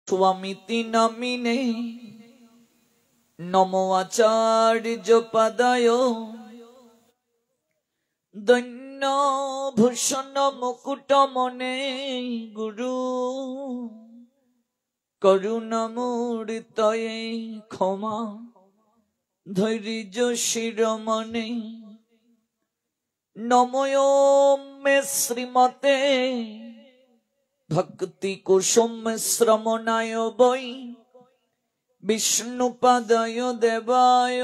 स्वामिति नामिने नमो आचार्य पदाय दैन्य भूषण मुकुट मने गुरु करुणामूर्तये क्षमा धैर्य शिरोमणे नमो मे श्रीमते भक्ति कुसुम श्रमणाय वै विष्णुपादाय देवाय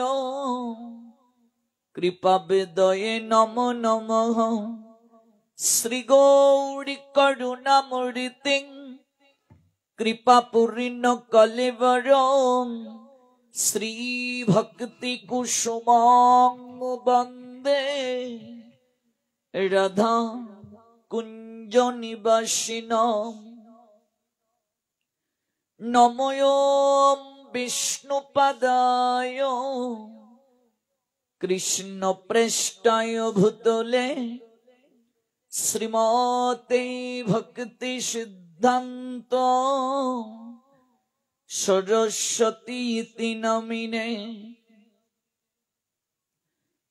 कृपा वेदये नमो नमः श्री गौरी करुणामूर्ति कृपा पूर्ण कलेवरं श्री भक्ति कुसुमं वन्दे राधा कुंज निवासिनम् नमो विष्णुपादाय कृष्ण प्रेष्ठाय भूतले श्रीमते भक्ति सिद्धान्त सरस्वती इति नामिने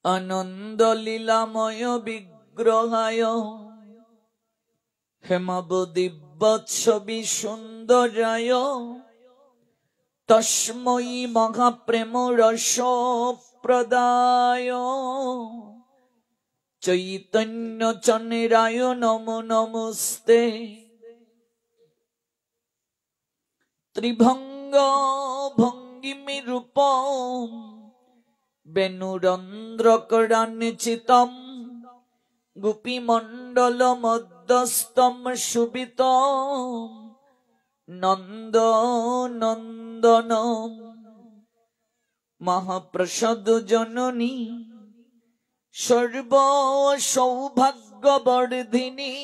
आनंद लीलामय विग्रहाय हेमावदिव्यच्छवि सुंदराय तस्मै महाप्रेम रस प्रदाय चैतन्य चनेराय नमो नमस्ते त्रिभंग भंगिमी रूपम वेणुरंध्रकरान्वितम् गोपी मंडल मध्यस्थम शुभितम् नंद नंदनम महाप्रसाद जननी सर्व सौभाग्यवर्धिनी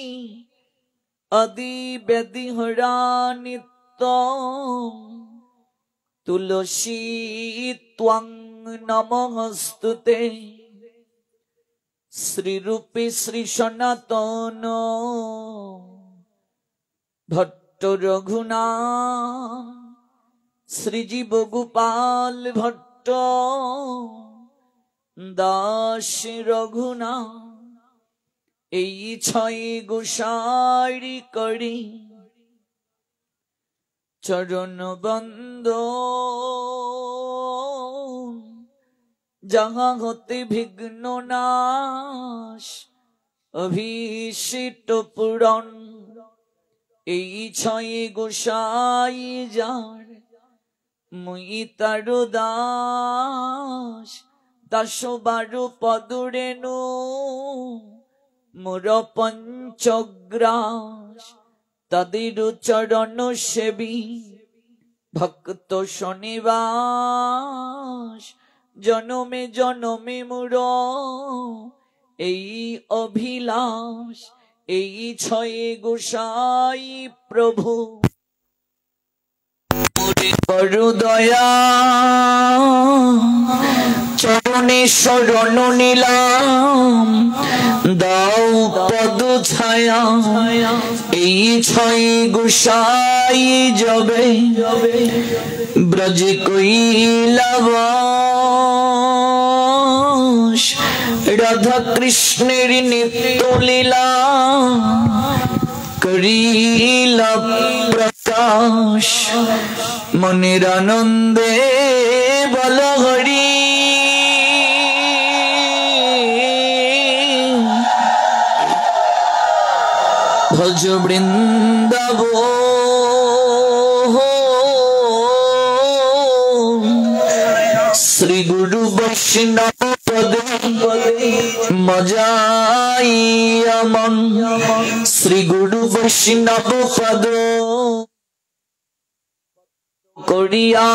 आदि वेदिहरा नित्यम् तुलसी त्वां नमस्तुते श्री रूपी श्री सनातन भट्ट रघुनाथ श्री जीव गोपाल भट्ट दास रघुनाथ এই ছয় গোসাইরি করি চরণ বন্দন जहाँ होते विघ्न नाश अभिषिक्त पुराण এই ছয় গোসাই যার মুই তার দাস দাস বারো পদরেণু মোর পঞ্চগ্রাস তাদের চরণ সেবী ভক্ত শনিবাস জনমে জনমে মোর এই অভিলাষ এই ছয় গোসাই প্রভু করু দয়া চরণে শরণ নিলাম দাও পদ ছায়া এই ছয় গোসাই যাবে ব্রজ কৈলাস রাধা কৃষ্ণের নিত্য লীলা করিলা প্রকাশ মনের আনন্দে বল হরি ভজ বৃন্দাবন শ্রী গুরু বৈষ্ণব পদে মজাইয়া মন শ্রী গুরু বৈষ্ণব পদ করিয়া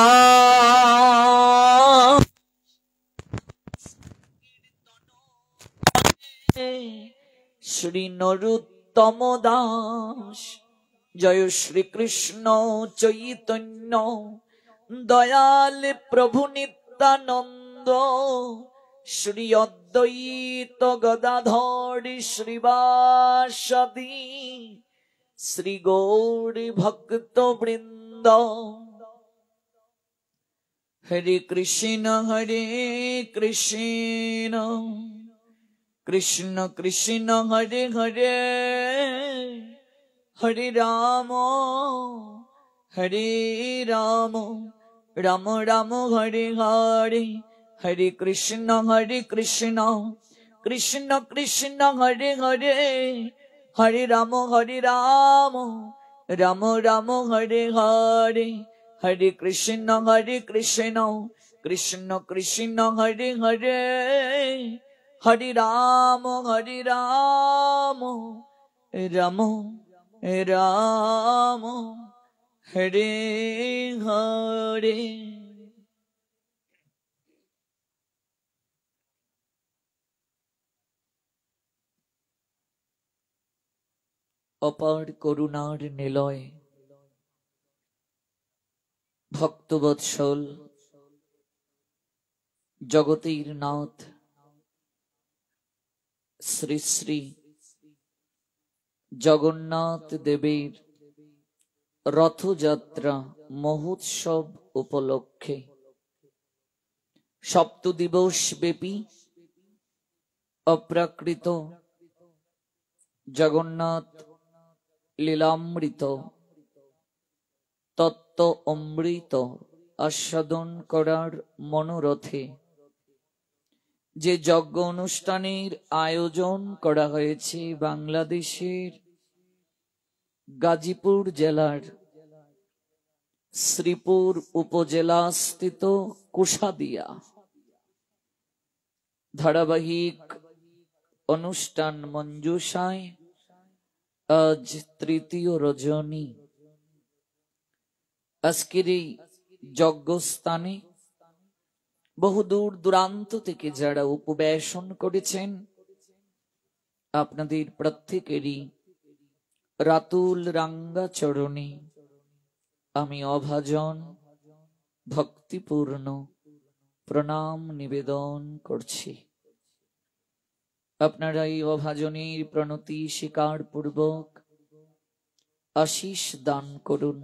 শ্রী নরোত্তম দাস জয় শ্রী কৃষ্ণ চৈতন্য দয়াল প্রভু নিত্যানন্দ श्री अद्वैत गदाधर श्रीवासदि श्री गौरी भक्त वृंद নন্দ। হরে কৃষ্ণ কৃষ্ণ কৃষ্ণ হরে হরে, হরে রাম রাম রাম হরে হরে, হরে কৃষ্ণ কৃষ্ণ কৃষ্ণ হরে হরে, হরে রাম রাম রাম হরে হরে, হরে কৃষ্ণ কৃষ্ণ কৃষ্ণ হরে হরে, হরে রাম রাম রাম হরে হরে। অপার করুণার নিলয় ভক্তবৎসল জগতের নাথ শ্রী শ্রী জগন্নাথ দেবের রথযাত্রা মহোৎসব উপলক্ষে সপ্তদিবস ব্যাপী অপ্রাকৃত জগন্নাথ লীলামৃত তত্ত্ব অমৃত আস্বাদন করার মনোরথে যে যজ্ঞ অনুষ্ঠানের আয়োজন করা হয়েছে বাংলাদেশের গাজীপুর জেলার শ্রীপুর উপজেলা স্থিত কুশাদিয়া ধারাবাহিক অনুষ্ঠান মঞ্জুষায় আজ তৃতীয় রজনী। আজকের এই যজ্ঞস্থানে বহুদূর দূরান্ত থেকে যারা উপবেশন করেছেন আপনাদের প্রত্যেকেরই রাতুল রাঙ্গা চরণে আমি অভাজন ভক্তিপূর্ণ প্রণাম নিবেদন করছি। আপনারা এই অভাজনের প্রণতি স্বীকার পূর্বক আশীষ দান করুন।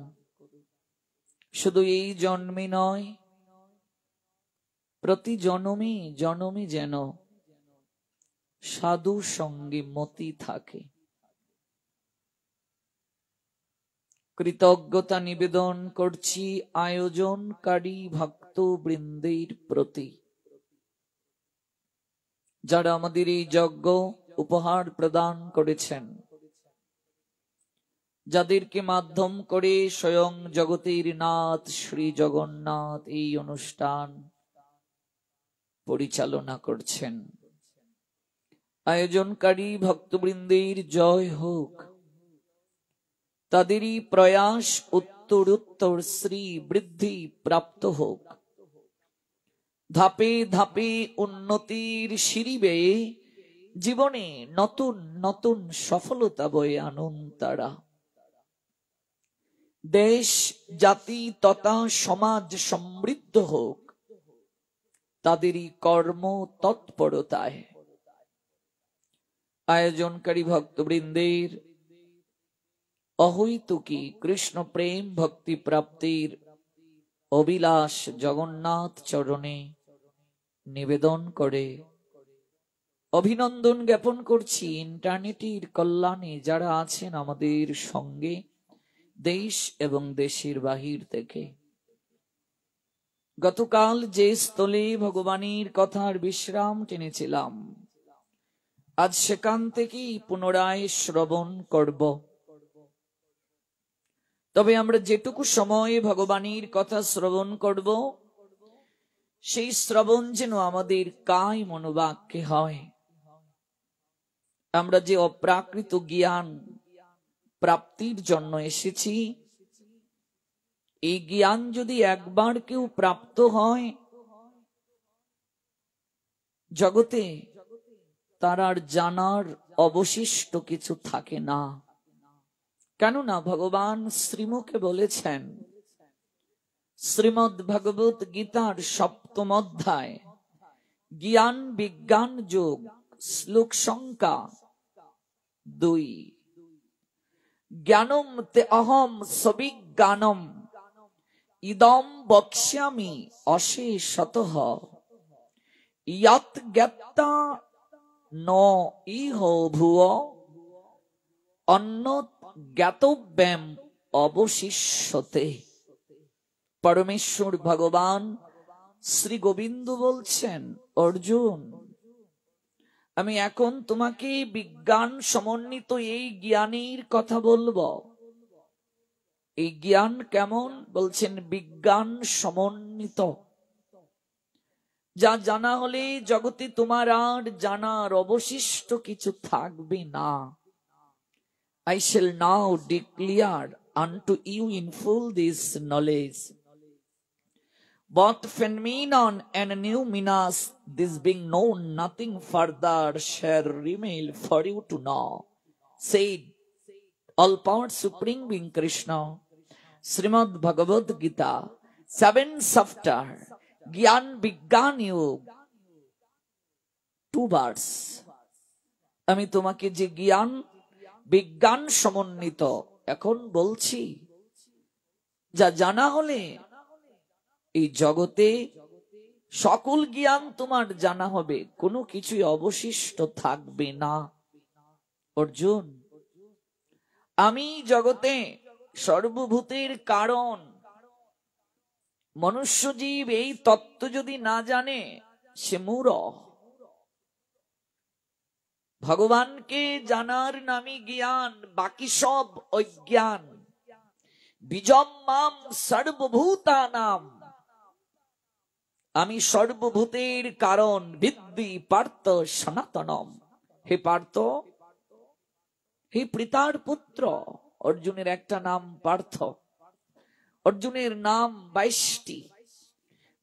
শুধু এই জন্মে নয়, প্রতি জনমে জনমে যেন সাধু সঙ্গে মতি থাকে। কৃতজ্ঞতা নিবেদন করছি আয়োজনকারী ভক্তবৃন্দের প্রতি, যারা আমাদের এই যজ্ঞ উপহার প্রদান করেছেন, যাদেরকে মাধ্যম করে স্বয়ং জগতের নাথ শ্রী জগন্নাথ এই অনুষ্ঠান পরিচালনা করছেন। আয়োজনকারী ভক্তবৃন্দের জয় হোক, তাদেরই প্রয়াস উত্তরোত্তর শ্রী বৃদ্ধি প্রাপ্ত হোক। ধাপে ধাপে উন্নতির সিঁড়ি বেয়ে জীবনে নতুন নতুন সফলতা বয়ে আনুন তারা। দেশ জাতি তথা সমাজ সমৃদ্ধ হোক তাদেরই কর্ম তৎপরতায়। আয়োজনকারী ভক্তবৃন্দের অহৈতুকী কৃষ্ণ প্রেম ভক্তি প্রাপ্তির অভিলাষ জগন্নাথ চরণে নিবেদন করে অভিনন্দন জ্ঞাপন করছি ইন্টারনেটের কল্যাণে যারা আছেন আমাদের সঙ্গে দেশ এবং দেশের বাহির থেকে। গতকাল যে স্থলে ভগবানের কথার বিশ্রাম টেনেছিলাম, আজ সেখান থেকেই পুনরায় শ্রবণ করব। তবে আমরা যেটুকু সময় ভগবানের কথা শ্রবণ করব, সেই শ্রবণ যেন আমাদের কায় মনোবাক্যে হয়। আমরা যে অপ্রাকৃত জ্ঞান প্রাপ্তির জন্য এসেছি, এই জ্ঞান যদি একবার কেউ প্রাপ্ত হয়, জগতে তার আর জানার অবশিষ্ট কিছু থাকে না। কেননা ভগবান শ্রীমুখে বলেছেন, শ্রীমদ্ ভগবত গীতার ৭ম অধ্যায় জ্ঞান বিজ্ঞান যোগ শ্লোক সংখ্যা ২, জ্ঞানম তে অহম সবিজ্ঞানম ইদম বক্ষ্যামি অশেষতঃ ইয়ৎ জ্ঞাত্বা ন ইহ ভুব অন্যৎ জ্ঞাতব্যম অবশিষ্যতে। পরমেশ্বর ভগবান শ্রী গোবিন্দ বলছেন, অর্জুন, আমি এখন তোমাকে বিজ্ঞান সমন্বিত এই জ্ঞানীর কথা বলবো। এই জ্ঞান কেমন? বলছেন বিজ্ঞান সমন্বিত। যা জানা হলে জগতে তোমার আর জানার অবশিষ্ট কিছু থাকবে না। I shall now declare unto you in full this knowledge. Both phenomenon and noumenos, this being known, nothing further shall remain for you to know. Said all power supreme being Krishna. Srimad Bhagavad Gita, 7th chapter, Gyan Vigyan Yog, 2 verse. আমি তোমাকে যে জ্ঞান বিজ্ঞান সমন্বিত এখন বলছি, যা জানা হলে এই জগতে সকল জ্ঞান তোমার জানা হবে, কোনো কিছুই অবশিষ্ট থাকবে না। অর্জুন, আমি জগতে সর্বভূতের কারণ। মনুষ্য জীব এই তত্ত্ব যদি না জানে সে মূঢ়। ভগবানকে জানার নামই জ্ঞান, বাকি সব অজ্ঞান। বীজম মাম সর্বভূতানাম, আমি সর্বভূতের কারণ। বিদ্ধি পার্থ সনাতনম, হে পার্থ, হে পিতার পুত্র। অর্জুনের একটা নাম পার্থ। অর্জুনের নাম 22টি।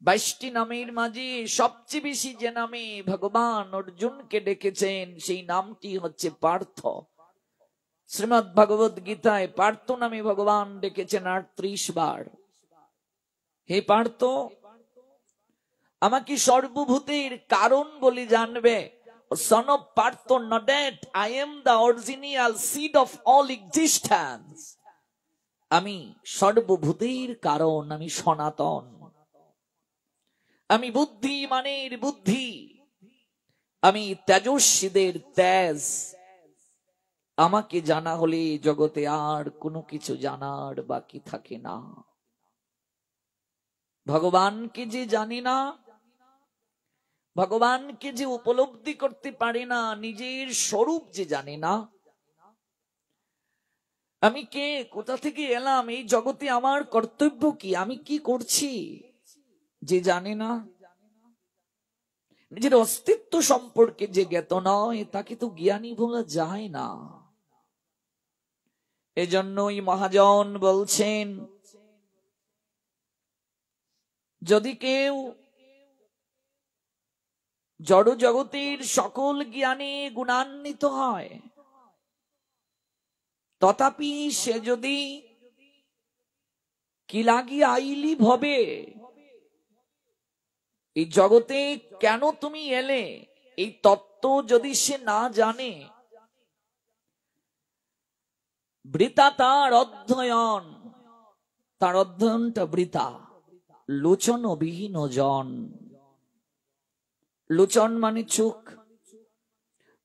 22টি নামের মাঝে সবচেয়ে বেশি যে নামে ভগবান অর্জুনকে ডেকেছেন সেই নামটি হচ্ছে পার্থ। শ্রীমদ্ ভগবদ গীতায় পার্থ নামে ভগবান ডেকেছেন 38 বার। হে পার্থ, আমাকে সর্বভূতের কারণ বলে জানবে। Son of Partho, know that I am the original seed of all existence. আমি সর্বভূতের কারণ, আমি সনাতন। আমি বুদ্ধিমানের বুদ্ধি, আমি তেজস্বীদের তেজ। আমাকে জানা হলে জগতে আর কোনো কিছু জানার বাকি থাকে না। ভগবানকে যে জানি না, ভগবানকে যে উপলব্ধি করতে পারে না, নিজের স্বরূপ যে জানে না, আমি কে, কোথা থেকে এলাম, এই জগতে আমার কর্তব্য কি, আমি কি করছি, যে জানে না, নিজের অস্তিত্ব সম্পর্কে যে জ্ঞাত নয়, তাকে তো জ্ঞানী বলা যায় না। এজন্যই মহাজন বলছেন, যদি কেউ জড় জগতের সকল জ্ঞানে গুণান্বিত হয়, তথাপি সে যদি কি লাগি আইলি ভবে, এই জগতে কেন তুমি এলে এই তত্ত্ব যদি সে না জানে, বৃথা তার অধ্যয়ন, তার অধ্যয়নটা বৃথা। লোচন বিহীন জন, লোচন মানে চোখ,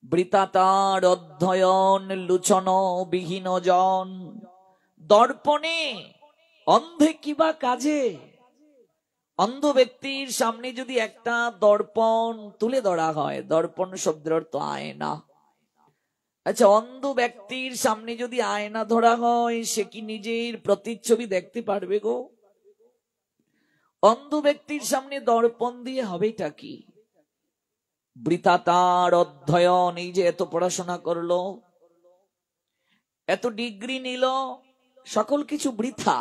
বৃথা তার অধ্যয়ন লোচন বিহীন জন। দর্পণে অন্ধে কিবা কাজে, অন্ধ ব্যক্তির সামনে যদি একটা দর্পণ তুলে ধরা হয়, দর্পণ শব্দের অর্থ আয়না। আচ্ছা, অন্ধ ব্যক্তির সামনে যদি আয়না ধরা হয়, সে কি নিজের প্রতিচ্ছবি দেখতে পারবে গো? অন্ধ ব্যক্তির সামনে দর্পণ দিয়ে হবেটা কি? বৃথা তার অধ্যয়ন। এই যে এত পড়াশোনা করলো, এত ডিগ্রি নিল, সকল কিছু বৃথা।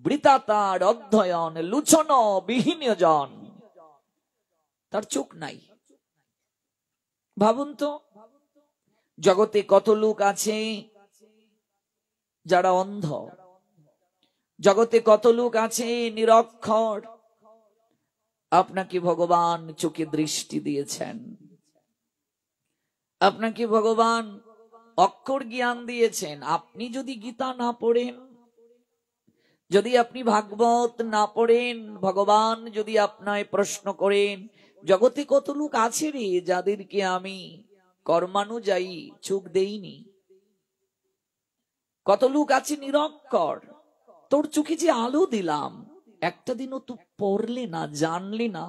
বৃথা তার অধ্যয়ন লুচন বিহীন জন, তার চোখ নাই। ভাবুন তো, জগতে কত লোক আছে যারা অন্ধ, জগতে কত লোক আছে নিরক্ষর। আপনাকে ভগবান চোখে দৃষ্টি দিয়েছেন, আপনাকে ভগবান অক্ষর জ্ঞান দিয়েছেন। আপনি যদি গীতা না পড়েন, যদি আপনি ভাগবত না পড়েন, ভগবান যদি আপনায় প্রশ্ন করেন, জগতে কত লোক আছে রে যাদেরকে আমি কর্মানুযায়ী চোখ দেইনি, কত লোক আছে নিরক্ষর, তোর চোখে যে আলো দিলাম, একটা দিনও তুই পড়লে না, জানলে না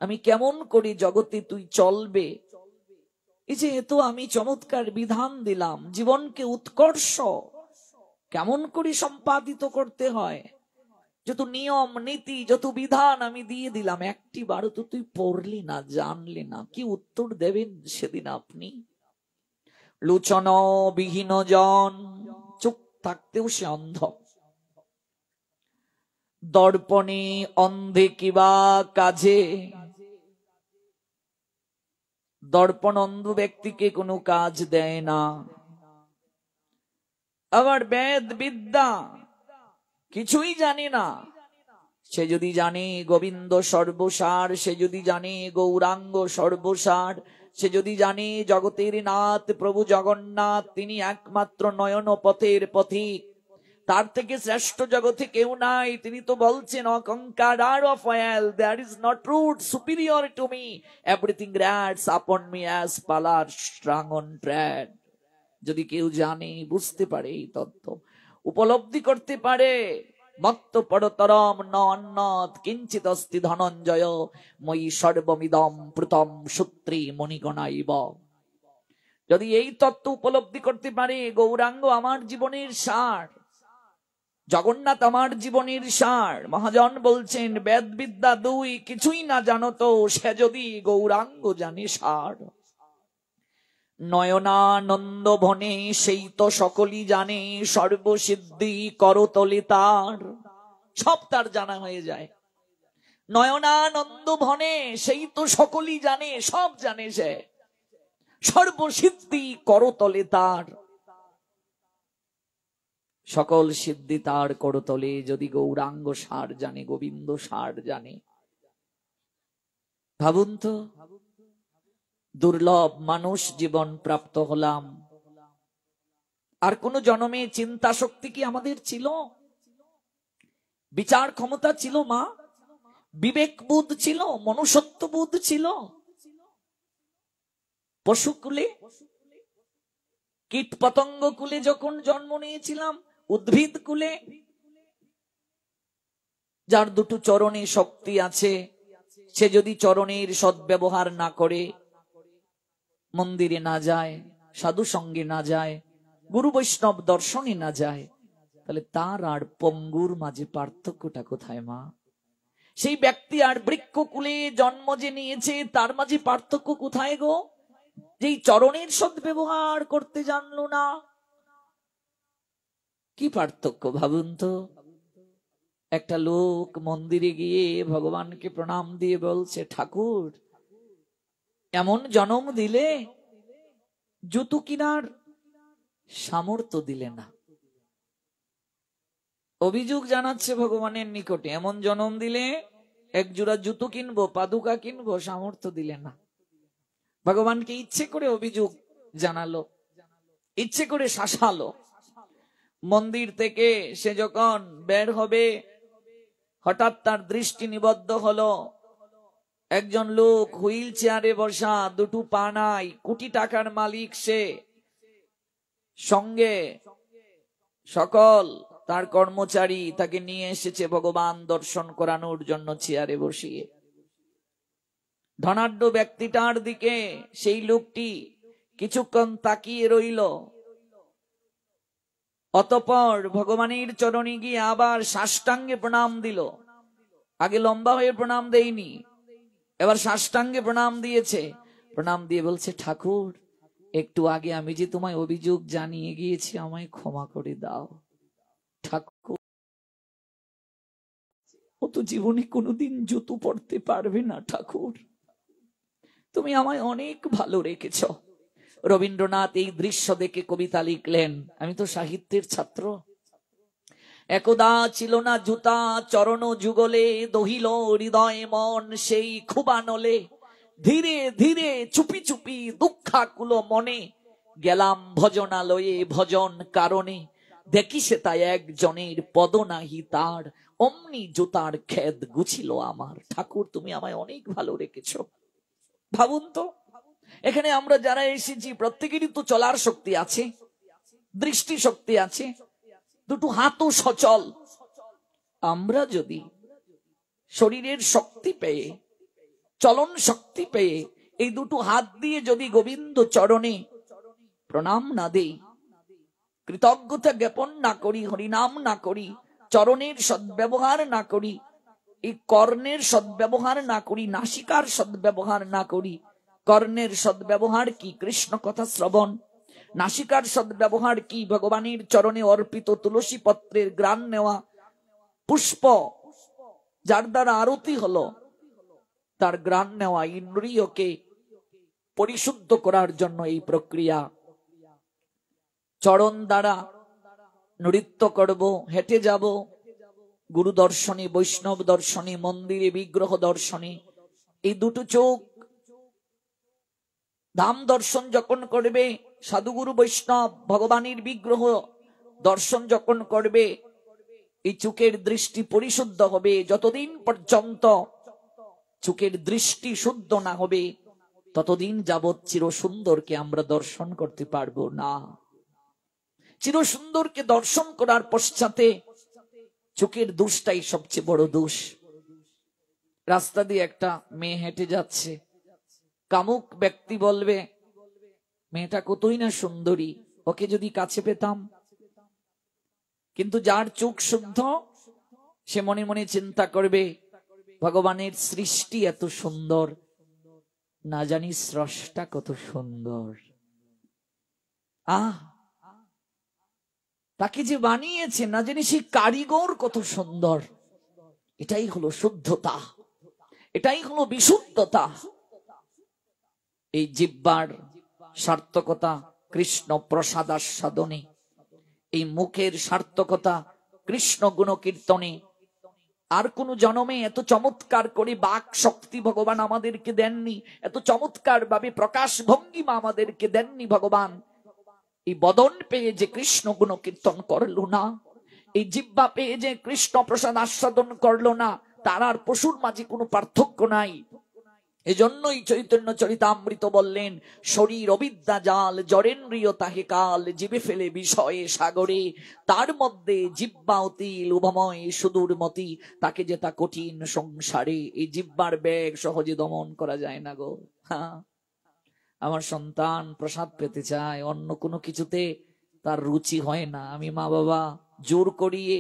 আমি কেমন করে জগতে তুই চলবে। এই যে এত আমি চমৎকার বিধান দিলাম, জীবনকে উৎকর্ষ কেমন করে সম্পাদিত করতে হয়, যত নিয়ম নীতি যত বিধান আমি দিয়ে দিলাম, একটি বারও তো তুই পড়লি না, জানলি না, কি উত্তর দেবেন সেদিন আপনি? লোচন বিহীন জন, চোখ থাকতেও সে অন্ধ। দর্পণে অন্ধে কিবা কাজে, দর্পণ অন্ধ ব্যক্তিকে কোনো কাজ দেয় না। আবার বেদ বিদ্যা কিছুই জানে না, সে যদি জানে গোবিন্দ সর্বসার, সে যদি জানে গৌরাঙ্গ সর্বসার, সে যদি জানে জগতের নাথ প্রভু জগন্নাথ তিনি একমাত্র নয়ন পথের পথিক, তার থেকে শ্রেষ্ঠ জগতে কেউ নাই। তিনি তো বলছেন অকঙ্কার of oil, there is not root superior to me, everything rides upon me as pillar strong on trade. যদি কেউ জানে, বুঝতে পারে, এই তত্ত্ব উপলব্ধি করতে পারে, মত্ত পরতরম ন অন্নত কিঞ্চিত অস্তি ধনঞ্জয় ময়ি সর্বমিদম প্রতম সূত্রী মণিগণাইব। যদি এই তত্ত্ব উপলব্ধি করতে পারে, গৌরাঙ্গ আমার জীবনের সার, জগন্নাথ আমার জীবনের সার। মহাজন বলছেন বেদ বিদ্যা দুই কিছুই না জানো তো, সে যদি গৌরাঙ্গ জানে সার। নয়নানন্দ ভনে সেই তো সকলই জানে, সর্বসিদ্ধি করতলে তার, সব তার জানা হয়ে যায়। নয়নানন্দ ভনে সেই তো সকলই জানে, সব জানে সে, সর্বসিদ্ধি করতলে তার, সকল সিদ্ধি তার করতলে। যদি গৌরাঙ্গ সার জানে, গোবিন্দ সার জানে, ভাবুন তো, দুর্লভ মানুষ জীবন প্রাপ্ত হলাম, আর কোন জন্মে চিন্তা শক্তি কি আমাদের ছিল? বিচার ক্ষমতা ছিল মা? বিবেক বোধ ছিল? মনুষ্যত্ব বোধ ছিল? পশুকুলে, কীট পতঙ্গ কুলে যখন জন্ম নিয়েছিলাম, উদ্ভিদ কুলে, যার দুটো চরণে শক্তি আছে, সে যদি চরণের সদ্ব্যবহার না করে, মন্দিরে না যায়, সাধু সঙ্গে না যায়, গুরু বৈষ্ণব দর্শনে না যায়, তাহলে তার আর পঙ্গুর মাঝে পার্থক্যটা কোথায় মা? সেই ব্যক্তি আর বৃক্ষকুলে জন্ম যে নিয়েছে, তার মাঝে পার্থক্য কোথায় গো? যেই চরণের সদ্ব্যবহার করতে জানলো না, কি পার্থক্য ভাবুন তো। একটা লোক মন্দিরে গিয়ে ভগবানকে প্রণাম দিয়ে বলছে, ঠাকুর এমন জন্ম দিলে, জুতো কিনার সামর্থ্য দিলে না। অভিযোগ জানাচ্ছে ভগবানের নিকটে, এমন জন্ম দিলে এক জোড়া জুতো কিনবো, পাদুকা কিনবো, সামর্থ্য দিলে না। ভগবানকে ইচ্ছে করে অভিযোগ জানালো, ইচ্ছে করে শাসালো। মন্দির থেকে সে যখন বের হবে, হঠাৎ তার দৃষ্টি নিবদ্ধ হলো, একজন লোক হুইল চেয়ারে বসা, দুটো পা নাই, কোটি টাকার মালিক সে, সঙ্গে সকল তার কর্মচারী তাকে নিয়ে এসেছে ভগবান দর্শন করানোর জন্য চেয়ারে বসিয়ে। ধনাঢ্য ব্যক্তিটার দিকে সেই লোকটি কিছুক্ষণ তাকিয়ে রইল, অতঃপর ভগবানের চরণে গিয়ে আবার সাষ্টাঙ্গে প্রণাম দিল। আগে লম্বা হয়ে প্রণাম দেয়নি, এবার সাষ্টাঙ্গে প্রণাম দিয়েছে। প্রণাম দিয়ে বলছে, ঠাকুর একটু আগে আমি যে তোমায় অভিযোগ জানিয়ে গিয়েছি, আমায় ক্ষমা করে দাও। ঠাকুর ও তো জীবনে কোনোদিন জুতো পড়তে পারবে না, ঠাকুর তুমি আমায় অনেক ভালো রেখেছ। রবীন্দ্রনাথ এই দৃশ্য দেখে কবিতা লিখলেন, আমি তো সাহিত্যের ছাত্র। একদা ছিল না জুতা চরণ যুগলে, দহিল হৃদয় মন সেই খুবানলে, ধীরে ধীরে চুপি চুপি দুঃখাকুল মনে, গেলাম ভজনালয়ে ভজন কারণে, দেখি সে তাই একজনের পদ নাহি তার, অমনি জুতার খেদ গুছিল আমার। ঠাকুর তুমি আমায় অনেক ভালো রেখেছো। ভাবুন তো, এখানে আমরা যারা এসেছি প্রত্যেকেরই তো চলার শক্তি আছে, দৃষ্টি শক্তি আছে, দুটো হাতও সচল। আমরা যদি শরীরের শক্তি পেয়ে, চলন শক্তি পেয়ে, এই দুটো হাত দিয়ে যদি গোবিন্দ চরণে প্রণাম না দেই, কৃতজ্ঞতা জ্ঞাপন না করি, হরিনাম না করি, চরণের সদ্ব্যবহার না করি, এই কর্ণের সদ্ব্যবহার না করি, নাসিকার সদ্ব্যবহার না করি। কর্ণের সদ্ব্যবহার কি? কৃষ্ণ কথা শ্রবণ। নাসিকার সদ্ব্যবহার কি? ভগবানের চরণে অর্পিত তুলসী পত্রের গ্রাণ নেওয়া, পুষ্প যার দ্বারা আরতি হলো তার গ্রাণ নেওয়া। ইন্দ্রিয়কে পরিশুদ্ধ করার জন্য এই প্রক্রিয়া। চরণ দ্বারা নৃত্য করব, হেঁটে যাব, গুরু দর্শনে, বৈষ্ণব দর্শনে, মন্দিরে বিগ্রহ দর্শনে। এই দুটো চোখ ধাম দর্শন যখন করবে, সাধুগুরু বৈষ্ণব ভগবানের বিগ্রহ দর্শন যখন করবে, এই চোখের দৃষ্টি পরিশুদ্ধ হবে। যতদিন পর্যন্ত চোখের দৃষ্টি শুদ্ধ না হবে, ততদিন যাবৎ চির সুন্দরকে আমরা দর্শন করতে পারবো না। চির সুন্দরকে দর্শন করার পশ্চাতে চোখের দোষটাই সবচেয়ে বড় দোষ। রাস্তা দিয়ে একটা মেয়ে হেঁটে যাচ্ছে, কামুক ব্যক্তি বলবে মেয়েটা কতই না সুন্দরী, ওকে যদি কাছে পেতাম। কিন্তু যার চোখ শুদ্ধ, সে মনে মনে চিন্তা করবে ভগবানের সৃষ্টি এত সুন্দর, না জানি স্রষ্টা কত সুন্দর। তাকে যে বানিয়েছে না জানি সেই কারিগর কত সুন্দর। এটাই হলো শুদ্ধতা, এটাই হলো বিশুদ্ধতা। এই জিহ্বার সার্থকতা কৃষ্ণ প্রসাদাস্বাদনে, এই মুখের সার্থকতা কৃষ্ণ গুণ কীর্তনে। আর কোন জন্মে এত চমৎকার করে বাক শক্তি ভগবান আমাদেরকে দেননি, এত চমৎকার ভাবে প্রকাশ ভঙ্গিমা আমাদেরকে দেননি ভগবান। এই বদন পেয়ে যে কৃষ্ণ গুণ কীর্তন করলো না, এই জিহ্বা পেয়ে যে কৃষ্ণ প্রসাদ আস্বাদন করলো না, তার আর পশুর মাঝে কোনো পার্থক্য নাই। এজন্যই চৈতন্য চরিতামৃত বললেন, শরীর অবিদ্যা জাল, জরেন্দ্রিয় তাহে কাল, জীবে ফেলে বিষয়ে সাগরে, তার মধ্যে জিহ্বা অতিল উভময় সুদূর মতি, তাকে যে তা কঠিন সংসারে। এই জিহ্বার বেগ সহজে দমন করা যায় না গো। আমার সন্তান প্রসাদ পেতে চায়, অন্য কোনো কিছুতে তার রুচি হয় না। আমি মা বাবা জোর করিয়ে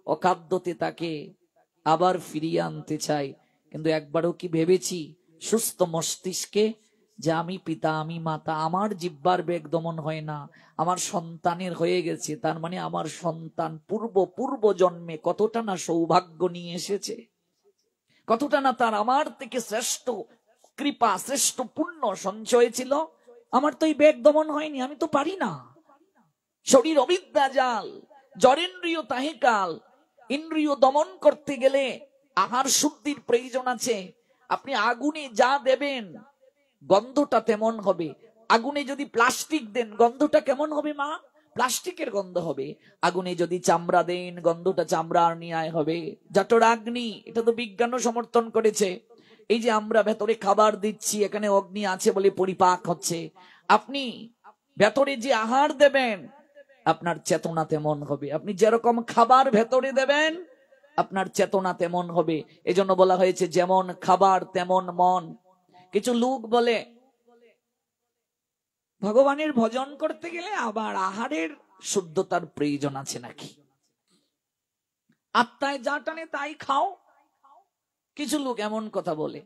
অখাদ্যতে তাকে আবার ফিরিয়ে আনতে চাই, কিন্তু একবারও কি ভেবেছি সুস্থ মস্তিষ্কে যে আমি পিতা, আমি মাতা, আমার জিহ্বার বেগ দমন হয় না, আমার সন্তানের হয়ে গেছে, তার মানে আমার সন্তান পূর্ব জন্মে কতটা না সৌভাগ্য নিয়ে এসেছে, কতটা না তার আমার থেকে শ্রেষ্ঠ কৃপা, শ্রেষ্ঠ পুণ্য সঞ্চয় ছিল। আমার তো এই বেগ দমন হয়নি, আমি তো পারি না। শরীর অবিদ্যা জাল, জরেন্দ্রিয় তাহে কাল। ইন্দ্রিয় দমন করতে গেলে আহার শুদ্ধির প্রয়োজন আছে। আপনি আগুনে যা দেবেন গন্ধটা তেমন হবে। আগুনে যদি প্লাস্টিক দেন গন্ধটা কেমন হবে মা? প্লাস্টিকের গন্ধ হবে। আগুনে যদি চামড়া দেন গন্ধটা চামড়ার ন্যায় হবে। জঠরাগ্নি, এটা তো বিজ্ঞানও সমর্থন করেছে। এই যে আমরা ভেতরে খাবার দিচ্ছি, এখানে অগ্নি আছে বলে পরিপাক হচ্ছে। আপনি ভেতরে যে আহার দেবেন আপনার চেতনা তেমন হবে। আপনি যেরকম খাবার ভেতরে দেবেন আপনার চেতনা তেমন হবে। এজন্য বলা হয়েছে যেমন খাবার তেমন মন। কিছু লোক বলে ভগবানের ভজন করতে গেলে আবার আহারের শুদ্ধতার প্রয়োজন আছে নাকি? আত্মায় যা টানে তাই খাও। কিছু লোক এমন কথা বলে।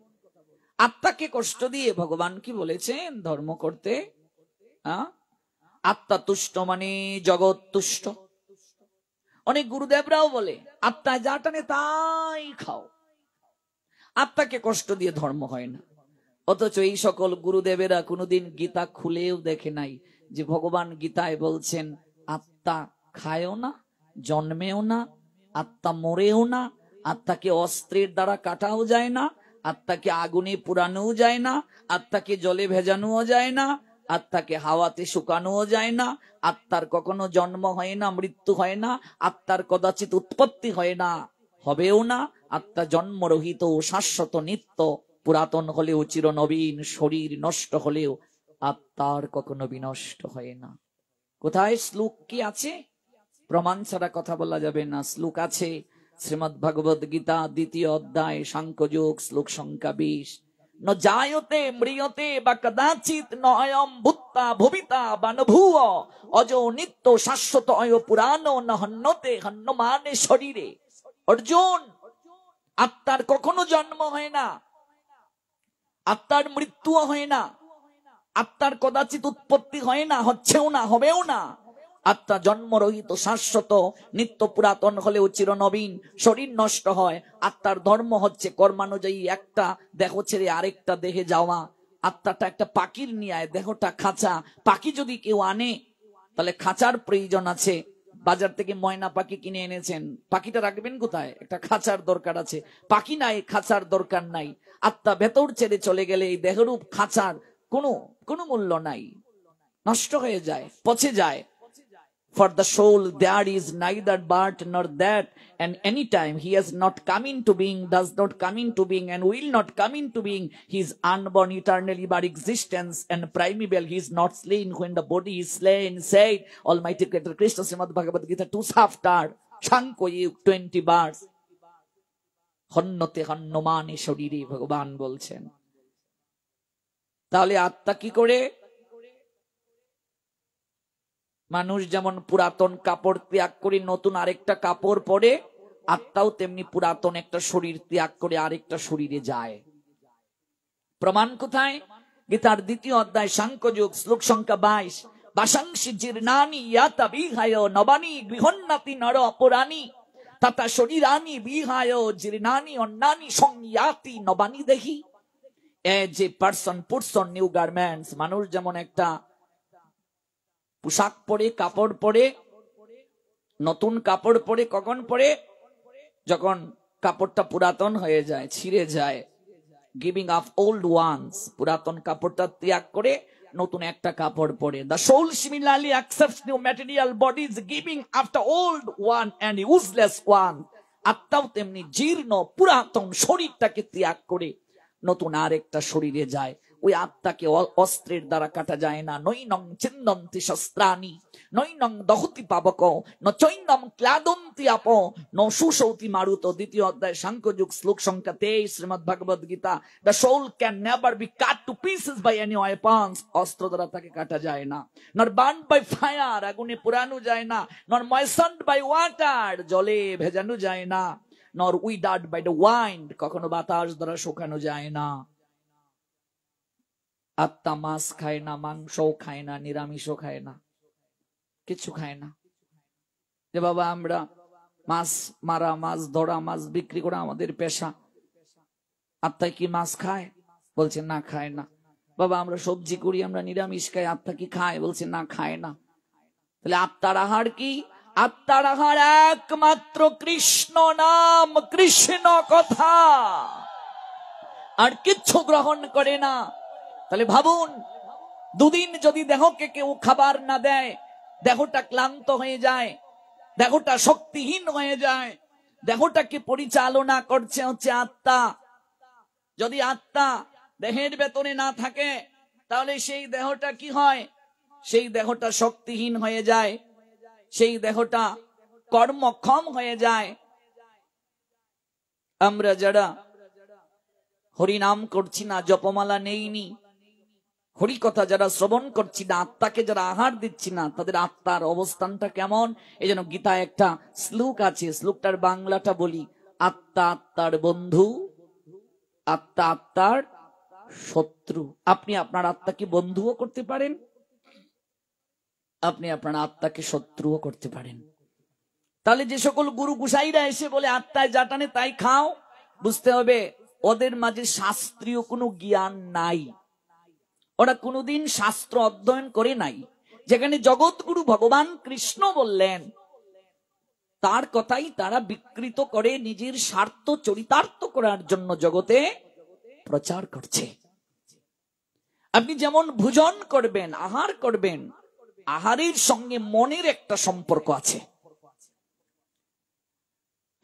আত্মাকে কষ্ট দিয়ে ভগবান কি বলেছেন ধর্ম করতে? আত্মা তুষ্ট মানে জগৎ তুষ্ট। অনেক গুরুদেবরাও বলে আত্মায় যা টানে তাই খাও, আত্মাকে কষ্ট দিয়ে ধর্ম হয় না। অথচ এই সকল গুরুদেবেরা কোনোদিন গীতা খুলেও দেখে নাই যে ভগবান গীতায় বলছেন আত্মা খায়ও না, জন্মেও না, আত্মা মরেও না, আত্মাকে অস্ত্রের দ্বারা কাটাও যায় না, আত্মাকে আগুনে পুরানোও যায় না, আত্মাকে জলে ভেজানোও যায় না, আত্মাকে হাওয়াতে শুকানোও যায় না, আত্মার কখনো জন্ম হয় না, মৃত্যু হয় না, আত্মার কদাচিৎ উৎপত্তি হয় না, হবেও না। আত্মা জন্মরহিত, শাশ্বত, নিত্য, পুরাতন হলেও চিরনবীন, শরীর নষ্ট হলেও আত্মার কখনো বিনষ্ট হয় না। কোথায় শ্লোক কি আছে? প্রমাণ ছাড়া কথা বলা যাবে না। শ্লোক আছে শ্রীমদ্ ভগবদ গীতা 2য় অধ্যায় সাংখ্যযোগ, শ্লোক সংখ্যা 20। ন জায়তে ম্রিয়তে বা কদাচিৎ ন অয়ং ভূত্বা ভবিতা বা ন ভুব অজো নিত্য শাশ্বত অয় পুরাণ ন হন্যতে হন্যমানে শরীরে। অর্জুন, আত্মার কখনো জন্ম হয় না, আত্মার মৃত্যুও হয় না, আত্মার কদাচিৎ উৎপত্তি হয় না, হচ্ছেও না, হবেও না। আত্মা জন্মরহিত, শাশ্বত, নিত্য, পুরাতন হলেও চিরনবীন, শরীর নষ্ট হয়। আত্মার ধর্ম হচ্ছে কর্মানুযায়ী একটা দেহ ছেড়ে আরেকটা দেহে যাওয়া। আত্মাটা একটা পাখির ন্যায়, দেহটা খাঁচা। পাখি যদি কেউ আনে তাহলে খাঁচার প্রয়োজন আছে। বাজার থেকে ময়না পাখি কিনে এনেছেন, পাখিটা রাখবেন কোথায়? একটা খাঁচার দরকার আছে। পাখি নাই, খাঁচার দরকার নাই। আত্মা ভেতর ছেড়ে চলে গেলে এই দেহরূপ খাঁচার কোনো মূল্য নাই, নষ্ট হয়ে যায়, পচে যায়। For the soul there is neither birth nor that, and any time he has not come into being, does not come into being, and will not come into being. He is unborn, eternally by existence and primeval. He is not slain when the body is slain, said Almighty Creator Krishna, Srimad Bhagavad Gita 2 chapter, Shankha 20 verse. Hanyate হন্যমানে শরীরে, ভগবান বলছেন। তাহলে আত্মা কি করে? মানুষ যেমন পুরাতন কাপড় ত্যাগ করে নতুন আরেকটা কাপড় পরে, আত্মাও তেমনি পুরাতন একটা শরীর ত্যাগ করে আরেকটা শরীরে যায়। প্রমাণ কোথায়? গীতার 2য় অধ্যায় সাংখ্যযোগ, শ্লোক সংখ্যা 22। বাসাংসি জীর্ণানি ইয়াতা বিহায় নবানি গৃহন্নাতি নর অপরাণী তথা শরীরানি বিহায় জীর্ণানি অন্যানি সংয়াতি নবানি দেহি। যে person puts on new garments, মানুষ যেমন একটা পোশাক পরে, কাপড় পরে, নতুন কাপড় পরে কখন পরে? যখন কাপড়টা পুরাতন হয়ে যায়, ছিঁড়ে যায়। গিভিং আপ ওল্ড ওয়ান্স, পুরাতন কাপড়টা ত্যাগ করে নতুন একটা কাপড় পরে। The soul similarly accepts new material bodies, giving after old one and useless one. আত্মাও তেমনি জীর্ণ পুরাতন শরীরটাকে ত্যাগ করে নতুন আর একটা শরীরে যায়। ওই আত্মাকে অস্ত্রের দ্বারা কাটা যায় না। নৈনং ছিন্দন্তি শস্ত্রাণি নৈনং দহতি পাবক ন চৈনম ক্লাদন্তি আপ ন সুসৌতি মারুত। 2য় অধ্যায় সাংখ্যযোগ, শ্লোক সংখ্যা 23, শ্রীমদ্ ভগবদ Gita. The soul can never be cut to pieces by any weapons. অস্ত্র দ্বারা তাকে কাটা যায় না। Nor burned by fire, আগুনে পোড়ানো যায় না। Nor moistened by water, জলে ভেজানো যায় না। Nor withered by the wind, কখনো বাতাস দ্বারা শুকানো যায় না। আত্মা মাছ খায় না, মাংসও খায় না, নিরামিষও খায় না, কিছু খায় না। যে বাবা আমরা মাছ মারা, মাছ ধরা, মাছ বিক্রি করা আমাদের পেশা, আত্মা কি মাছ খায়? বলছে না, খায় না। বাবা আমরা সবজি করি, আমরা নিরামিষ খাই, আত্মা কি খায়? বলছে না, খায় না। তাহলে আত্মার আহার কি? আত্মার আহার একমাত্র কৃষ্ণ নাম, কৃষ্ণ কথা, আর কিচ্ছু গ্রহণ করে না। তাহলে ভাবুন, দুদিন যদি দেহকে কেউ খাবার না দেয়, দেহটা ক্লান্ত হয়ে যায়, দেহটা শক্তিহীন হয়ে যায়। দেহটাকে পরিচালনা করছে হচ্ছে আত্মা। যদি আত্মা দেহের ভেতরে না থাকে তাহলে সেই দেহটা কি হয়? সেই দেহটা শক্তিহীন হয়ে যায়, সেই দেহটা কর্মক্ষম হয়ে যায়। আমরা যারা হরিনাম করছি না, জপমালা নেইনি, হরি কথা যারা শ্রবণ করছি না, আত্মাকে যারা আহার দিচ্ছি না, তাদের আত্মার অবস্থানটা কেমন? এই জন্য গীতায় একটা শ্লোক আছে, শ্লোকটার বাংলাটা বলি। আত্মা আত্মার বন্ধু, আত্মা আত্মার শত্রু। আপনি আপনার আত্মাকে বন্ধুও করতে পারেন, আপনি আপনার আত্মাকে শত্রুও করতে পারেন। তাহলে যে সকল গুরু গুসাইরা এসে বলে আত্মায় যা টানে তাই খাও, বুঝতে হবে ওদের মাঝে শাস্ত্রীয় কোনো জ্ঞান নাই। ওরা কোনোদিন শাস্ত্র অধ্যয়ন করে নাই। যেখানে জগৎগুরু ভগবান কৃষ্ণ বললেন, তার কথাই তারা বিকৃত করে নিজের স্বার্থ চরিতার্থ করার জন্য জগতে প্রচার করছে। আপনি যেমন ভোজন করবেন, আহার করবেন, আহারের সঙ্গে মনের একটা সম্পর্ক আছে।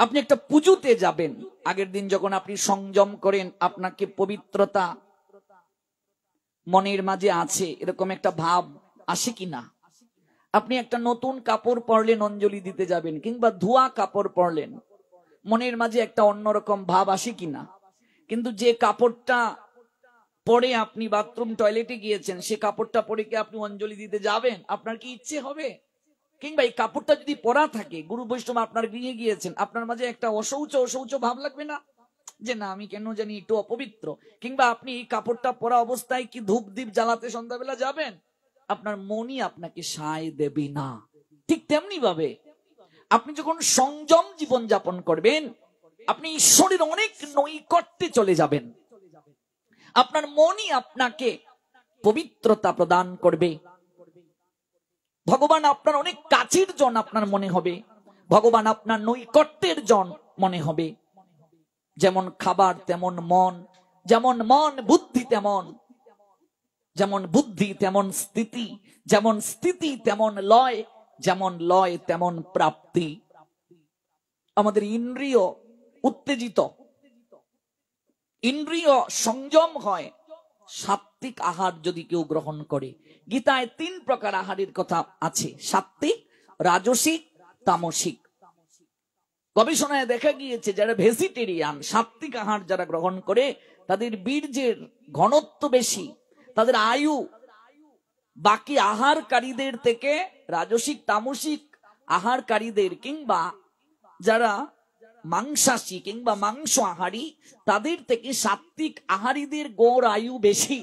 আপনি একটা পুজোতে যাবেন, আগের দিন যখন আপনি সংযম করেন, আপনাকে পবিত্রতা মনের মাঝে আছে এরকম একটা ভাব আসে কিনা? আপনি একটা নতুন কাপড় পরলেন, অঞ্জলি দিতে যাবেন, কিংবা ধোয়া কাপড় পরলেন, মনের মাঝে একটা অন্যরকম ভাব আসে কিনা? কিন্তু যে কাপড়টা পরে আপনি বাথরুম টয়লেটে গিয়েছেন, সে কাপড়টা পরে কি আপনি অঞ্জলি দিতে যাবেন? আপনার কি ইচ্ছে হবে? কিংবা এই কাপড়টা যদি পরা থাকে, গুরু বৈষ্ণব আপনার গৃহে গিয়েছেন, আপনার মাঝে একটা অশৌচ ভাব লাগবে না, যে না আমি কেন জানি একটু অপবিত্র? কিংবা আপনি এই কাপড়টা পরা অবস্থায় কি ধূপ দ্বীপ জ্বালাতে সন্ধ্যাবেলা যাবেন? আপনার মনই আপনাকে সায় দেবে না। ঠিক তেমনি ভাবে আপনি যখন সংযম জীবন যাপন করবেন, আপনি ঈশ্বরের অনেক নৈকট্যে চলে যাবেন। আপনার মনই আপনাকে পবিত্রতা প্রদান করবে। ভগবান আপনার অনেক কাছের জন আপনার মনে হবে, ভগবান আপনার নৈকট্যের জন মনে হবে। যেমন খাবার তেমন মন, যেমন মন বুদ্ধি তেমন, যেমন বুদ্ধি তেমন স্থিতি, যেমন স্থিতি তেমন লয়, যেমন লয় তেমন প্রাপ্তি। আমাদের ইন্দ্রিয় উত্তেজিত, ইন্দ্রিয় সংযম হয় সাত্বিক আহার যদি কেউ গ্রহণ করে। গীতায় 3 প্রকার আহারের কথা আছে, সাত্বিক, রাজসিক, তামসিক। গবেষণায় দেখা গিয়েছে যারা ভেজিটেরিয়ান, সাত্বিক আহার যারা গ্রহণ করে, তাদের বীর্যের ঘনত্ব বেশি, তাদের আয়ু বাকি আহারকারীদের থেকে, রাজসিক তামসিক আহারকারীদের কিংবা যারা মাংসাশী কিংবা মাংস আহারী, তাদের থেকে সাত্বিক আহারীদের গড় আয়ু বেশি।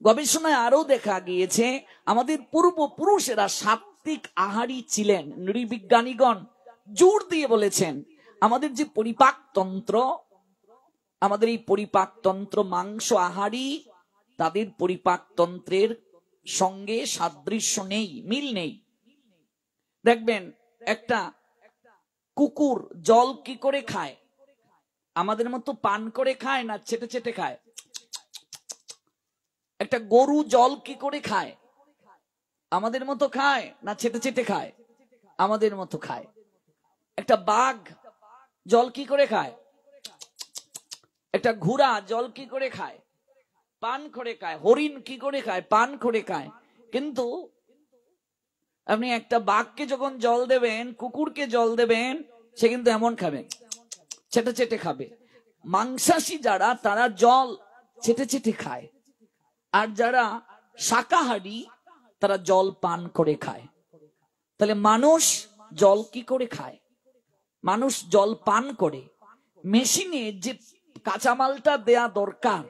গবেষণায় আরো দেখা গিয়েছে আমাদের পূর্বপুরুষেরা সাত্বিক আহারী ছিলেন। নৃবিজ্ঞানীগণ জোর দিয়ে বলেছেন আমাদের যে পরিপাকতন্ত্র, আমাদের এই পরিপাকতন্ত্র মাংস আহারী, তাদের পরিপাকতন্ত্রের সঙ্গে সাদৃশ্য নেই, মিল নেই। দেখবেন একটা কুকুর জল কি করে খায়? আমাদের মতো পান করে খায় না চেটে চেটে খায়? একটা গরু জল কি করে খায়? আমাদের মতো খায় না চেটে চেটে খায়? আমাদের মতো খায়। একটা বাঘ জল কি করে খায়? একটা ঘোড়া জল কি করে খায়? পান করে খায়। হরিণ কি করে খায়? পান করে খায়। কিন্তু আপনি একটা বাঘকে যখন জল দেবেন, কুকুরকে জল দেবেন, সে কিন্তু এমন খাবে, চেটে চেটে খাবে। মাংসাশী যারা, তারা জল চেটে চেটে খায়, আর যারা শাকাহারী তারা জল পান করে খায়। তাহলে মানুষ জল কি করে খায়? মানুষ জল পান করে। মেশিনে যে কাঁচামালটা দেয়া দরকার,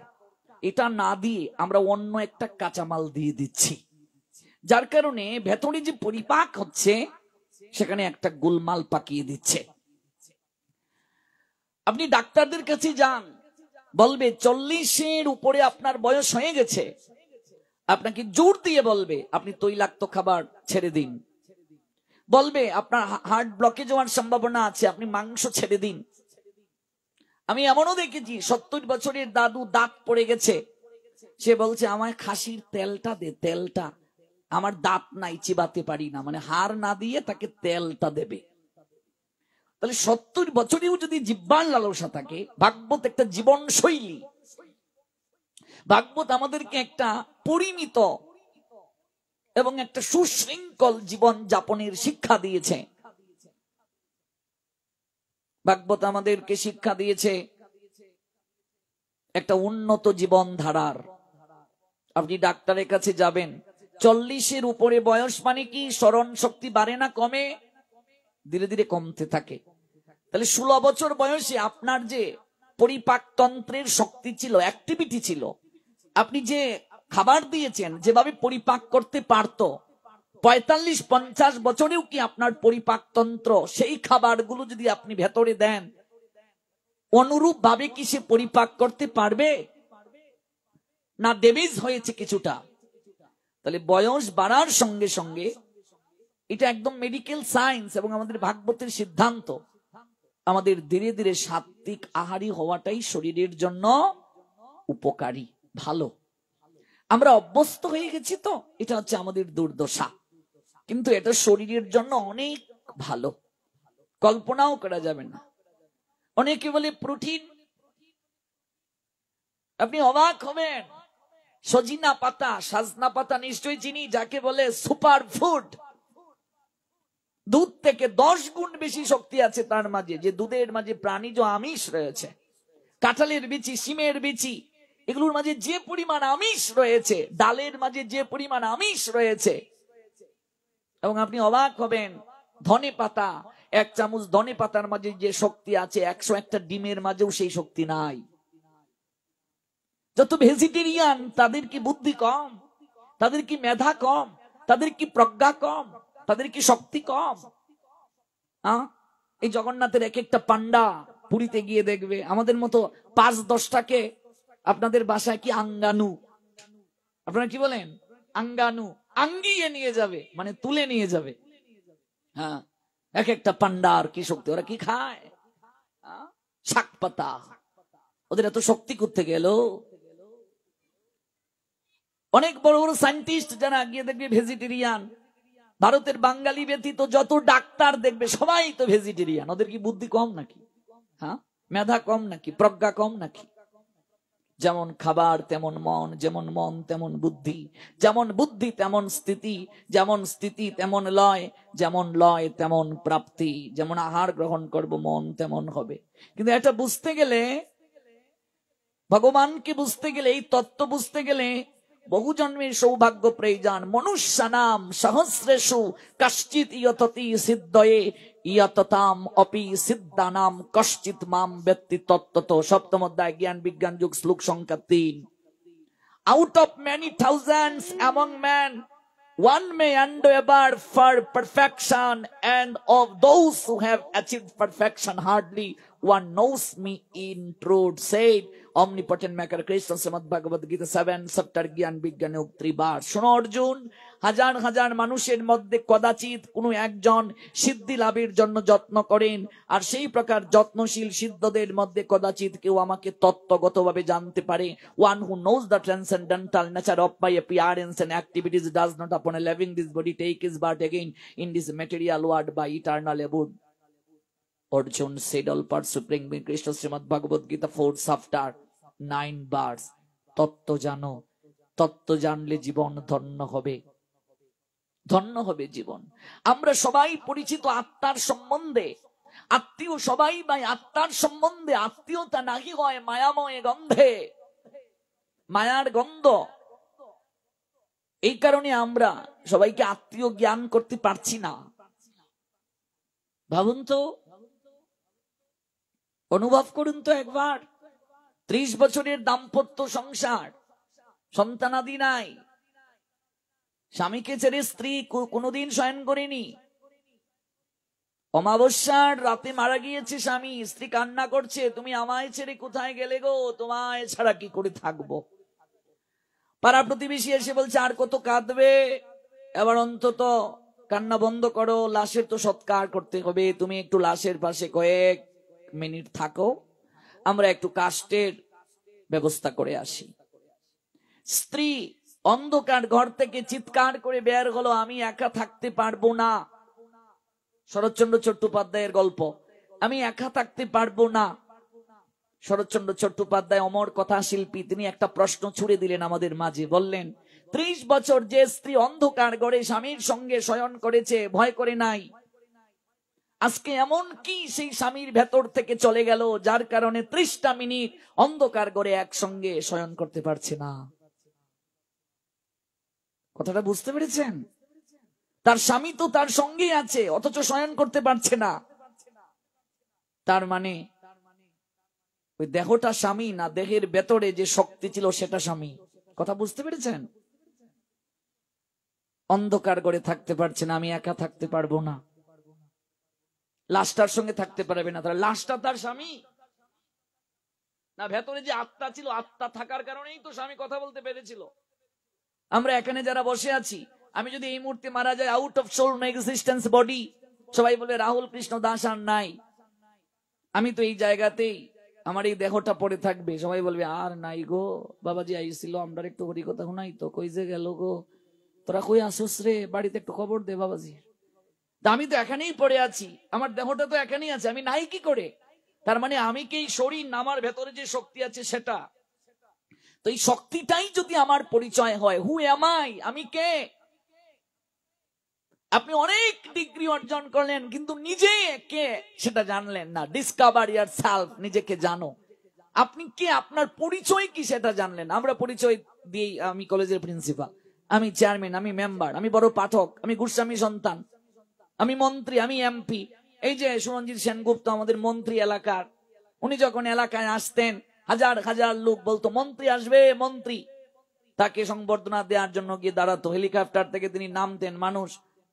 এটা না দিয়ে আমরা অন্য একটা কাঁচামাল দিয়ে দিচ্ছি, যার কারণে ভেতরে যে পরিপাক হচ্ছে সেখানে একটা গোলমাল পাকিয়ে দিচ্ছে। আপনি ডাক্তারদের কাছে যান, বলবে 40-এর উপরে আপনার বয়স হয়ে গেছে, আপনাকে জোর দিয়ে বলবে আপনি তৈলাক্ত খাবার ছেড়ে দিন, বলবে আপনার হার্ট ব্লকেজ হওয়ার সম্ভাবনা আছে, আপনি মাংস ছেড়ে দিন। আমি এমনও দেখেছি 70 বছরের দাদু দাঁত পড়ে গেছে, সে বলছে আমায় খাসির তেলটা দে, তেলটা, আমার দাঁত নাই, চিবাতে পারি না, মানে হাড় না দিয়ে তাকে তেলটা দেবে। তাহলে 70 বছরেও যদি জিহ্বার লালসা থাকে, ভাগবত একটা জীবন শৈলী, ভাগবত আমাদেরকে একটা পরিমিত এবং একটা সুশৃঙ্খল জীবন যাপনের শিক্ষা দিয়েছে। ভাগবত আমাদেরকে শিক্ষা দিয়েছে একটা উন্নত জীবন ধারার। আপনি ডাক্তারের কাছে যাবেন, 40-এর উপরে বয়স মানে কি স্মরণ শক্তি বাড়ে না কমে? ধীরে ধীরে কমতে থাকে। তাহলে 16 বছর বয়সে আপনার যে পরিপাকতন্ত্রের শক্তি ছিল, অ্যাক্টিভিটি ছিল, আপনি যে খাবার দিয়েছেন যেভাবে পরিপাক করতে পারতো, 45-50 বছরেও কি আপনার পরিপাকতন্ত্র সেই খাবারগুলো যদি আপনি ভেতরে দেন, অনুরূপ ভাবে কি সে পরিপাক করতে পারবে না? ড্যামেজ হয়েছে কিছুটা। তাহলে বয়স বাড়ার সঙ্গে সঙ্গে, এটা একদম মেডিকেল সায়েন্স এবং আমাদের ভাগবতের সিদ্ধান্ত, আমাদের ধীরে ধীরে সাত্বিক আহারী হওয়াটাই শরীরের জন্য উপকারী, ভালো। আমরা অভ্যস্ত হয়ে গেছি, তো এটা হচ্ছে আমাদের দুর্দশা। কিন্তু এটা শরীরের জন্য অনেক ভালো, কল্পনাও করা যাবে না। অনেকে বলে প্রোটিন, আপনি অবাক হবেন, সজিনা পাতা, সাজনা পাতা নিশ্চয়ই চিনি, যাকে বলে সুপার ফুড। দুধ থেকে 10 গুণ বেশি শক্তি আছে তার মাঝে, যে দুধের মাঝে প্রাণীজ আমিষ রয়েছে। কাঁঠালের বিচি, শিমের বিচি, এগুলোর মাঝে যে পরিমাণ আমিষ রয়েছে, ডালের মাঝে যে পরিমাণ আমিষ রয়েছে, এবং আপনি অবাক হবেন, ধনে পাতা, 1 চামচ ধনে পাতার মাঝে যে শক্তি আছে 101টা ডিমের মাঝেও সেই শক্তি নাই। যত ভেজিটেরিয়ান, তাদের কি বুদ্ধি কম? তাদের কি মেধা কম? তাদের কি প্রজ্ঞা কম? তাদের কি শক্তি কম? এই জগন্নাথের এক একটা পান্ডা পুরীতে গিয়ে দেখবে, আমাদের মতো 5-10টাকে আপনাদের বাসায় কি আঙ্গানু, আপনারা কি বলেন, আঙ্গানু, আঙ্গিয়ে নিয়ে যাবে, মানে তুলে নিয়ে যাবে। হ্যাঁ, এক একটা পান্ডার কি শক্তি, ওরা কি খায়? শাক পাতা। ওদের এত শক্তি করতে গেল। অনেক বড় বড় সায়েন্টিস্ট যারা গিয়ে দেখবে ভেজিটেরিয়ান। ভারতের বাঙালি ব্যতীত যত ডাক্তার দেখবে সবাই তো ভেজিটেরিয়ান। ওদের কি বুদ্ধি কম নাকি? হ্যাঁ, মেধা কম নাকি? প্রজ্ঞা কম নাকি? যেমন খাবার তেমন মন, যেমন মন তেমন বুদ্ধি, যেমন বুদ্ধি তেমন স্থিতি, যেমন স্থিতি তেমন লয়, যেমন লয় তেমন প্রাপ্তি। যেমন আহার গ্রহণ করব মন তেমন হবে। কিন্তু এটা বুঝতে গেলে, ভগবানকে বুঝতে গেলে, এই তত্ত্ব বুঝতে গেলে বহু জন্মের সৌভাগ্য প্রয়োজন। মনুষ্যানাম সহস্রেষু কশ্চিৎ ইয়ততি সিদ্ধয়ে ইয়ততাম অপি সিদ্ধানাম কশ্চিৎ মাম ব্যক্তি তত্ত্বত। সপ্তম অধ্যায় জ্ঞান বিজ্ঞান যুগ, শ্লোক সংখ্যা 3। Out of many thousands among men, one may endeavor for perfection, and of those who have achieved perfection, hardly one knows me in truth, said omnipotent maker Krishna, Srimad Bhagavad Gita 7 chapter জ্ঞান বিজ্ঞান যোগ 3 বার। শোনো অর্জুন, হাজার হাজার মানুষের মধ্যে কদাচিৎ কোনো একজন সিদ্ধি লাভের জন্য যত্ন করেন, আর সেই প্রকার যত্নশীল সিদ্ধদের মধ্যে কদাচিৎ কেউ আমাকে তত্ত্বগতভাবে জানতে পারে। One who knows the transcendental nature of my appearance and activities does not upon a living this body take his birth again in this material world by eternal abode. Arjun said, all parts supreme being Krishna, Srimad Bhagavad Gita 4 chapter 9 verse। তত্ত্ব জানো, তত্ত্ব জানলে জীবন ধন্য হবে, ধন্য হবে জীবন। আমরা সবাই পরিচিত আত্মার সম্বন্ধে, আত্মীয় সবাই ভাই আত্মার সম্বন্ধে। আত্মীয়তা নাহি হয় মায়াময় গন্ধে, মায়ার গন্ধ। এই কারণে আমরা সবাইকে আত্মীয় জ্ঞান করতে পারছি না। ভাবুন তো, অনুভব করুন তো একবার, 30 বছরের দাম্পত্য সংসার, সন্তানাদি নাই, স্বামীকে ছেড়ে স্ত্রী কোনোদিন শয়ন করেনি। অমাবস্যার রাতে মারা গিয়েছে স্বামী, স্ত্রী কান্না করছে, তুমি আমায় ছেড়ে কোথায় গেলে গো, তোমায় ছাড়া কি করে থাকবো। পাড়া প্রতিবেশী এসে বলছে, আর কত কাঁদবে, এবার অন্তত কান্না বন্ধ করো, লাশের তো সৎকার করতে হবে, তুমি একটু লাশের পাশে কয়েক মিনিট থাকো, আমরা একটু কাষ্টের ব্যবস্থা করে আসি। স্ত্রী অন্ধকার ঘর থেকে চিৎকার করে বের হলো, আমি একা থাকতে পারবো না। শরৎচন্দ্র চট্টোপাধ্যায়ের গল্প, আমি একা থাকতে পারবো না। শরৎচন্দ্র চট্টোপাধ্যায় অমর কথা শিল্পী, তিনি একটা প্রশ্ন ছুড়ে দিলেন আমাদের মাঝে, বললেন 30 বছর যে স্ত্রী অন্ধকার ঘরে স্বামীর সঙ্গে শয়ন করেছে, ভয় করে নাই, আজকে এমন কি সেই স্বামীর ভেতর থেকে চলে গেল যার কারণে 30টা মিনিট অন্ধকার ঘরে একসঙ্গে শয়ন করতে পারছে না। কথাটা বুঝতে পেরেছেন? তার স্বামী তো তার সঙ্গেই আছে, অথচ শয়ন করতে পারছে না। তার মানে ওই দেহটা স্বামী না, দেহের ভেতরে যে শক্তি ছিল সেটা স্বামী। কথা বুঝতে পেরেছেন? অন্ধকার ঘরে থাকতে পারছে না, আমি একা থাকতে পারবো না। লাশটার সঙ্গে থাকতে পারবে না, তাহলে লাশটা তার স্বামী না, ভেতরে যে আত্মা ছিল, আত্মা থাকার কারণেই তো স্বামী কথা বলতে পেরেছিল। আমরা এখানে যারা বসে আছি, আমি যদি এই মুহূর্তে মারা যাই, out of soul no existence body, সবাই বলে রাহুল কৃষ্ণ দাস আর নাই, আমি তো এই জায়গাতেই আমার এই দেহটা পড়ে থাকবে, সবাই বলবে আর নাই গো, বাবাজি আইছিল, আমরা একটু হরি কথা শুনাই তো, কই যে গেল গো, তোরা কই আসুস রে, বাড়িতে একটু খবর দে বাবাজি। আমি তো এখানেই পড়ে আছি, আমার দেহটা তো এখানেই আছে, আমি নাই কি করে? তার মানে আমি কি এই শরীর, আমার ভেতরে যে শক্তি আছে সেটা, তো এই শক্তিটাই যদি আমার পরিচয় হয়, হু এম আই, আমি কে? আপনি অনেক ডিগ্রি অর্জন করলেন কিন্তু নিজে কে সেটা জানলেন না। ডিসকভার ইয়ার সেলফ, নিজেকে জানো, আপনি কে, আপনার পরিচয় কি সেটা জানলেন। আমরা পরিচয় দিই, আমি কলেজের প্রিন্সিপাল, আমি চেয়ারম্যান, আমি মেম্বার, আমি বড় পাঠক, আমি গোস্বামী সন্তান, আমি মন্ত্রী, আমি এমপি। এই যে সুরঞ্জিত সেনগুপ্ত আমাদের মন্ত্রী এলাকার, উনি যখন এলাকায় আসতেন হাজার হাজার লোক বলতো মন্ত্রী আসবে মন্ত্রী, তাকে সংবর্ধনা দেওয়ার জন্য গিয়ে দাঁড়াতো, হেলিকপ্টার থেকে তিনি নামতেন, মানুষ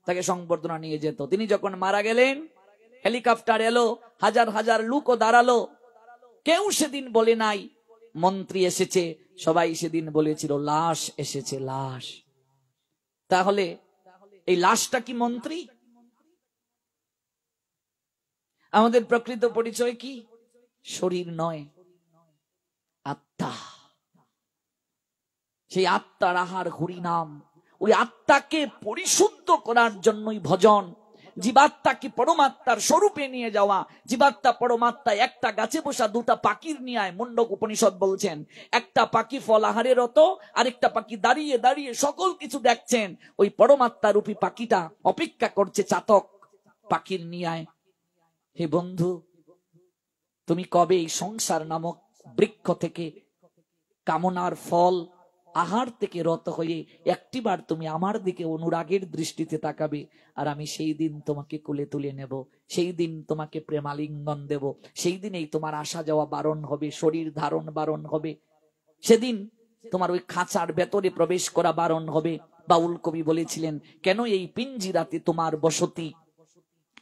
তাকে সংবর্ধনা নিয়ে যেত। তিনি যখন মারা গেলেন, হেলিকপ্টার এলো, হাজার হাজার লোকও দাঁড়ালো, কেউ সেদিন বলে নাই মন্ত্রী এসেছে, সবাই সেদিন বলেছিল লাশ এসেছে, লাশ। তাহলে এই লাশটা কি মন্ত্রী? আমাদের প্রকৃত পরিচয় কি? শরীর নয়, আত্মা। সেই আত্মার আহার হরিনাম। ওই আত্মাকে পরিশুদ্ধ করার জন্যই ভজন। জীবাত্মাকে পরমাত্মার স্বরূপে নিয়ে যাওয়া। জীবাত্মা পরমাত্মা একটা গাছে বসা দুটা পাখির নিয়ে, মুন্ডক উপনিষদ বলছেন, একটা পাখি ফল আহারে রত, আরেকটা পাখি দাঁড়িয়ে দাঁড়িয়ে সকল কিছু দেখছেন। ওই পরমাত্মা রূপী পাখিটা অপেক্ষা করছে চাতক পাখির নিয়ে। হে বন্ধু, তুমি কবে এই সংসার নামক বৃক্ষ থেকে, কামনার ফল আহার থেকে রত হয়ে একটিবার তুমি আমার দিকে অনুরাগের দৃষ্টিতে তাকাবে, আর আমি সেই দিন তোমাকে কোলে তুলে নেব, সেই দিন তোমাকে প্রেমালিঙ্গন দেব, সেই দিনেই তোমার আসা যাওয়া বারণ হবে, শরীর ধারণ বারণ হবে, সেদিন তোমার ওই খাঁচার ভেতরে প্রবেশ করা বারণ হবে। বাউল কবি বলেছিলেন, কেন এই পিঞ্জিরাতে তোমার বসতি,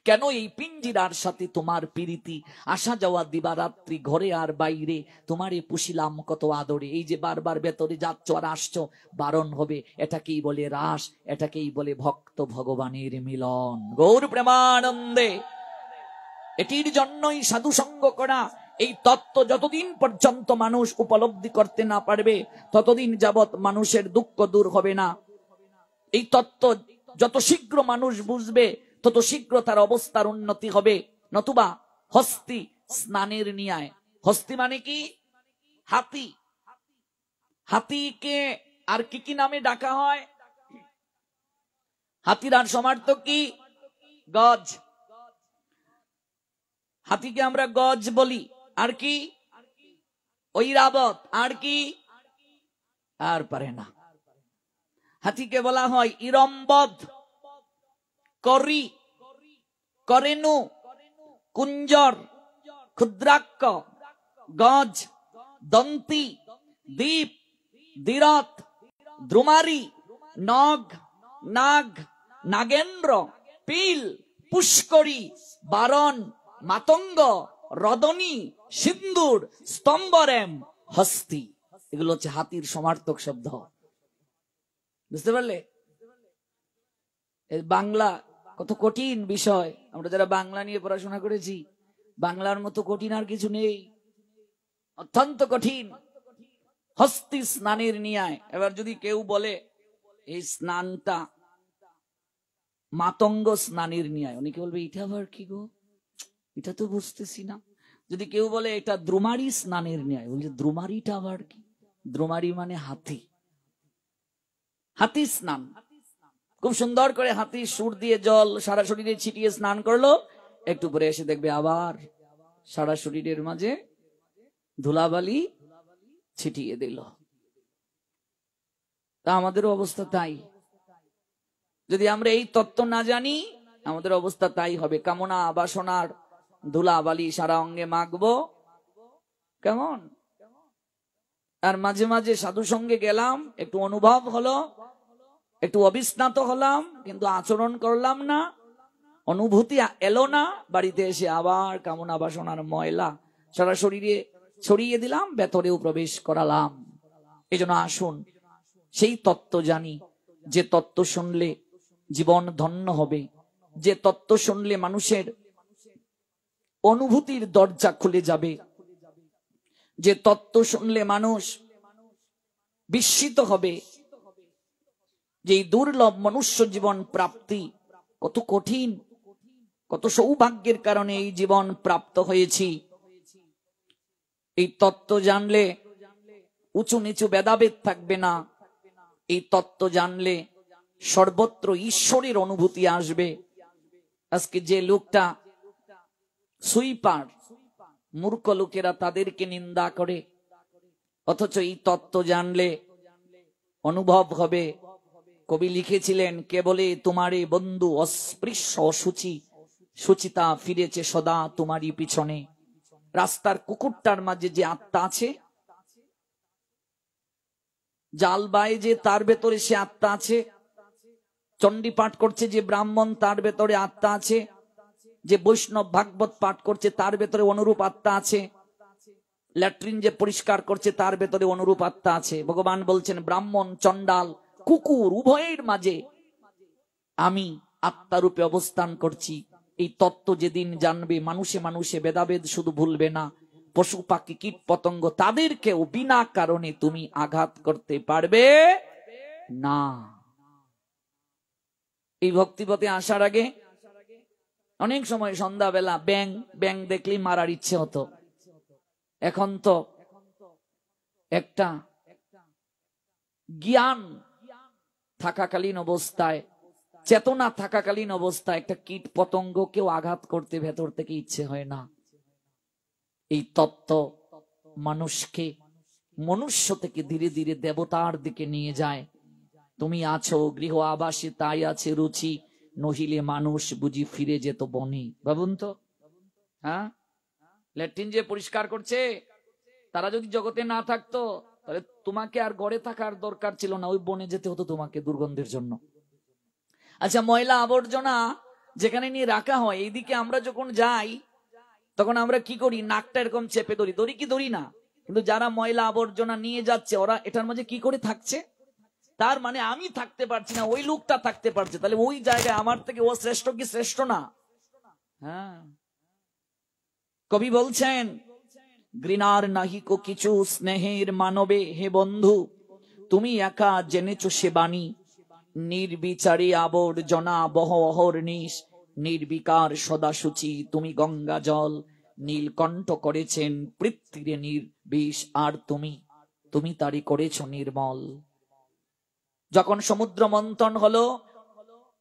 কেন এই পিঞ্জিরার সাথে তোমার প্রীতি, আসা যাওয়া দিবারাত্রি ঘরে আর বাইরে, তোমারে পুষিলাম কত আদরে। এই যে বারবার ভেতরে যাচ্ছ আর আসছো, বারণ হবে। এটাকেই বলে রাস, এটাকেই বলে ভক্ত ভগবানের মিলন। গৌর প্রেমানন্দে। এটির জন্যই সাধু সঙ্গ করা। এই তত্ত্ব যতদিন পর্যন্ত মানুষ উপলব্ধি করতে না পারবে, ততদিন যাবৎ মানুষের দুঃখ দূর হবে না। এই তত্ত্ব যত শীঘ্র মানুষ বুঝবে, তত শীঘ্র তার অবস্থার উন্নতি হবে। নতুবা হস্তি স্নানের নিয়ায়। হস্তি মানে কি? হাতি। হাতিকে আর কি কি নামে ডাকা হয়? হাতির আর সমার্থক কি? গজ। হাতিকে আমরা গজ বলি। আর কি? ঐরাবত। আর কি? আর পারে না। হাতিকে বলা হয় ইরম্বদ, করি, করেনু, কুঞ্জর, ক্ষুদ্রাক্ষ, গজ, দন্তি, দ্বীপ, দ্বিরথ, দ্রুমারি, নগ, নাগ, নাগেন্দ্র, পিল, পুষ্করী, বারণ, মাতঙ্গ, রদনী, সিন্দুর, স্তম্বরেম, হস্তি। এগুলো হচ্ছে হাতির সমার্থক শব্দ। বুঝতে পারলে? বাংলা কত কঠিন বিষয়। আমরা যারা বাংলা নিয়ে পড়াশোনা করেছি, বাংলার মতো কঠিন আর কিছু নেই, অত্যন্ত কঠিন। হস্তি স্নানের নিয়ায়। এবার যদি কেউ বলে এই স্নানটা মাতঙ্গ স্নানের নিয়ায়, অনেকে বলবে এটা আবার কি গো, এটা তো বুঝতেছি না। যদি কেউ বলে এটা দ্রুমারি স্নানের নিয়ায়, বলছে দ্রুমারিটা আবার কি? দ্রুমারি মানে হাতি। হাতি স্নান খুব সুন্দর করে, হাতি সুর দিয়ে জল সারা শরীরে ছিটিয়ে স্নান করলো, একটু পরে এসে দেখবে আবার সারা শরীরের মাঝে ধুলাবালি ছিটিয়ে দিল। তা আমাদেরও অবস্থা তাই। যদি আমরা এই তত্ত্ব না জানি, আমাদের অবস্থা তাই হবে। কামনা বাসনার ধুলাবালি সারা অঙ্গে মাখবো, কেমন? আর মাঝে মাঝে সাধু সঙ্গে গেলাম, একটু অনুভব হলো, একটু অবিস্নাত হলাম, কিন্তু আচরণ করলাম না, অনুভূতি এলো না। বাড়িতে এসে আবার কামনা বাসনার ময়লা সারা শরীরে ছড়িয়ে দিলাম, ভেতরেও প্রবেশ করালাম। এই জন্য আসুন সেই তত্ত্ব জানি, যে তত্ত্ব শুনলে জীবন ধন্য হবে, যে তত্ত্ব শুনলে মানুষের অনুভূতির দরজা খুলে যাবে, যে তত্ত্ব শুনলে মানুষ বিস্মিত হবে যে এই দুর্লভ মনুষ্য জীবন প্রাপ্তি কত কঠিন, কত সৌভাগ্যের কারণে এই জীবন প্রাপ্ত হয়েছি। এই তত্ত্ব জানলে উঁচু নিচু ভেদাভেদ থাকবে না। এই তত্ত্ব জানলে সর্বত্র ঈশ্বরের অনুভূতি আসবে। আজকে যে লোকটা সুইপার, মূর্খ লোকেরা তাদেরকে নিন্দা করে, অথচ এই তত্ত্ব জানলে অনুভব হবে। কবি লিখেছিলেন, কেবলে তোমারে বন্ধু অস্পৃশ্য অসুচি, সুচিতা ফিরেছে সদা তোমারই পিছনে। রাস্তার কুকুরটার মাঝে যে আত্মা আছে, জাল বায়ে যে তার ভেতরে সে আত্মা আছে, চণ্ডী পাঠ করছে যে ব্রাহ্মণ তার ভেতরে আত্মা আছে, যে বৈষ্ণব ভাগবত পাঠ করছে তার ভেতরে অনুরূপ আত্মা আছে, ল্যাট্রিন যে পরিষ্কার করছে তার ভেতরে অনুরূপ আত্মা আছে। ভগবান বলছেন, ব্রাহ্মণ চণ্ডাল কুকুর উভয়ের মাঝে আমি আত্মারূপে অবস্থান করছি। এই তত্ত্ব যেদিন জানবে, মানুষে মানুষে ভেদাভেদ শুধু ভুলবে না, পশু পাখি কীট পতঙ্গ তাদেরকেও বিনা কারণে তুমি আঘাত করতে পারবে না। এই ভক্তিপথে আসার আগে অনেক সময় সন্ধ্যাবেলা ব্যাং দেখলেই মারার ইচ্ছে হতো। এখন তো একটা জ্ঞান থাকাকালীন অবস্থায়, চেতনা থাকাকালীন অবস্থায় একটা কীট পতঙ্গকেও আঘাত করতে ভেতর থেকে ইচ্ছে হয় না। এই তত্ত্ব মানুষকে মনুষ্য থেকে ধীরে ধীরে দেবতার দিকে নিয়ে যায়। তুমি আছো গৃহ আবাসে, তাই আছে রুচি, নহিলে মানুষ বুঝি ফিরে যেত বনে। ভাবুন তো, হ্যাঁ, ল্যাট্রিন যে পরিষ্কার করছে তারা যদি জগতে না থাকতো, তাহলে তোমাকে আর ঘরে থাকার দরকার ছিল না, ওই বনে যেতে হতো তোমাকে দুর্গন্ধের জন্য। আচ্ছা, ময়লা আবর্জনা যেখানে নিয়ে রাখা হয়, এইদিকে আমরা যখন যাই তখন আমরা কি করি? নাকটা এরকম চেপে ধরি, ধরি কি ধরি না? কিন্তু যারা ময়লা আবর্জনা নিয়ে যাচ্ছে, ওরা এটার মাঝে কি করে থাকছে? তার মানে আমি থাকতে পারছি না, ওই লোকটা থাকতে পারছে, তাহলে ওই জায়গায় আমার থেকে ও শ্রেষ্ঠ কি শ্রেষ্ঠ না? হ্যাঁ, কবি বলছেন, ঘৃণার নাহিক কিছু স্নেহের মানবে, হে বন্ধু তুমি একা জেনেছো সে বাণী, নির্বিচারে আবর্জনা বহ অহর্নিশ, নির্বিকার সদা সূচি তুমি গঙ্গা জল, নীলকণ্ঠ করেছেন পৃথিবীরে নির্বিষ, আর তুমি তারি করেছ নির্মল। যখন সমুদ্র মন্থন হলো,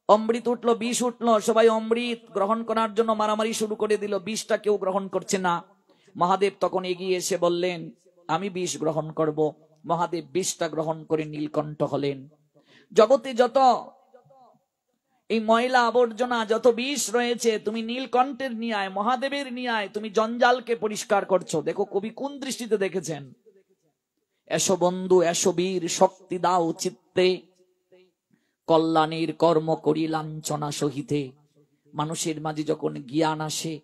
অমৃত উঠলো, বিষ উঠলো, সবাই অমৃত গ্রহণ করার জন্য মারামারি শুরু করে দিল, বিষটা কেউ গ্রহণ করছে না। মহাদেব তখন এগিয়ে এসে বললেন, আমি বিষ গ্রহণ করব। মহাদেব বিষটা গ্রহণ করে নীলকণ্ঠ হলেন। জগতে যত এই ময়লা আবর্জনা, যত বিষ রয়েছে, তুমি নীলকণ্ঠের নিয়ায়, মহাদেবের নিয়ায় তুমি জঞ্জালকে পরিষ্কার করছো। দেখো কবি কোন দৃষ্টিতে দেখেছেন। এসো বন্ধু এসো বীর, শক্তি দাও চিত্তে, কল্যাণের কর্ম করি লাঞ্ছনা সহিতে। মানুষের মাঝে যখন জ্ঞান আসে,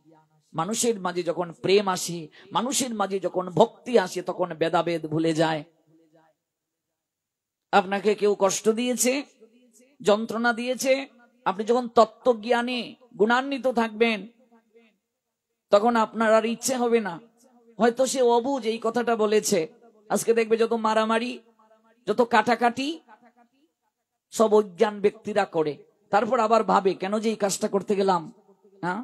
মানুষের মাঝে যখন প্রেম আসে, মানুষের মাঝে যখন ভক্তি আসে, তখন ভেদাভেদ ভুলে যায়। আপনাকে কেউ কষ্ট দিয়েছে, যন্ত্রণা দিয়েছে, আপনি যখন তত্ত্ব জ্ঞানে গুণান্বিত থাকবেন, তখন আপনার আর ইচ্ছে হবে না। হয়তো সে অবুঝ এই কথাটা বলেছে। আজকে দেখবে যত মারামারি, যত কাটাকাটি, সব অজ্ঞান ব্যক্তিরা করে। তারপর আবার ভাবে, কেন যে এই কাজটা করতে গেলাম, হ্যাঁ,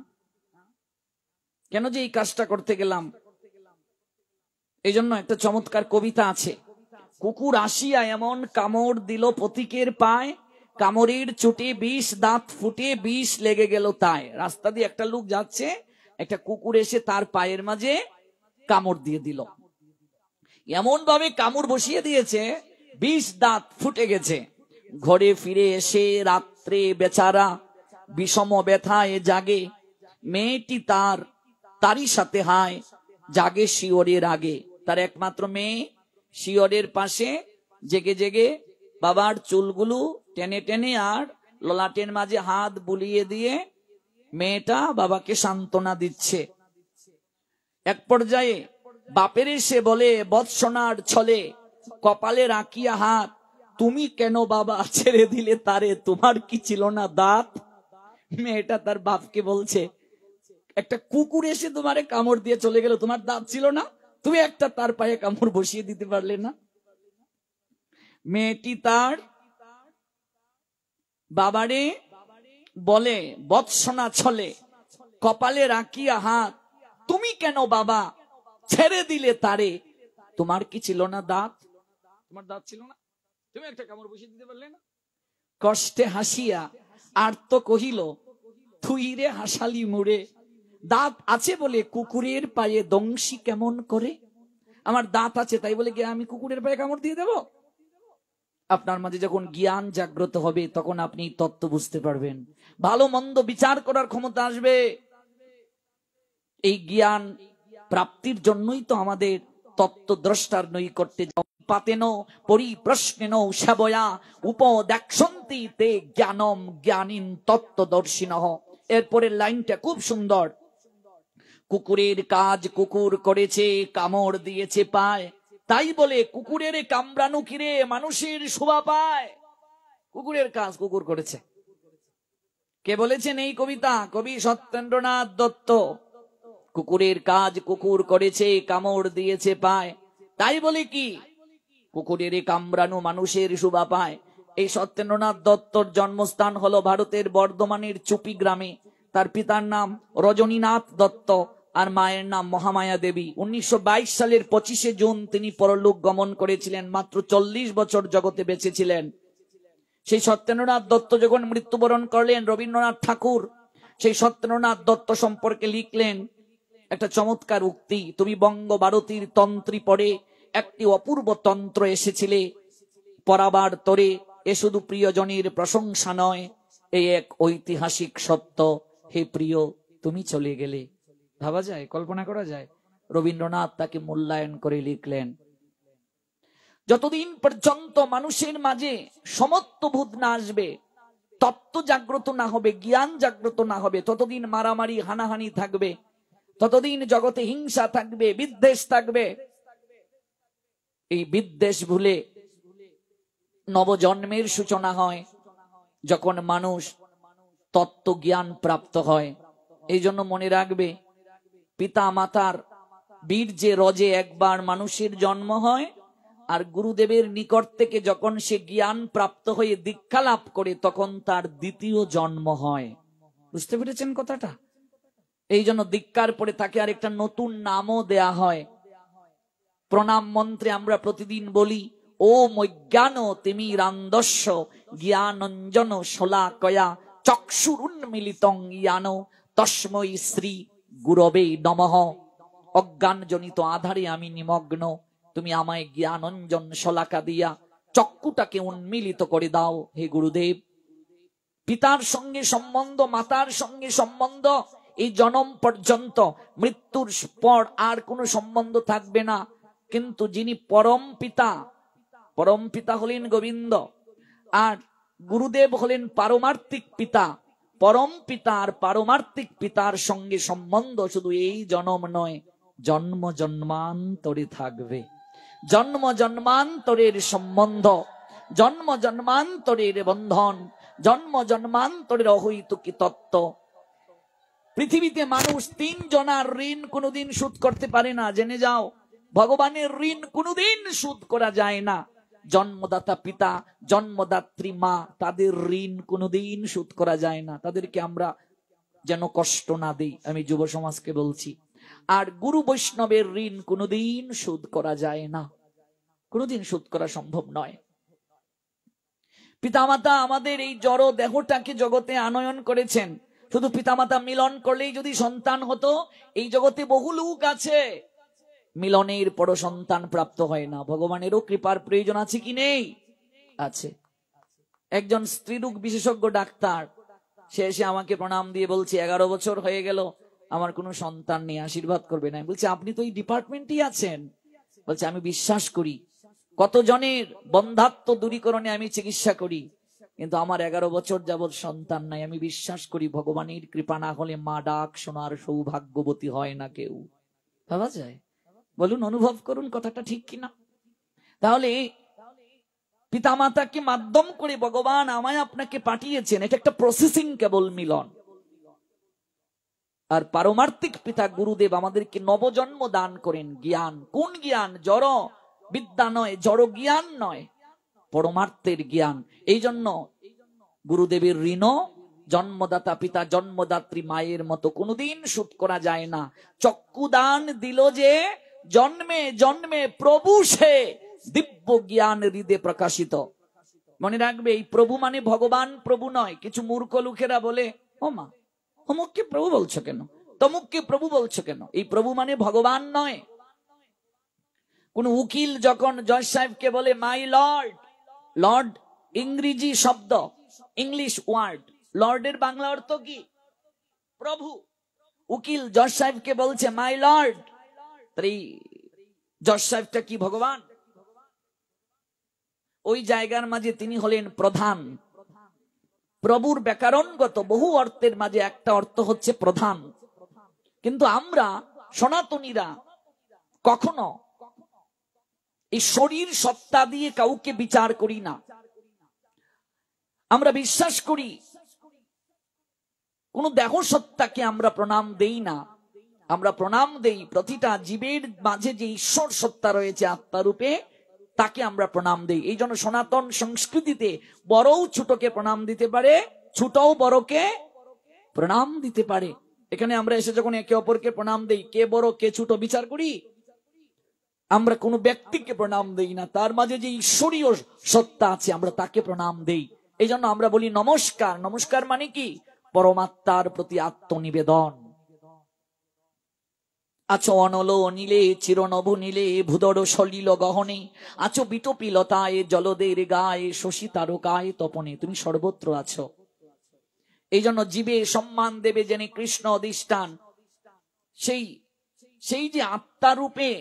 কেন যে এই কাজটা করতে গেলাম। এই জন্য একটা চমৎকার কবিতা আছে, কুকুর আসিয়া এমন কামড় দিল পথিকের পায়, কামড়ের চোটে 20 দাঁত ফুটে 20 লেগে গেল তাই। রাস্তা দিয়ে একটা লোক যাচ্ছে, একটা কুকুর এসে তার পায়ের মাঝে কামড় দিয়ে দিল, এমন ভাবে কামড় বসিয়ে দিয়েছে 20 দাঁত ফুটে গেছে। ঘরে ফিরে এসে রাত্রে বেচারা বিষম ব্যথায় জাগে, মেয়েটি তারই সাথে হায়, জাগে শিওরের আগে। তার একমাত্র মেয়ে শিওরের পাশে জেগে জেগে বাবার চুলগুলো টেনে টেনে আর ললাটের মাঝে হাত বুলিয়ে দিয়ে মেয়েটা বাবাকে সান্ত্বনা দিচ্ছে। এক পর্যায়ে বাপের এসে বলে, বৎসনার ছলে কপালে রাখিয়া হাত, তুমি কেন বাবা ছেড়ে দিলে তারে, তোমার কি ছিল না দাঁত? মেয়েটা তার বাপকে বলছে, একটা কুকুর এসে তোমারে কামড় দিয়ে চলে গেল, তোমার দাঁত ছিল না? তুমি একটা তার পায়ে কামড় বসিয়ে দিতে পারলে না? মেয়েটি তার বাবারে বলে বৎসনা ছলে, কপালে রাখিয়া হাত, তুমি কেন বাবা ছেড়ে দিলে তারে? তোমার কি ছিল না দাঁত? তোমার দাঁত ছিল না? তুমি একটা কামড় বসিয়ে দিতে পারলে না? কষ্টে হাসিয়া আর্ত কহিল, তুই রে হাসালি মুড়ে, দাঁত আছে বলে কুকুরের পায়ে দংশি কেমন করে? আমার দাঁত আছে তাই বলে কি আমি কুকুরের পায়ে কামড় দিয়ে দেব? আপনার মাঝে যখন জ্ঞান জাগ্রত হবে তখন আপনি তত্ত্ব বুঝতে পারবেন, ভালো মন্দ বিচার করার ক্ষমতা আসবে। এই জ্ঞান প্রাপ্তির জন্যই তো আমাদের তত্ত্বদ্রষ্টার নৈকট্যে পাতেন পরিপ্রশ্নেন সেবয়া উপদেক্ষন্তি তে জ্ঞানম জ্ঞানীন তত্ত্বদর্শিনঃ। এরপরের লাইনটা খুব সুন্দর। কুকুরের কাজ কুকুর করেছে, কামড় দিয়েছে পায়, তাই বলে কুকুরের কামড়ানো কিরে মানুষের শোভা পায়? কুকুরের কাজ কুকুর করেছে। কে বলেছেন এই কবিতা? কবি সত্যেন্দ্রনাথ দত্ত। কুকুরের কাজ কুকুর করেছে, কামড় দিয়েছে পায়, তাই বলে কি কুকুরের কামড়ানো মানুষের শোভা পায়? এই সত্যেন্দ্রনাথ দত্তর জন্মস্থান হলো ভারতের বর্ধমানের চুপি গ্রামে। তার পিতার নাম রজনীনাথ দত্ত আর মায়ের নাম মহামায়া দেবী। 1922 সালের 25শে জুন তিনি পরলোক গমন করেছিলেন। মাত্র 40 বছর জগতে বেঁচে ছিলেন। সেই সত্যেন্দ্রনাথ দত্ত যখন মৃত্যুবরণ করলেন, রবীন্দ্রনাথ ঠাকুর সেই সত্যেন্দ্রনাথ দত্ত সম্পর্কে লিখলেন একটা চমৎকার উক্তি, তুমি বঙ্গভারতীর তন্ত্রী পড়ে একটি অপূর্ব তন্ত্র এসেছিলে পড়াবার তরে, এ শুধু প্রিয়জনের প্রশংসা নয়, এই এক ঐতিহাসিক সত্য, হে প্রিয় তুমি চলে গেলে। ভাবা যায়, কল্পনা করা যায়? রবীন্দ্রনাথ তাকে মূল্যায়ন করে লিখলেন, যতদিন পর্যন্ত মানুষের মাঝে সমত্ববোধ না আসবে, তত্ত্ব জাগ্রত না হবে, জ্ঞান জাগ্রত না হবে, ততদিন মারামারি হানাহানি থাকবে, ততদিন জগতে হিংসা থাকবে, বিদ্বেষ থাকবে। এই বিদ্বেষ ভুলে নবজন্মের সূচনা হয় যখন মানুষ তত্ত্ব জ্ঞান প্রাপ্ত হয়। এই জন্য মনে রাখবে, পিতা মাতার বীর্যে রজে একবার মানুষের জন্ম হয়, আর গুরুদেবের নিকট থেকে যখন সে জ্ঞান প্রাপ্ত হয়ে দীক্ষা লাভ করে তখন তার দ্বিতীয় জন্ম হয়। বুঝতে পেরেছেন কথাটা? এই জন্য দীক্ষার পরে তাকে আর একটা নতুন নামও দেয়া হয়। প্রণাম মন্ত্রে আমরা প্রতিদিন বলি, ও মজ্ঞান তিমিরান্ধস্য জ্ঞানঞ্জন শলাকয়া চক্ষুরুন্মিলিতং জ্ঞান তস্मै শ্রী গুরবে নমঃ। অজ্ঞানজনিত আধারে আমি নিমগ্ন, তুমি আমায় জ্ঞানঞ্জন শলাকা দিয়া চক্ষুটাকে উন্মিলিত করে দাও হে গুরুদেব। পিতার সঙ্গে সম্বন্ধ, মাতার সঙ্গে সম্বন্ধ এই জনম পর্যন্ত, মৃত্যুর পর আর কোনো সম্বন্ধ থাকবে না। কিন্তু যিনি পরম পিতা হলেন গোবিন্দ, আর গুরুদেব হলেন পারমার্থিক পিতা। পরম পিতা আর পারমার্থিক পিতার সঙ্গে সম্বন্ধ শুধু এই জনম নয়, জন্ম জন্মান্তরে থাকবে। জন্ম জন্মান্তরের সম্বন্ধ, জন্ম জন্মান্তরের বন্ধন, জন্ম জন্মান্তরের অহৈতুকী তত্ত্ব। পৃথিবীতে মানুষ 3 জনার ঋণ কোনোদিন শোধ করতে পারে না, জেনে যাও। ভগবানের ঋণ কোনোদিন শোধ করা যায় না। জন্মদাতা পিতা, জন্মদাত্রী মা, তাদের ঋণ কোনোদিন শোধ করা যায় না। তাদেরকে আমরা যেন কষ্ট না দেই, আমি যুব সমাজকে বলছি। আর গুরু বৈষ্ণবের ঋণ কোনোদিন শোধ করা যায় না, কোনোদিন শোধ করা সম্ভব নয়। পিতামাতা আমাদের এই জড় দেহটাকে জগতে আনয়ন করেছেন। শুধু পিতামাতা মিলন করলেই যদি সন্তান হতো, এই জগতে বহু লোক আছে মিলনের পর সন্তান প্রাপ্ত হয় না। ভগবানেরও কৃপার প্রয়োজন আছে কি নেই? আছে। একজন স্ত্রীরোগ বিশেষজ্ঞ ডাক্তার, সে এসে আমাকে প্রণাম দিয়ে বলছে, 11 বছর হয়ে গেল আমার কোনো সন্তান নেই, আশীর্বাদ করবে না। বলছে, আপনি তো এই ডিপার্টমেন্টই আছেন। বলছে, আমি বিশ্বাস করি, কতজনের বন্ধাত্ব দূরীকরণে আমি চিকিৎসা করি, কিন্তু আমার 11 বছর যাবৎ সন্তান নাই। আমি বিশ্বাস করি ভগবানের কৃপা না হলে মা ডাক শোনার সৌভাগ্যবতী হয় না কেউ। ভাবা যায়? বলুন, অনুভব করুন কথাটা ঠিক কিনা। তাহলে পিতামাতাকে মাধ্যম করে ভগবান আমায় আপনাকে পাঠিয়েছেন, এটা একটা প্রসেসিং কেবল মিলন। আর পারমার্থিক পিতা গুরুদেব আমাদেরকে নবজন্ম দান করেন। জ্ঞান, কোন জ্ঞান? জড় বিদ্যা নয়, জড় জ্ঞান নয়, পরমার্থের জ্ঞান। এই জন্য গুরুদেবের ঋণ জন্মদাতা পিতা জন্মদাত্রী মায়ের মতো কোনোদিন শোধ করা যায় না। চক্ষুদান দিল যে জন্মে জন্মে, প্রভু সে দিব্য জ্ঞান হৃদে প্রকাশিত। মনে রাখবে, এই প্রভু মানে ভগবান প্রভু নয়। কিছু মূর্খ লোকেরা বলে, ও মা অমুককে প্রভু বলছো কেন, তমুককে প্রভু বলছো কেন? এই প্রভু মানে ভগবান নয়। কোন উকিল যখন জজ সাহেবকে বলে মাই লর্ড, লর্ড ইংরেজি শব্দ, ইংলিশ ওয়ার্ড, লর্ডের বাংলা অর্থ কি? প্রভু। উকিল জজ সাহেবকে বলছে মাই লর্ড, এই জজ সাহেবটা কি ভগবান? ওই জায়গার মাঝে তিনি হলেন প্রধান। প্রভুর ব্যাকরণগত বহু অর্থের মাঝে একটা অর্থ হচ্ছে প্রধান। কিন্তু আমরা সনাতনীরা কখনো এই শরীর সত্তা দিয়ে কাউকে বিচার করি না। আমরা বিশ্বাস করি কোন দেহ সত্তাকে আমরা প্রণাম দেই না। আমরা প্রণাম দেই প্রতিটা জীবের মাঝে যে ঈশ্বর সত্তা রয়েছে আত্মারূপে, তাকে আমরা প্রণাম দেই। এই জন্য সনাতন সংস্কৃতিতে বড়ও ছোটকে প্রণাম দিতে পারে, ছোটও বড়কে প্রণাম দিতে পারে। এখানে আমরা এসে যখন একে অপরকে প্রণাম দেই, কে বড় কে ছোট বিচার করি। আমরা কোনো ব্যক্তিকে প্রণাম দেই না, তার মাঝে যে ঈশ্বরীয় সত্তা আছে আমরা তাকে প্রণাম দেই। এই জন্য আমরা বলি নমস্কার। নমস্কার মানে কি? পরমাত্মার প্রতি আত্মনিবেদন। আছো অনল নীলে চিরনব নীলে ভূদর সলিল গহনে, আছো বিটপিলতায় জলদের গায়ে শশী তারকায় তপনে। তুমি সর্বত্র আছো। এই জন্য জীবে সম্মান দেবে জেনে কৃষ্ণ অধিষ্ঠান, সেই যে আত্মারূপে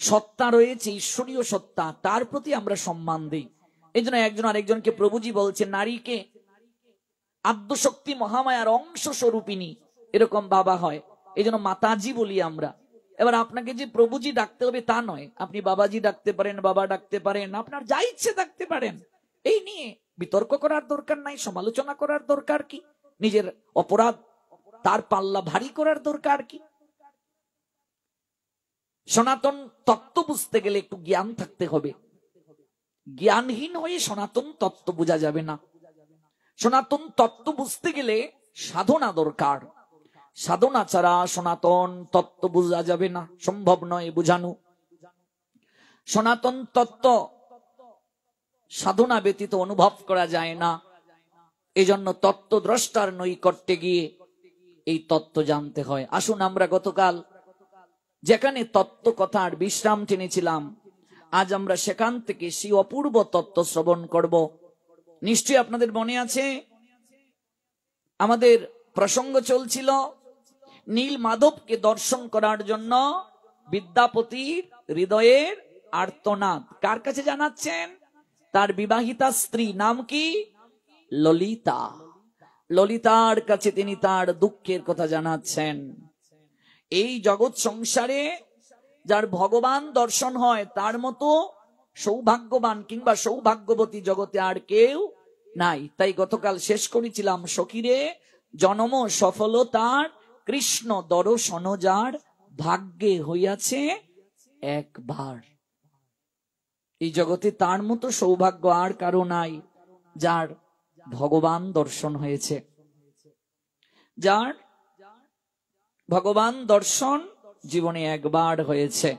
সত্তা রয়েছে, ঈশ্বরীয় সত্তা, তার প্রতি আমরা সম্মান দিই। এই জন্য একজন আরেকজনকে প্রভুজি বলছে, নারীকে আদ্যশক্তি মহামায়ার অংশ স্বরূপিনী এরকম ভাবা হয়। এই জন্য মাতাজি বলি আমরা। এবার আপনাকে যে প্রভুজি ডাকতে হবে তা নয়, আপনি বাবাজি ডাকতে পারেন, বাবা ডাকতে পারেন, আপনার যা ইচ্ছে ডাকতে পারেন। এই নিয়ে বিতর্ক করার দরকার নাই, সমালোচনা করার দরকার কি, নিজের অপরাধ তার পাল্লা ভারী করার দরকার কি? সনাতন তত্ত্ব বুঝতে গেলে একটু জ্ঞান থাকতে হবে। জ্ঞানহীন হয়ে সনাতন তত্ত্ব বোঝা যাবে না। সনাতন তত্ত্ব বুঝতে গেলে সাধনা দরকার। সাধনা ছাড়া সনাতন তত্ত্ব বোঝা যাবে না, সম্ভব নয় বোঝানো। সনাতন তত্ত্ব সাধনা ব্যতীত অনুভব করা যায় না। এজন্য তত্ত্বদ্রষ্টার নৈকট্যে গিয়ে এই তত্ত্ব জানতে হয়। আসুন আমরা গতকাল যেখানে তত্ত্ব কথার বিশ্রাম টেনেছিলাম, আজ আমরা সেখান থেকে সেই অপূর্ব তত্ত্ব শ্রবণ করব। নিশ্চয়ই আপনাদের মনে আছে, আমাদের প্রসঙ্গ চলছিল নীল মাধবকে দর্শন করার জন্য বিদ্যাপতির হৃদয়ের আর্তনাদ কার কাছে জানাচ্ছেন? তার বিবাহিতা স্ত্রী, নাম কি? ললিতা। ললিতার কাছে তিনি তার দুঃখের কথা জানাচ্ছেন। এই জগৎ সংসারে যার ভগবান দর্শন হয় তার মতো সৌভাগ্যবান কিংবা সৌভাগ্যবতী জগতে আর কেউ নাই। তাই গতকাল শেষ করেছিলাম, সখীরে জনম সফলতার কৃষ্ণ দর্শন যার ভাগ্যে হইয়াছে একবার। এই জগতে তার মতো সৌভাগ্য আর কারো নাই, যার ভগবান দর্শন হয়েছে, যার ভগবান দর্শন জীবনে একবার হয়েছে।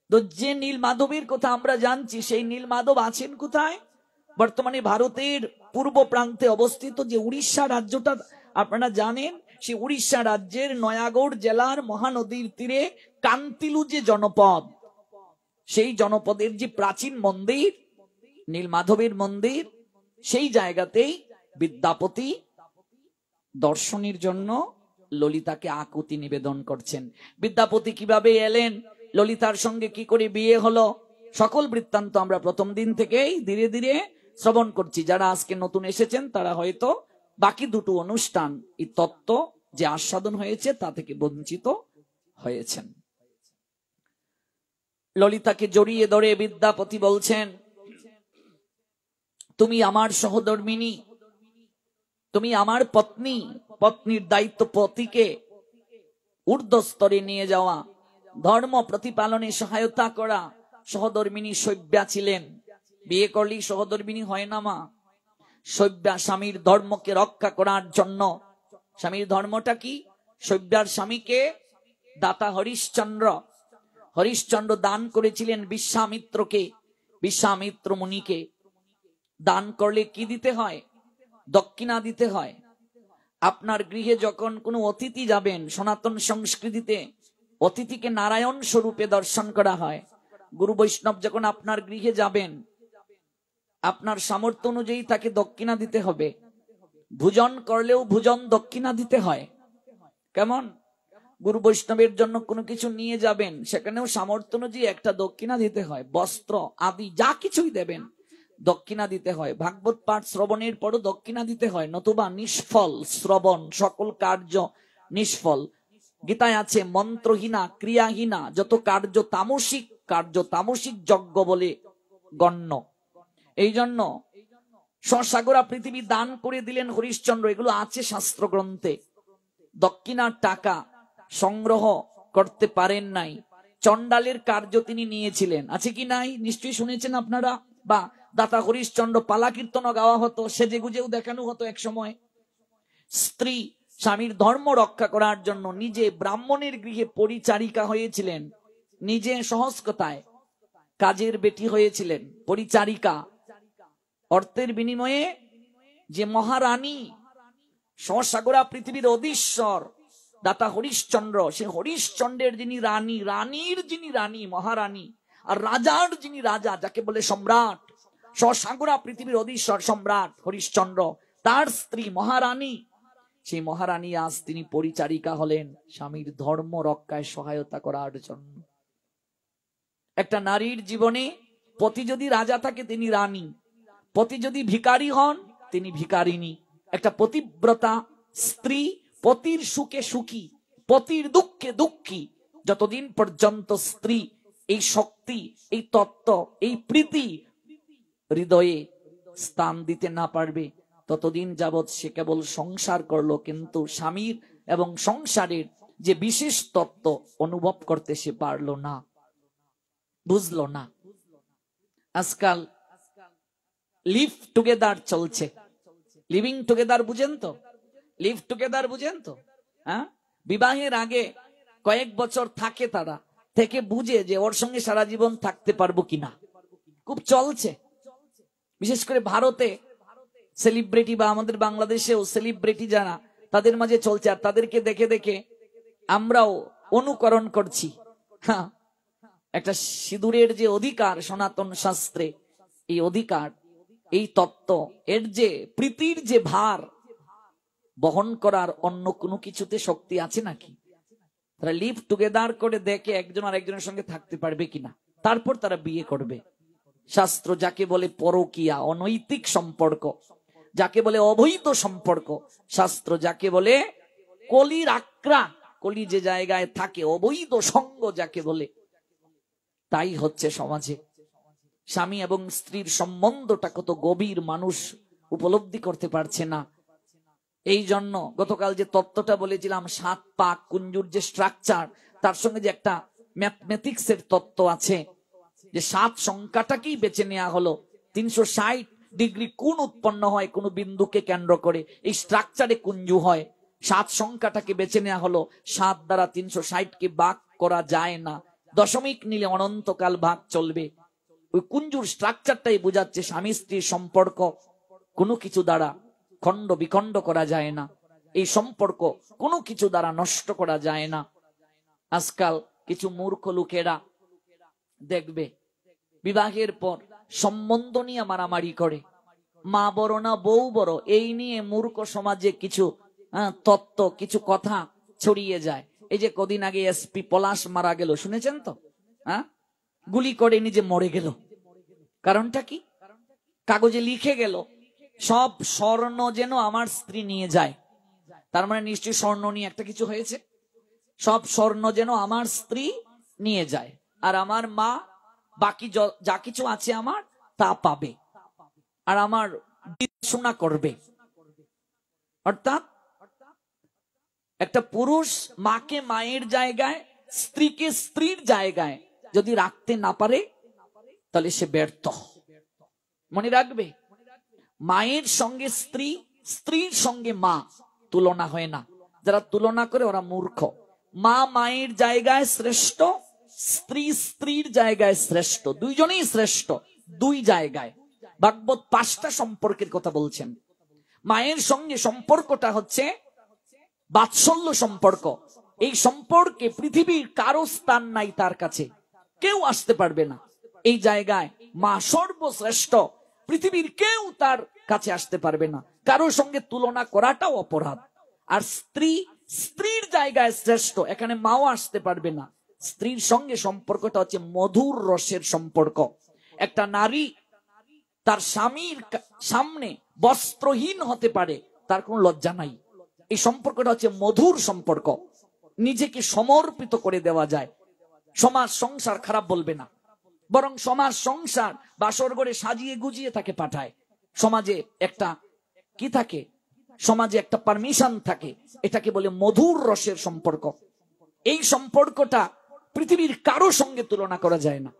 তো যে নীল মাধবের কথা আমরা জানছি, সেই নীল মাধব আছেন কোথায়? বর্তমানে ভারতের পূর্ব প্রান্তে অবস্থিত যে উড়িষ্যা রাজ্যটা আপনারা জানেন, সেই উড়িষ্যা রাজ্যের নয়াগড় জেলার মহানদীর তীরে কান্তিলু যে জনপদ, সেই জনপদের যে প্রাচীন মন্দির নীল মাধবের মন্দির, সেই জায়গাতেই বিদ্যাপতি দর্শনের জন্য ললিতাকে আকুতি নিবেদন করছেন। বিদ্যাপতি কিভাবে এলেন, ললিতার সঙ্গে কি করে বিয়ে হলো, সকল বৃত্তান্ত আমরা প্রথম দিন থেকেই ধীরে ধীরে শ্রবণ করছি। যারা আজকে নতুন এসেছেন তারা হয়তো বাকি দুটো অনুষ্ঠান এই তত্ত্ব যে আস্বাদন হয়েছে তা থেকে বঞ্চিত হয়েছেন। ললিতাকে জড়িয়ে ধরে বিদ্যাপতি বলছেন, তুমি আমার সহধর্মিনী, তুমি আমার পত্নী, পত্নীর দায়িত্ব পতিকে ঊর্ধ্বস্তরে নিয়ে যাওয়া, ধর্ম প্রতিপালনে সহায়তা করা। সহধর্মিনী শৈব্যা ছিলেন। বিয়ে করলেই সহধর্মিনী হয় না মা। শৈব্যা স্বামীর ধর্মকে রক্ষা করার জন্য। স্বামীর ধর্মটা কি? শৈব্যার স্বামীকে দাতা হরিশ্চন্দ্র, হরিশ্চন্দ্র দান করেছিলেন বিশ্বামিত্রকে, বিশ্বামিত্র মুনিকে। দান করলে কি দিতে হয়? দক্ষিণা দিতে হয়। আপনার গৃহে যখন কোনো অতিথি যাবেন, সনাতন সংস্কৃতিতে অতিথিকে নারায়ণ স্বরূপে দর্শন করা হয়। গুরু বৈষ্ণব যখন আপনার গৃহে যাবেন, আপনার সামর্থ্য অনুযায়ী তাকে দক্ষিণা দিতে হবে। ভোজন করলেও ভোজন দক্ষিণা দিতে হয়। কেমন? গুরু বৈষ্ণবের জন্য কোনো কিছু নিয়ে যাবেন, সেখানেও সামর্থ্য অনুযায়ী একটা দক্ষিণা দিতে হয়। বস্ত্র আদি যা কিছুই দেবেন, দক্ষিণা দিতে হয়। ভাগবত পাঠ শ্রবণের পরও দক্ষিণা দিতে হয়, নতুবা নিষ্ফল শ্রবণ, সকল কার্য নিষ্ফল। গীতায় আছে মন্ত্রহীনা ক্রিয়াহীনা যত কার্য তামসিক, কার্য তামসিক যজ্ঞ বলে গণ্য। এই জন্য সসাগরা পৃথিবী দান করে দিলেন হরিশ্চন্দ্র, এগুলো আছে শাস্ত্র গ্রন্থে। দক্ষিণার টাকা সংগ্রহ করতে পারেন নাই, চণ্ডালের কার্য তিনি নিয়েছিলেন। আছে কি নাই? নিশ্চয়ই শুনেছেন আপনারা। বা দাতা হরিশ্চন্দ্র পালা কীর্তন গাওয়া হতো, সেজে গুজেও দেখানো হতো এক সময়। স্ত্রী স্বামীর ধর্ম রক্ষা করার জন্য নিজে ব্রাহ্মণের গৃহে পরিচারিকা হয়েছিলেন, নিজে সহজ কথায় কাজের বেটি হয়েছিলেন, পরিচারিকা। অর্থের বিনিময়ে যে মহারানী, সসাগরা পৃথিবীর অধীশ্বর দাতা হরিশ্চন্দ্র, সে হরিশ্চন্দ্রের যিনি রানী, রানীর যিনি রানী, মহারানী, আর রাজার যিনি রাজা, যাকে বলে সম্রাট, সসাগরা পৃথিবীর অধীশ্বর সম্রাট হরিশ্চন্দ্র, তার স্ত্রী মহারানী। সেই মহারানী আজ তিনি পরিচারিকা হলেন স্বামীর ধর্ম রক্ষায় সহায়তা করার জন্য। একটা নারীর জীবনে পতি যদি রাজা থাকে তিনি রানী, পতি যদি ভিখারি হন তিনি ভিখারিনী। একটা পতিব্রতা স্ত্রী পতির সুখে সুখী, পতির দুঃখে দুঃখী। যতদিন পর্যন্ত স্ত্রী এই শক্তি, এই তত্ত্ব, এই প্রীতি হৃদয়ে স্থান দিতে না পারবে, ততদিন যাবৎ সে কেবল সংসার করলো, কিন্তু স্বামীর এবং সংসারের যে বিশেষ তত্ত্ব অনুভব করতে সে পারলো না, বুঝলো না। আজকাল লিভ টুগেদার চলছে। লিভিং টুগেদার বুঝেন তো? লিভ টুগেদার বুঝেন তো? হ্যাঁ, বিবাহের আগে কয়েক বছর থাকে, তারা থেকে বুঝে যে ওর সঙ্গে সারা জীবন থাকতে পারবো কিনা। খুব চলছে, বিশেষ করে ভারতে সেলিব্রিটি, বা আমাদের বাংলাদেশেও সেলিব্রিটি যারা, তাদের মাঝে চলছে। আর তাদেরকে দেখে দেখে আমরাও অনুকরণ করছি। হ্যাঁ, একটা সিঁদুরের যে অধিকার সনাতন শাস্ত্রে, এই অধিকার, এই তত্ত্ব, এর যে প্রীতির যে ভার বহন করার অন্য কোনো কিছুতে শক্তি আছে নাকি? তারা লিভ টুগেদার করে দেখে একজন আর একজনের সঙ্গে থাকতে পারবে কিনা, তারপর তারা বিয়ে করবে। শাস্ত্র যাকে বলে পরকীয়া, অনৈতিক সম্পর্ক, যাকে বলে অবৈধ সম্পর্ক, শাস্ত্র যাকে বলে কলির আক্রা, কলি যে জায়গায় থাকে, অবৈধ সঙ্গ যাকে বলে, তাই হচ্ছে সমাজে। স্বামী এবং স্ত্রীর সম্বন্ধটা কত গভীর মানুষ উপলব্ধি করতে পারছে না। এই জন্য গতকাল যে তত্ত্বটা বলেছিলাম, 7 পাক কুঞ্জুর যে স্ট্রাকচার, তার সঙ্গে যে একটা ম্যাথমেটিক্স এর তত্ত্ব আছে, যে 7 সংখ্যাটাকেই বেছে নেওয়া হলো। 360 ডিগ্রি কোণ উৎপন্ন হয় কোন বিন্দুকে কেন্দ্র করে, এই স্ট্রাকচারে কুঞ্জু হয়। 7 সংখ্যাটাকে বেছে নেওয়া হলো। 7 দ্বারা 360 কে ভাগ করা যায় না, দশমিক নিলে অনন্তকাল ভাগ চলবে। ওই কুঞ্জুর স্ট্রাকচারটাই বোঝাচ্ছে স্বামী স্ত্রীর সম্পর্ক কোনো কিছু দ্বারা খণ্ড বিখণ্ড করা যায় না, এই সম্পর্ক কোনো কিছু দ্বারা নষ্ট করা যায় না। আজকাল কিছু মূর্খ লোকেরা দেখবে বিবাহের পর সম্বন্ধ নিয়ে মারামারি করে, মা বড় না বউ বড়, এই নিয়ে মূর্খ সমাজে কিছু তত্ত্ব, কিছু কথা ছড়িয়ে যায়। এই যে কদিন আগে এসপি পলাশ মারা গেল, শুনেছেন তো? হ্যাঁ, গুলি করে নিজে মরে গেল। কারণটা কি? কাগজে লিখে গেল সব স্বর্ণ যেন আমার স্ত্রী নিয়ে যায়। তার মানে নিশ্চয়ই স্বর্ণ নিয়ে একটা কিছু হয়েছে। সব স্বর্ণ যেন আমার স্ত্রী নিয়ে যায়, আর আমার মা বাকি যা কিছু আছে আমার তা পাবে, আর আমার দেখাশোনা করবে। অর্থাৎ একটা পুরুষ মাকে মায়ের জায়গায়, স্ত্রীকে স্ত্রীর জায়গায় যদি রাখতে না পারে তাহলে সে ব্যর্থ। মনে রাখবে, মায়ের সঙ্গে স্ত্রী, স্ত্রীর সঙ্গে মা তুলনা হয় না। যারা তুলনা করে ওরা মূর্খ। মা মায়ের জায়গায় শ্রেষ্ঠ, স্ত্রী স্ত্রীর জায়গায় শ্রেষ্ঠ, দুইজনেই শ্রেষ্ঠ দুই জায়গায়। ভাগবত 5টা সম্পর্কের কথা বলছেন। মায়ের সঙ্গে সম্পর্কটা হচ্ছে বাৎসল্য সম্পর্ক। এই সম্পর্কে পৃথিবীর কারো স্থান নাই, তার কাছে কেউ আসতে পারবে না। এই জায়গায় মা সর্বশ্রেষ্ঠ, পৃথিবীর কেউ তার কাছে আসতে পারবে না। কারোর সঙ্গে তুলনা করাটাও অপরাধ। আর স্ত্রী স্ত্রীর জায়গায় শ্রেষ্ঠ, এখানে মাও আসতে পারবে না। স্ত্রীর সঙ্গে সম্পর্কটা হচ্ছে মধুর রসের সম্পর্ক। একটা নারী তার স্বামীর সামনে বস্ত্রহীন হতে পারে, তার কোনো লজ্জা নাই। এই সম্পর্কটা হচ্ছে মধুর সম্পর্ক, নিজেকে সমর্পিত করে দেওয়া যায়। সমাজ সংসার খারাপ বলবে না, বরং সমাজ সংসার বাসর ঘরে সাজিয়ে গুজিয়ে তাকে পাঠায়। সমাজে একটা কি থাকে, সমাজে একটা পারমিশন থাকে, এটাকে বলে মধুর রসের সম্পর্ক। এই সম্পর্কটা পৃথিবীর কারো সঙ্গে তুলনা করা যায় না।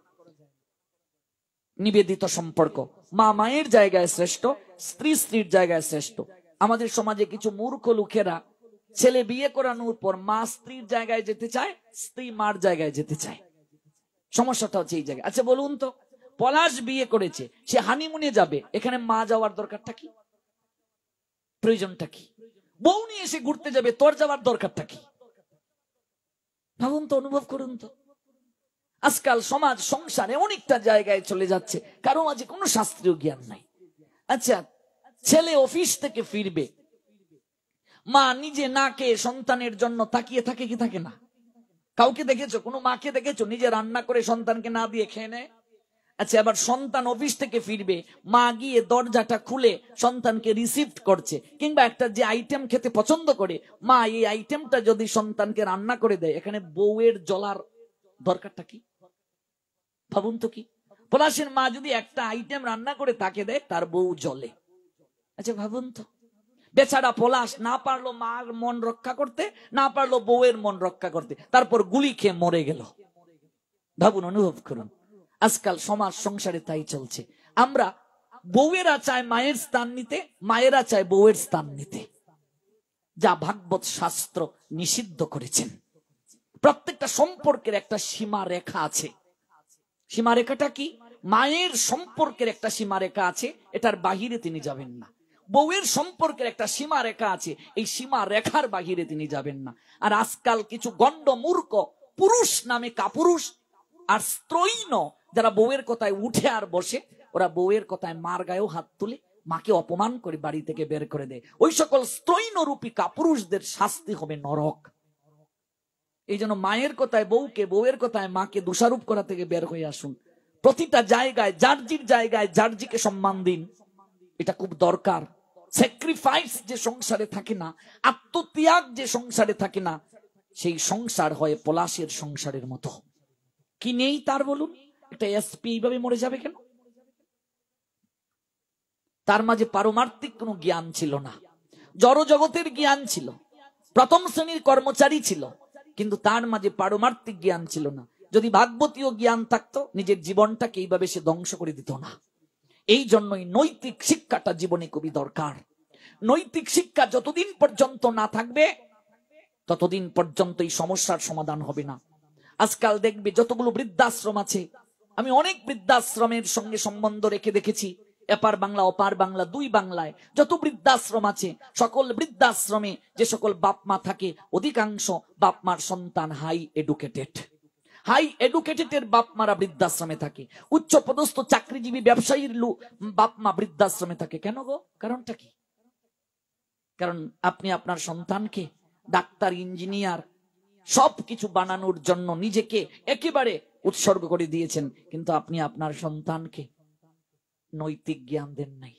নিবেদিত সম্পর্ক, মা মায়ের জায়গায় শ্রেষ্ঠ, স্ত্রী স্ত্রীর জায়গায় শ্রেষ্ঠ। আমাদের সমাজে কিছু মূর্খ লোকেরা ছেলে বিয়ে করানোর পর মা স্ত্রীর জায়গায় যেতে চায়, স্ত্রী মার জায়গায় যেতে চায়। সমস্যাটা হচ্ছে এই জায়গায়। আচ্ছা বলুন তো, পলাশ বিয়ে করেছে, সে হানিমুনে যাবে, এখানে মা যাওয়ার দরকারটা কি? প্রয়োজনটা কি? বউ নিয়ে এসে ঘুরতে যাবে, তোর যাওয়ার দরকারটা কি? ভাবুন তো, অনুভব করুন তো। আজকাল সমাজ সংসারে অনেকটা জায়গায় চলে যাচ্ছে, কারো মাঝে কোনো শাস্ত্রীয় জ্ঞান নাই। আচ্ছা, ছেলে অফিস থেকে ফিরবে, মা নিজে না খেয়ে সন্তানের জন্য তাকিয়ে থাকে কি থাকে না? কাউকে দেখেছো, কোনো মাকে দেখেছো নিজে রান্না করে সন্তানকে না দিয়ে খেয়ে নেয়? আচ্ছা, এবার সন্তান অফিস থেকে ফিরবে, মা গিয়ে দরজাটা খুলে সন্তানকে রিসিভ করছে, কিংবা একটা যে আইটেম খেতে পছন্দ করে, মা এই আইটেমটা যদি সন্তানকে রান্না করে দেয়, এখানে বউয়ের জ্বলার দরকারটা কি? ভাবুন তো। কি পলাশের মা যদি একটা আইটেম রান্না করে তাকে দেয়, তার বউ জ্বলে। আচ্ছা ভাবুন তো, বেচারা পলাশ না পারলো মার মন রক্ষা করতে, না পারলো বউয়ের মন রক্ষা করতে, তারপর গুলি খেয়ে মরে গেল। ভাবুন, অনুভব করুন। আজকাল সমাজ সংসারে তাই চলছে। আমরা বউয়েরা চায় মায়ের স্থান নিতে, মায়েরা চায় বউয়ের স্থান নিতে, যা ভাগবত শাস্ত্র নিষিদ্ধ করেছেন। প্রত্যেকটা সম্পর্কের একটা সীমা রেখা আছে। সীমারেখাটা কি? মায়ের সম্পর্কের একটা সীমারেখা আছে, এটার বাহিরে তিনি যাবেন না। বউয়ের সম্পর্কের একটা সীমা রেখা আছে, এই সীমা রেখার বাহিরে তিনি যাবেন না। আর আজকাল কিছু গণ্ড মূর্খ পুরুষ নামে কাপুরুষ আর স্ত্রৈণ, যারা বউয়ের কথায় উঠে আর বসে, ওরা বউয়ের কথায় মার গায়েও হাত তুলে মাকে অপমান করে বাড়ি থেকে বের করে দেয়। ওই সকল স্ত্রৈণ রূপী কাপুরুষদের শাস্তি হবে নরক। এই জন্য মায়ের কথায় বউকে, বউয়ের কথায় মাকে দোষারোপ করা থেকে বের হয়ে আসুন। প্রতিটা জায়গায় জার্জির জায়গায় জার্জিকে সম্মান দিন, এটা খুব দরকার। স্যাক্রিফাইস যে সংসারে থাকে না, আত্মত্যাগ যে সংসারে থাকে না, সেই সংসার হয় পলাশের সংসারের মতো। কি নেই তার বলুন? একটা এসপি এইভাবে মরে যাবে কেন? তার মাঝে পারমার্থিক কোনো জ্ঞান ছিল না, জড় জগতের জ্ঞান ছিল, প্রথম শ্রেণীর কর্মচারী ছিল, কিন্তু তার মাঝে পারমার্থিক জ্ঞান ছিল না। যদি ভাগবতীয় জ্ঞান থাকতো, নিজের জীবনটাকে এইভাবে সে ধ্বংস করে দিত না। এই জন্যই নৈতিক শিক্ষাটা জীবনে খুবই দরকার। নৈতিক শিক্ষা যতদিন পর্যন্ত না থাকবে, ততদিন পর্যন্ত এই সমস্যার সমাধান হবে না। আজকাল দেখবে যতগুলো বৃদ্ধাশ্রম আছে, আমি অনেক বৃদ্ধাশ্রমের সঙ্গে সম্বন্ধ রেখে দেখেছি, এপার বাংলা ওপার বাংলা, দুই বাংলায় যত বৃদ্ধাশ্রম আছে, সকল বৃদ্ধাশ্রমে যে সকল বাপ মা থাকে, অধিকাংশ বাপ মার সন্তান হাই এডুকেটেড। হাই এডুকেটেড বাপ মারা বৃদ্ধাশ্রমে থাকে। উচ্চ পদস্থ চাকরিজীবী ব্যবসায়ীর বাপ মা বৃদ্ধাশ্রমে থাকে। কেন গো? কারণটা কি? কারণ আপনি আপনার সন্তানকে ডাক্তার, ইঞ্জিনিয়ার সবকিছু বানানোর জন্য নিজেকে একেবারে উৎসর্গ করে দিয়েছেন, কিন্তু আপনি আপনার সন্তানকে নৈতিক জ্ঞান দেন নাই,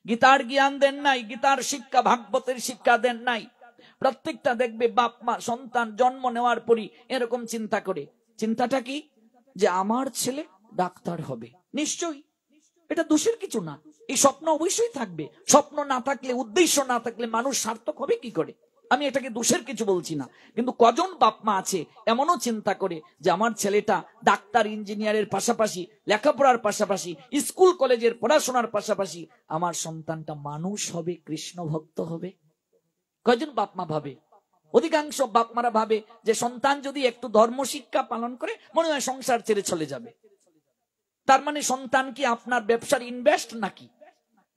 গীতার জ্ঞান দেন নাই, গীতার শিক্ষা, ভাগবতের শিক্ষা দেন নাই। প্রত্যেকটা দেখবে বাপ মা সন্তান জন্ম নেওয়ার পরই এরকম চিন্তা করে। চিন্তাটা কি? যে আমার ছেলে ডাক্তার হবে। নিশ্চয়ই এটা দোষের কিছু না, এই স্বপ্ন অবশ্যই থাকবে। স্বপ্ন না থাকলে, উদ্দেশ্য না থাকলে মানুষ সার্থক হবে কি করে? আমি এটাকে দোষের কিছু বলছি না, কিন্তু কজন বাপ মা আছে এমনও চিন্তা করে যে আমার ছেলেটা ডাক্তার ইঞ্জিনিয়ারের পাশাপাশি, লেখাপড়ার পাশাপাশি, স্কুল কলেজের পড়াশোনার পাশাপাশি আমার সন্তানটা মানুষ হবে, কৃষ্ণ ভক্ত হবে? কয়জন বাপ মা ভাবে? অধিকাংশ বাপ মারা ভাবে যে সন্তান যদি একটু ধর্ম শিক্ষা পালন করে মনে হয় সংসার ছেড়ে চলে যাবে। তার মানে সন্তান কি আপনার ব্যবসার ইনভেস্ট নাকি?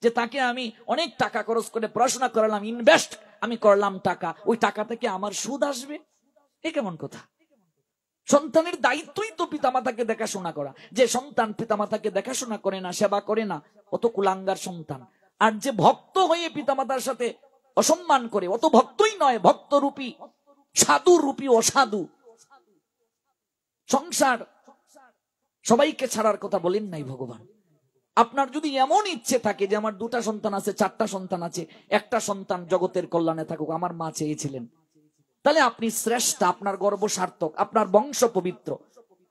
যে তাকে আমি অনেক টাকা খরচ করে পড়াশোনা করালাম, ইনভেস্ট আমি করলাম টাকা, ওই টাকা থেকে আমার সুদ আসবে? এ কেমন কথা? সন্তানের দায়িত্বই তো পিতামাতাকে দেখাশোনা করা। যে সন্তান পিতামাতাকে দেখাশোনা করে না, সেবা করে না, অত কুলাঙ্গার সন্তান। আর যে ভক্ত হয়ে পিতামাতার সাথে অসম্মান করে, অত ভক্তই নয়, ভক্তরূপী সাধু রূপী অসাধু। সংসার সবাইকে ছাড়ার কথা বলেন নাই ভগবান। আপনার যদি এমন ইচ্ছে থাকে যে আমার 2টা সন্তান আছে, 4টা সন্তান আছে, একটা সন্তান জগতের কল্যাণে থাকুক, আমার মা চেয়েছিলেন, তাহলে আপনি শ্রেষ্ঠ, আপনার গর্ব সার্থক, আপনার বংশ পবিত্র,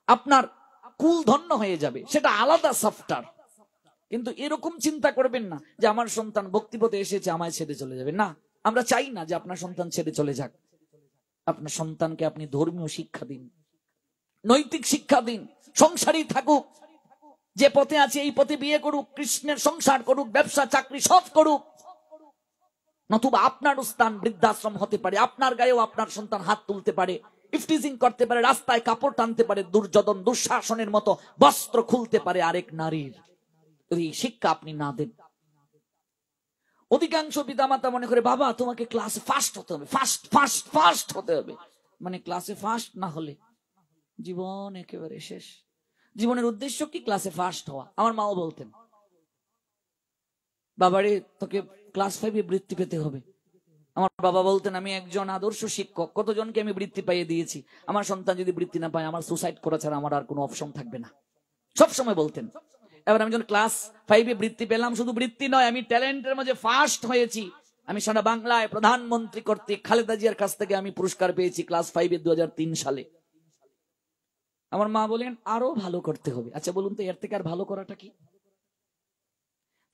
আপনার কুল ধন্য হয়ে যাবে, সেটা আলাদা সফটওয়্যার। কিন্তু এরকম চিন্তা করবেন না যে আমার সন্তান ভক্তিপথে এসেছে আমায় ছেড়ে চলে যাবে। না, আমরা চাই না যে আপনার সন্তান ছেড়ে চলে যাক। আপনার সন্তানকে আপনি ধর্মীয় শিক্ষা দিন, নৈতিক শিক্ষা দিন, সংসারই থাকুক, যে পথে আছে এই পথে বিয়ে করুক, কৃষ্ণের সংসার করুক, ব্যবসা চাকরি সব করুক। নতুবা আপনার স্থান বৃদ্ধাশ্রম হতে পারে, আপনার গায়েও আপনার সন্তান হাত তুলতে পারে, ইফটিজিং করতে পারে, রাস্তায় কাপড় টানতে পারে, দুর্যোধন দুঃশাসনের মতো বস্ত্র খুলতে পারে আরেক নারীর। যদি শিক্ষা আপনি না দেন, অধিকাংশ পিতামাতা মনে করে বাবা তোমাকে ক্লাসে ফার্স্ট হতে হবে, ফার্স্ট হতে হবে। মানে ক্লাসে ফার্স্ট না হলে জীবন একেবারে শেষ। জীবনের উদ্দেশ্য কি? ক্লাসে ফার্স্ট হওয়া। আমার মাও বলতেন, বাবারে তোকে ক্লাস 5-এ বৃত্তি পেতে হবে। আমার বাবা বলতেন, আমি একজন আদর্শ শিক্ষক, কতজনকে আমি বৃত্তি পাইয়ে দিয়েছি, আমার সন্তান যদি বৃত্তি না পায় আমার সুসাইড করা ছাড়া আমার আর কোনো অপশন থাকবে না, সব সময় বলতেন। এবার আমি যখন ক্লাস 5-এ বৃত্তি পেলাম, শুধু বৃত্তি নয়, আমি ট্যালেন্টের মাঝে ফার্স্ট হয়েছি। আমি সারা বাংলায় প্রধানমন্ত্রী কর্তৃক খালেদা জিয়ার কাছ থেকে আমি পুরস্কার পেয়েছি ক্লাস 5-এ 2003 সালে। আমার মা বলেন আরো ভালো করতে হবে। আচ্ছা বলুন তো, এর থেকে আর ভালো করাটা কি?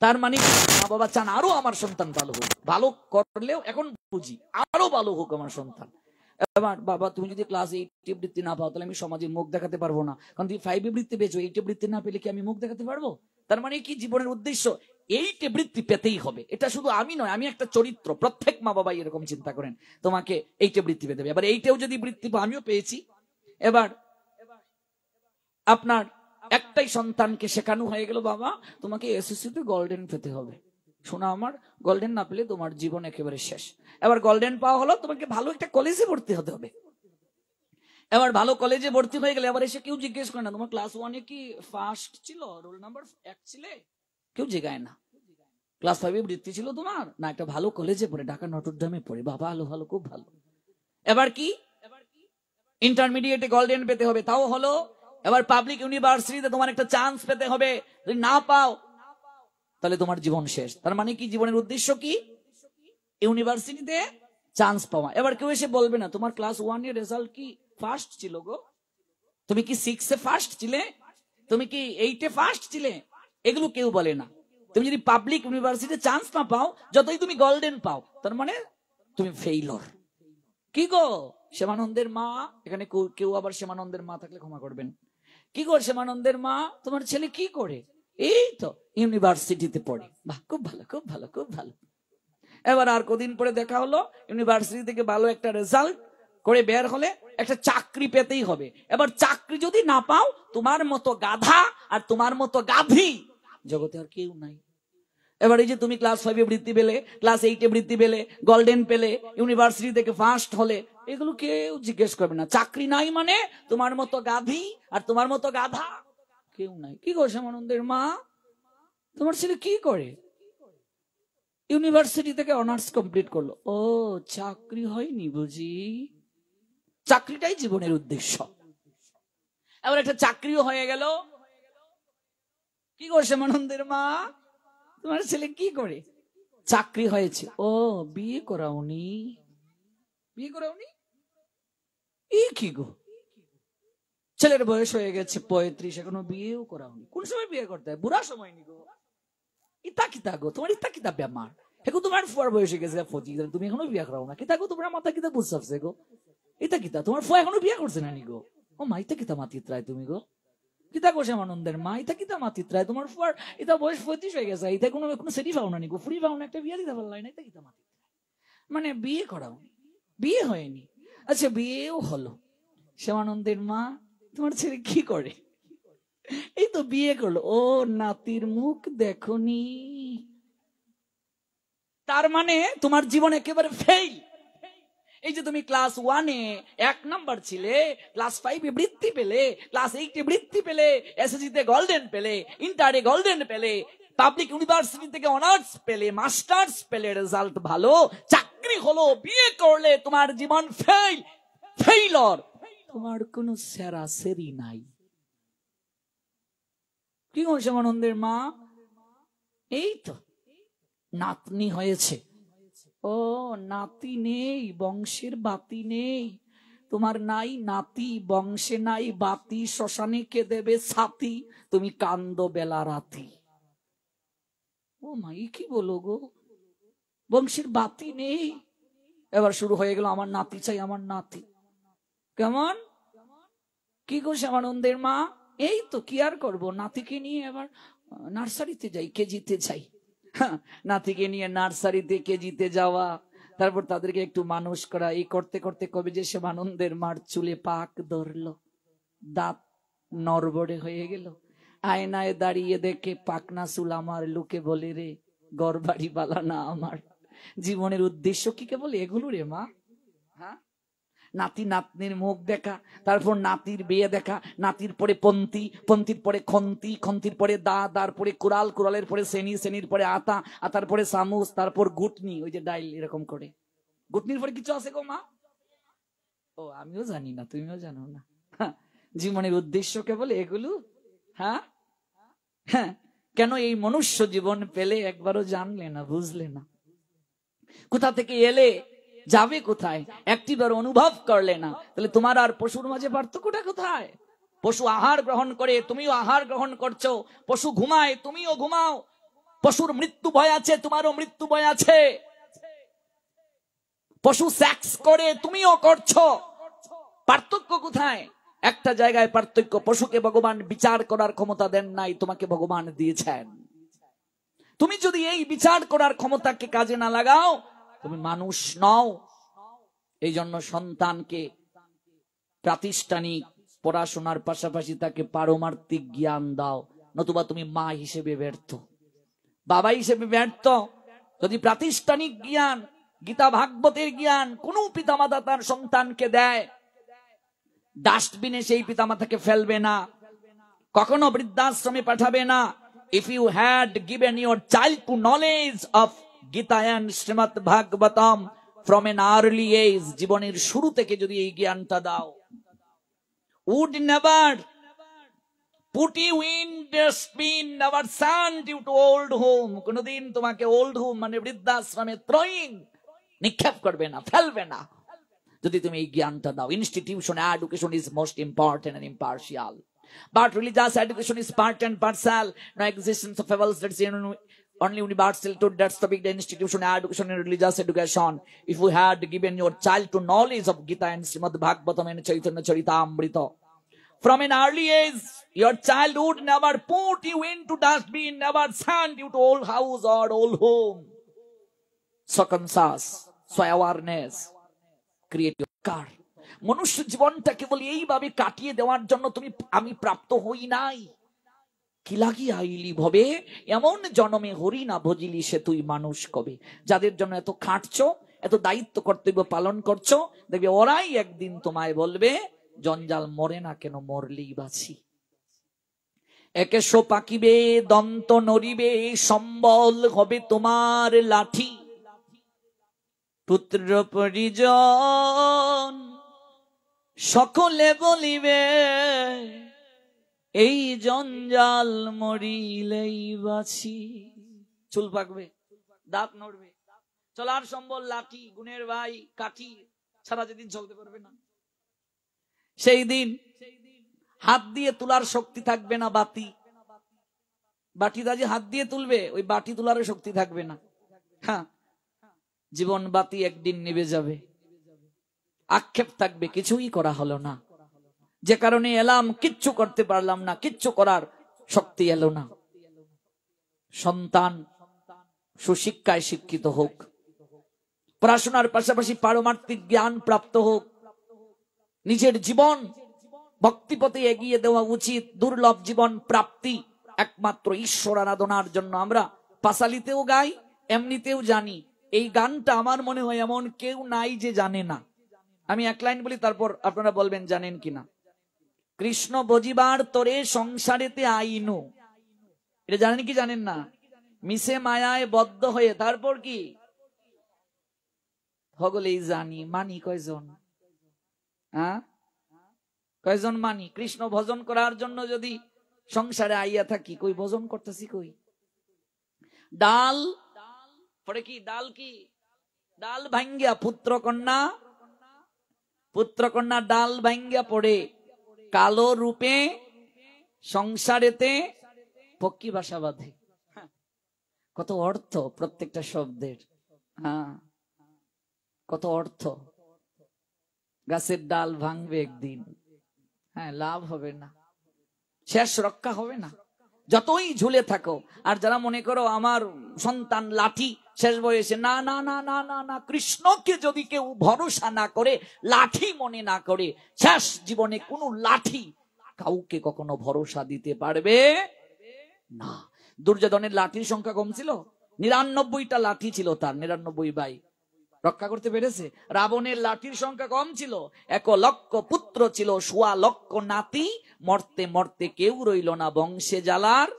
তার মানে মা বাবা চান আরো আমার সন্তান ভালো হোক, ভালো করলেও এখন বুঝি আরো ভালো হোক আমার সন্তান। এবার বাবা তুমি যদি ক্লাস 8-এ বৃত্তি না পাও তাহলে আমি সমাজে মুখ দেখাতে পারবো না, কারণ তুমি 5-এ বৃত্তি পেয়েছো, 8-এ বৃত্তি না পেলে কি আমি মুখ দেখাতে পারবো? তার মানে কি জীবনের উদ্দেশ্য 8-এ বৃত্তি পেতেই হবে। এটা শুধু আমি নয়, আমি একটা চরিত্র। প্রত্যেক মা বাবা এরকম চিন্তা করেন, তোমাকে 8-এ বৃত্তি পেতে হবে। এবার 8-এও যদি বৃত্তি আমিও পেয়েছি, এবার আপনার একটাই সন্তানকে শেখানো হয়ে গেল, বাবা তোমাকে এসএসসিতে গোল্ডেন পেতে হবে। শোনা আমার, গোল্ডেন না পেলে তোমার জীবন একেবারে শেষ। এবার গোল্ডেন পাওয়া হলো, তোমাকে ভালো একটা কলেজে ভর্তি হতে হবে। এবার ভালো কলেজে ভর্তি হয়ে গেলে এবার এসে কেউ জিজ্ঞেস করে না তোমার ক্লাস 1-এ কি ফার্স্ট ছিল, রোল নাম্বার 1 ছিলে? কেউ জিজ্ঞায় না। ক্লাস 5-এ বৃত্তি ছিল তোমার না, একটা ভালো কলেজে পড়ে, ঢাকা নটরডেমে পড়ে, বাবা ভালো ভালো খুব ভালো। এবার কি ইন্টারমিডিয়েটে গোল্ডেন পেতে হবে, তাও হলো। এবার পাবলিক ইউনিভার্সিটিতে তোমার একটা চান্স পেতে হবে, যদি না পাও তাহলে তোমার জীবন শেষ। তার মানে কি জীবনের উদ্দেশ্য কি? ইউনিভার্সিটিতে চান্স পাওয়া। এবার কেউ এসে বলবে না তোমার ক্লাস 1-এর রেজাল্ট কি ফার্স্ট ছিল গো, তুমি কি 6-এ ফার্স্ট ছিলে, তুমি কি 8-এ ফার্স্ট ছিলে, এগুলো কেউ বলে না। তুমি যদি পাবলিক ইউনিভার্সিটিতে চান্স না পাও, যতই তুমি গোল্ডেন পাও, তার মানে তুমি ফেইলর। কি গো শ্যামানন্দের মা, এখানে কেউ আবার শ্যামানন্দের মা থাকলে ক্ষমা করবেন, কি গো শ্যামানন্দের মা তোমার ছেলে কি করে? এই তো ইউনিভার্সিটিতে পড়ে। বাহ, খুব ভালো খুব ভালো খুব ভালো। এবার আর কদিন পরে দেখা হলো ইউনিভার্সিটি থেকে ভালো একটা রেজাল্ট করে বের হলে একটা চাকরি পেতেই হবে। এবার চাকরি যদি না পাও, তোমার মতো গাধা আর তোমার মতো গাধি জগতে আর কেউ নাই। এবার এই যে তুমি ক্লাস 5-এ বৃত্তি পেলে, ক্লাস 8-এ বৃত্তি পেলে, গোল্ডেন পেলে, ইউনিভার্সিটি থেকে ফার্স্ট হলে, এগুলো কেউ জিজ্ঞেস করবে না। চাকরি নাই মানে তোমার মতো গাধি আর তোমার মতো গাধা কেউ নাই। কি গো শ্যামানন্দের মা তোমার ছেলে কি করে? ইউনিভার্সিটি থেকে অনার্স কমপ্লিট করলো। ও চাকরি হয়নি বুঝি? চাকরিটাই জীবনের উদ্দেশ্য। এবার একটা চাকরিও হয়ে গেল। কি গো শ্যামানন্দের মা তোমার ছেলে কি করে? চাকরি হয়েছে। ও বিয়ে করাওনি? বিয়ে করাওনি এ কি গো, ছেলের বয়স হয়ে গেছে 35, এখনো বিয়েও করাওনি? কোন সময় বিয়ে করতে হয়? বুড়া সময় নি গো। ইতা কিতা গো তোমার, ইতা কিতা বেমার এখন তোমার ফুয়ার বয়সে গেছে 25, তুমি এখনো বিয়া করাও না, কিতা গো তোমার মাথা কিতা বুঝছে গো, ইতা কিতা তোমার ফুয়া এখনো বিয়া করছে না নি গো, ও মা ইতা কিতা মাতিত্রায় তুমি গো, কিতা গো শ্যামানন্দের মা, ইতা কিতা মাতিত্রায় তোমার ফুয়ার, ইতা বয়স 35 হয়ে গেছে, ইতা কোনো কোনো সেটি পাও না নি গো, ফুরি পাও না, একটা বিয়া দিতে পারলাই না, ইতা কিতা মাতিত্রায়, মানে বিয়ে করাও, বিয়ে হয়নি, আচ্ছা বিয়েও হলো, শ্যামানন্দের মা তোমার ছেলে কি করে, এই তো বিয়ে করলো, ও নাতির মুখ দেখনি, তার মানে তোমার জীবন একেবারে ফেল। এই যে তুমি ক্লাস 1-এ 1 নাম্বার ছিলে, ক্লাস 5-এ বৃত্তি পেলে, ক্লাস 8-এ বৃত্তি পেলে, এসএসসি-তে গোল্ডেন পেলে, ইন্টারে গোল্ডেন পেলে, পাবলিক ইউনিভার্সিটি থেকে অনার্স পেলে, মাস্টার্স পেলে, রেজাল্ট ভালো, চাকরি হলো, বিয়ে করলে, তোমার জীবন ফেল, ফেইলর, তোমার কোনো সেরাসেরি নাই। কি হয়েছে আনন্দের মা, এই তো নাতনি হয়েছে, ও নাতি নেই, বংশের বাতি নেই, তোমার নাই নাতি, বংশে নাই বাতি, শ্মশানে কে দেবে ছাতি, তুমি কান্দো বেলা রাতি। ও মা কি বলো গো, বংশের বাতি নেই, এবার শুরু হয়ে গেল আমার নাতি চাই, আমার নাতি, কেমন কি গো শ্যামানন্দের মা, এই তো কি আর করবো, নাতিকে নিয়ে এবার নার্সারিতে যাই, কেজিতে যাই, নাতিকে নিয়ে নার্সারিতে কেজিতে যাওয়া, তারপর তাদেরকে একটু মানুষ করা, এই করতে করতে কবে যে শ্যামানন্দের মার চুলে পাক ধরলো, দাঁত নড়বড়ে হয়ে গেল, আয়নায় দাঁড়িয়ে দেখে পাকনা চুল আমার, লোকে বলে রে গড়বাড়ি বালা না আমার, জীবনের উদ্দেশ্য কি কেবল এগুলো রে মা, হ্যাঁ, নাতি নাতনির মুখ দেখা, তারপর নাতির বিয়ে দেখা, নাতির পরে পন্থী, পন্থীর পরে খন্তি, খন্তির পরে দা, দার পরে কুড়াল, কুড়ালের পরে শ্রেণী, শ্রেণীর পরে আতা, আতার পরে চামচ, তারপর গুটনি, ওই যে ডাইল এরকম করে, গুটনির পরে কিছু আছে গো মা, ও আমিও জানি না, তুমিও জানো না, জীবনের উদ্দেশ্য কেবল এগুলো, হ্যাঁ হ্যাঁ, কেন এই মনুষ্য জীবন পেলে একবারও জানলে না, বুঝলে না, কোথা থেকে এলে, যাবে কোথায়, একটিবার অনুভব করলে না, তাহলে তোমার আর পশুর মাঝে পার্থক্যটা কোথায়? পশু আহার গ্রহণ করে, তুমিও আহার গ্রহণ করছো, পশু ঘুমায়, তুমিও ঘুমাও, পশুর মৃত্যু ভয় আছে, তোমারও মৃত্যু ভয় আছে, পশু সেক্স করে, তুমিও করছো, পার্থক্য কোথায়? একটা জায়গায় পার্থক্য, পশুকে ভগবান বিচার করার ক্ষমতা দেন নাই, তোমাকে ভগবান দিয়েছেন, তুমি যদি এই বিচার করার ক্ষমতাকে কাজে না লাগাও, তুমি মানুষ নও। এই জন্য সন্তানকে প্রাতিষ্ঠানিক পড়াশোনার পাশাপাশি তাকে পারমার্থিক জ্ঞান দাও, নতুবা তুমি মা হিসেবে ব্যর্থ, বাবা হিসেবে ব্যর্থ। যদি প্রাতিষ্ঠানিক জ্ঞান, গীতা ভাগবতের জ্ঞান কোন পিতামাতা তার সন্তানকে দেয়, ডাস্টবিনে সেই পিতামাতাকে ফেলবে না, কখনো বৃদ্ধাশ্রমে পাঠাবে না। If you had given your child to knowledge of Gita and Srimad Bhagavatam from an early age, জীবনের শুরু থেকে যদি এই জ্ঞানটা দাও, would never put you in dustbin, never send you to old home, কোনদিন তোমাকে ওল্ড হোম মানে বৃদ্ধাশ্রমে throwing নিক্ষেপ করবে না, ফেলবে না, যদি তুমি এই জ্ঞানটা দাও। Institution education is most important and impartial, but religious education is part and parcel. No existence of fables, that's only universal to that's the big institution education and religious education. If you had given your child to knowledge of Gita and Srimad Bhagavatam and Chaitanya Charitamrita from an early age, your child would never put you into dustbin, never send you to old house or old home. So conscious, so awareness, create your car. মনুষ্য জীবনটা কেবল এইভাবে কাটিয়ে দেওয়ার জন্য তুমি আমি প্রাপ্ত হই নাই। কি লাগিয়া আইলি ভবে, এমন জনমে হরি না ভজিলি সে তুই মানুষ কবে। যাদের জন্য এত খাটছো, এত দায়িত্ব কর্তব্য পালন করছো, দেখবে ওরাই একদিন তোমায় বলবে জঞ্জাল মরে না কেন, মরলেই বাঁচি। একেশো পাকিবে, দন্ত নড়িবে, সম্বল হবে তোমার লাঠি, পুত্র পরিজন সকলে বলিবে এই জঞ্জাল মরিলেই বাঁচি। চুল পাকবে, দাঁত নড়বে, চলার সম্বল লাঠি, গুণের ভাই কাঠি ছাড়া যেদিন চলতে পারবে না, সেই দিন হাত দিয়ে তোলার শক্তি থাকবে না বাতি, বাটিটা যে হাত দিয়ে তুলবে, ওই বাটি তোলারও শক্তি থাকবে না। হ্যাঁ, জীবন বাতি একদিন নিভে যাবে, আক্ষেপ থাকবে, কিছুই করা হলো না, যে কারণে এলাম কিচ্ছু করতে পারলাম না, কিচ্ছু করার শক্তি এলো না। সন্তান সুশিক্ষায় শিক্ষিত হোক, পড়াশোনার পাশাপাশি পারমার্থিক জ্ঞান প্রাপ্ত হোক, নিজের জীবন ভক্তিপথে এগিয়ে দেওয়া উচিত। দুর্লভ জীবন প্রাপ্তি একমাত্র ঈশ্বর আরাধনার জন্য। আমরা পাশালিতেও গাই, এমনিতেও জানি। এই গানটা আমার মনে হয় এমন কেউ নাই যে জানে না। আমি এক লাইন বলি, তারপর আপনারা বলবেন জানেন কিনা। কৃষ্ণ বজিবার তোরে সংসারেতে আইনু, এটা জানেন কি জানেন না? মিশে মায়ায় বদ্ধ হয়ে, তারপর কি হগলেই জানি, মানি কয়জন? হ্যাঁ, কয়জন মানি? কৃষ্ণ ভজন করার জন্য যদি সংসারে আইয়া থাকি, কই ভজন করতেছি কই? ডাল পরে কি, ডাল কি, ডাল ভাঙ্গিয়া পুত্র কন্যা ডাল ভাঙ্গিয়া পড়ে কালো রূপে সংসারেতে পক্ষী ভাষা বাঁধে। কত অর্থ প্রত্যেকটা শব্দের। হ্যাঁ, কত অর্থ। গাছের ডাল ভাঙবে একদিন, হ্যাঁ, লাভ হবে না, শেষ রক্ষা হবে না, যতই ঝুলে থাকো। আর যারা মনে করো আমার সন্তান লাঠি শেষ বয়সে, না না না না না না, কৃষ্ণকে যদি কেউ ভরসা না করে, লাঠি মনে না করে, শেষ জীবনে কোনো লাঠি কাউকে কখনো ভরসা দিতে পারবে না। দুর্যোধনের লাঠির সংখ্যা কম ছিল, 99টা লাঠি ছিল তার, 99 ভাই, রক্ষা করতে পেরেছে। রাবণের লাঠির সংখ্যা কম ছিল, 1 লক্ষ পুত্র ছিল, 1.25 লক্ষ নাতি, মরতে মরতে কেউ রইল না বংশে জ্বালার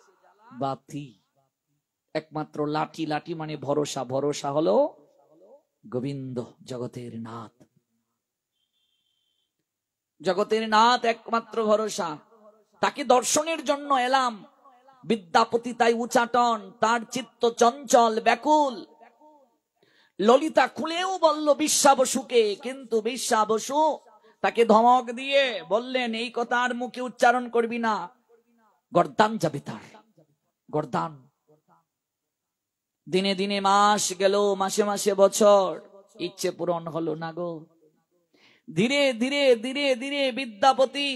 বাতি। একমাত্র লাঠি, লাঠি মানে ভরসা। ভরসা হলো গোবিন্দ, জগতের নাথ। জগতের নাথ একমাত্র ভরসা। তাকে দর্শনের জন্য এলাম। বিদ্যাপতি তাই উচাটন, তার চিত্ত চঞ্চল ব্যাকুল। ললিতা খুলেও বলল বিশ্বা বসুকে, কিন্তু বিশ্বা বসু তাকে ধমক দিয়ে বললেন, এই কথা আর মুখে উচ্চারণ করবি না, গর্দান যাবে তার, গর্দান। দিনে দিনে মাস গেল, মাসে মাসে বছর, ইচ্ছে পূরণ হলো না গো। ধীরে ধীরে ধীরে ধীরে বিদ্যাপতি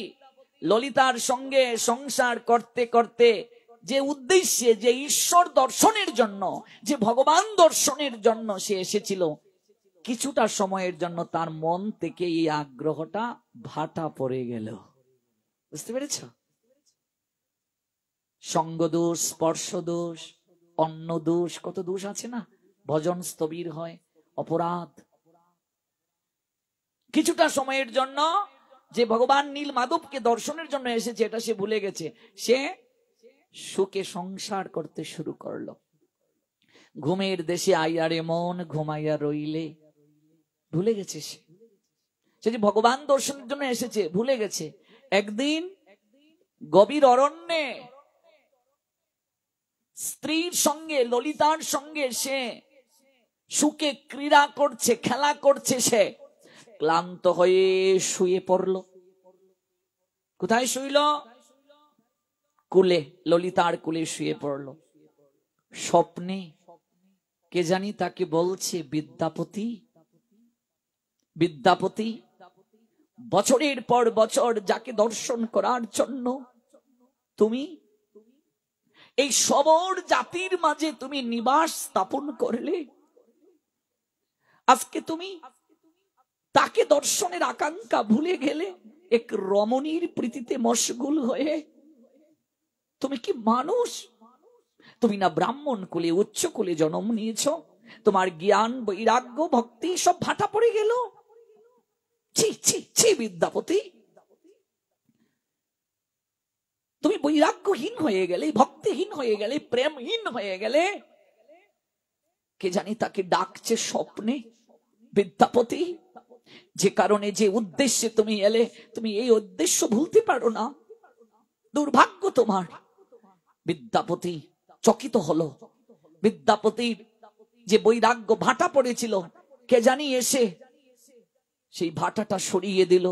ললিতার সঙ্গে সংসার করতে করতে, যে উদ্দেশ্যে, যে ঈশ্বর দর্শনের জন্য, যে ভগবান দর্শনের জন্য সে এসেছিল, কিছুটা সময়ের জন্য তার মন থেকে এই আগ্রহটা ভাটা পড়ে গেল। বুঝতে পেরেছ? সঙ্গ দোষ, স্পর্শ দোষ, অন্ন দোষ, কত দোষ আছে না। ভজন স্থবির হয়, অপরাধ। কিছুটা সময়ের জন্য যে ভগবান নীল মাধবকে দর্শনের জন্য এসেছে, এটা সে ভুলে গেছে। সে সুখে সংসার করতে শুরু করলো। ঘুমের দেশে আইয়ারে মন ঘুমাইয়া রইলে, ভুলে গেছে সে যে ভগবান দর্শনের জন্য এসেছে, ভুলে গেছে। একদিন গভীর অরণ্যে স্ত্রীর সঙ্গে, ললিতার সঙ্গে সে সুখে ক্রীড়া করছে, খেলা করছে। সে ক্লান্ত হয়ে শুয়ে পড়ল। কোথায় শুইল? কুলে, ললিতার কুলে শুয়ে পড়ল। স্বপ্নে কে জানি তাকে বলছে, বিদ্যাপতি, বিদ্যাপতি। বছরের পর বছর যাকে দর্শন করার জন্য তুমি এই সবর জাতির মাঝে তুমি নিবাস স্থাপন করলে, আজকে তুমি তাকে দর্শনের আকাঙ্ক্ষা ভুলে গেলে, এক রমণীর প্রীতিতে মশগুল হয়ে। তুমি কি মানুষ? তুমি না ব্রাহ্মণ কুলে, উচ্চ কুলে জন্ম নিয়েছ? তোমার জ্ঞান, বৈরাগ্য, ভক্তি সব ভাটা পড়ে গেল। ছি ছি ছি বিদ্যাপতি, তুমি বৈরাগ্যহীন হয়ে গেলে, ভক্তিহীন হয়ে গেলে, প্রেমহীন হয়ে গেলে। কে জানি তাকে ডাকছে স্বপ্নে, বিদ্যাপতি, যে কারণে, যে উদ্দেশ্যে তুমি এলে, তুমি এই উদ্দেশ্য ভুলতে পারো না। দুর্ভাগ্য তোমার। বিদ্যাপতি চকিত হলো। বিদ্যাপতির যে বৈরাগ্য ভাটা পড়েছিল, কে জানি এসে সেই ভাটাটা সরিয়ে দিল।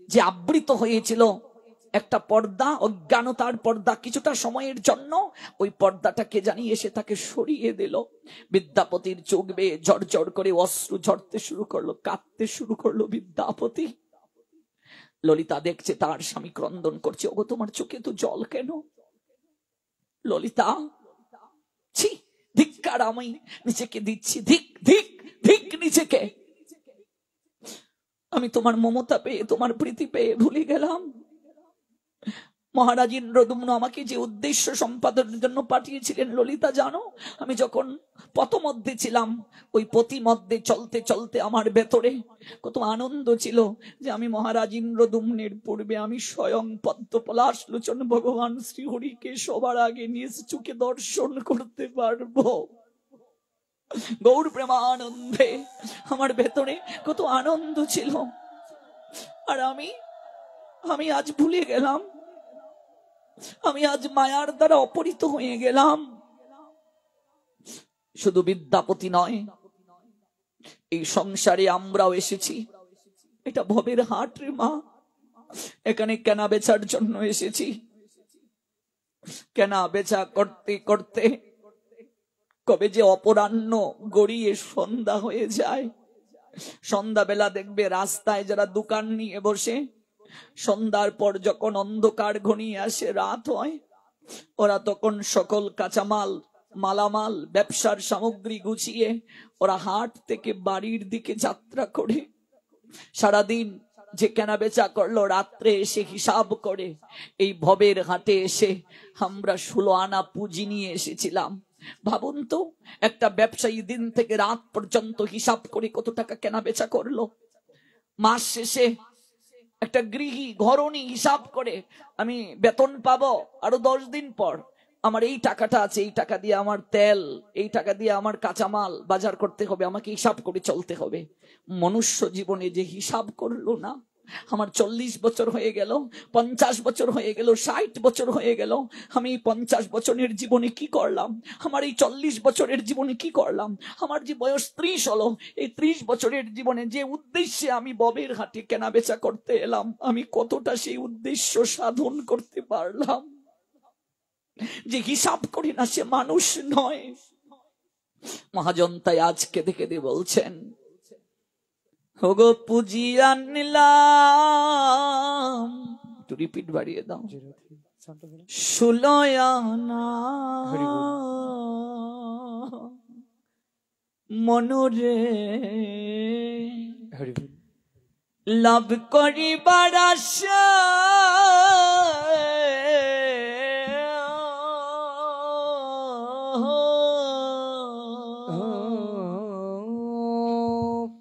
যে আবৃত হয়েছিল একটা পর্দা, অজ্ঞানতার পর্দা, কিছুটা সময়ের জন্য ওই পর্দাটাকে জানিয়ে এসে তাকে সরিয়ে দিল। বিদ্যাপতির চোখ বেয়ে ঝরঝর করে অশ্রু ঝরতে শুরু করলো, কাঁদতে শুরু করলো বিদ্যাপতি। ললিতা দেখছে তার স্বামী ক্রন্দন করছে। ওগো, তোমার চোখে তো জল কেন? ললিতা, ছি, ধিক্কার, আমি নিজেকে দিচ্ছি, ধিক ধিক ধিক নিজেকে। আমি তোমার মমতা পেয়ে, তোমার প্রীতি পেয়ে ভুলে গেলাম। মহারাজ ইন্দ্রদ্যুম্ন আমাকে যে উদ্দেশ্য সম্পাদনের জন্য পাঠিয়েছিলেন ললিতা জানো? আমি যখন পথমধ্যে ছিলাম, ওই পথিমধ্যে চলতে চলতে আমার ভেতরে কত আনন্দ ছিল যে আমি মহারাজ ইন্দ্রদ্যুম্নের পূর্বে আমি স্বয়ং পদ্ম পলাশ লোচন ভগবান শ্রীহরিকে সবার আগে নিজ চোখে দর্শন করতে পারবো। গৌর প্রেমানন্দে আমার ভেতরে কত আনন্দ ছিল, আর আমি আজ ভুলে গেলাম। আমি আজ মায়ার দ্বারা অপহৃত হয়ে গেলাম। শুধু বিদ্যাপতি নয়, এই সংসারে আমরাও এসেছি। এটা ভবের হাট রে মা, এখানে কেনা বেচার জন্য এসেছি। কেনা বেচা করতে করতে কবে যে অপরাহ্ন গড়িয়ে সন্ধ্যা হয়ে যায়। সন্ধ্যাবেলা দেখবে রাস্তায় যারা দোকান নিয়ে বসে, সন্ধ্যার পর যখন অন্ধকার ঘনিয়ে আসে, রাত হয়, ওরা তখন সকল কাঁচামাল, মালামাল, ব্যবসার সামগ্রী গুছিয়ে ওরা হাট থেকে বাড়ির দিকে যাত্রা করে। সারাদিন যে কেনা বেচা করলো, রাত্রে এসে হিসাব করে। এই ভবের হাটে এসে আমরা 16 আনা পুঁজি নিয়ে এসেছিলাম। ভাবুন তো, একটা ব্যবসায়ী দিন থেকে রাত পর্যন্ত হিসাব করে কত টাকা কেনা বেচা করলো। মাস শেষে একটা গৃহী ঘরণী হিসাব করে, আমি বেতন পাবো আরো 10 দিন পর, আমার এই টাকাটা আছে, এই টাকা দিয়ে আমার তেল, এই টাকা দিয়ে আমার কাঁচামাল বাজার করতে হবে, আমাকে হিসাব করে চলতে হবে। মনুষ্য জীবনে যে হিসাব করলো না, আমার 40 বছর হয়ে গেল, 50 বছর হয়ে গেল, 60 বছর হয়ে গেল। আমি 50 বছরের জীবনে কি করলাম? আমার এই 40 বছরের জীবনে কি করলাম? আমার যে বয়স 30 হলো, এই 30 বছরের জীবনে যে উদ্দেশ্যে আমি ববের হাটে কেনা বেচা করতে এলাম, আমি কতটা সেই উদ্দেশ্য সাধন করতে পারলাম? যে হিসাব করি না সে মানুষ নয়। মহাজন তাই আজ কেঁদে কেঁদে বলছেন, ওগো পুঁজি আনলাম, একটু রিপিট বাড়িয়ে দাও, 16 আনা মনরে লাভ করিবার আশা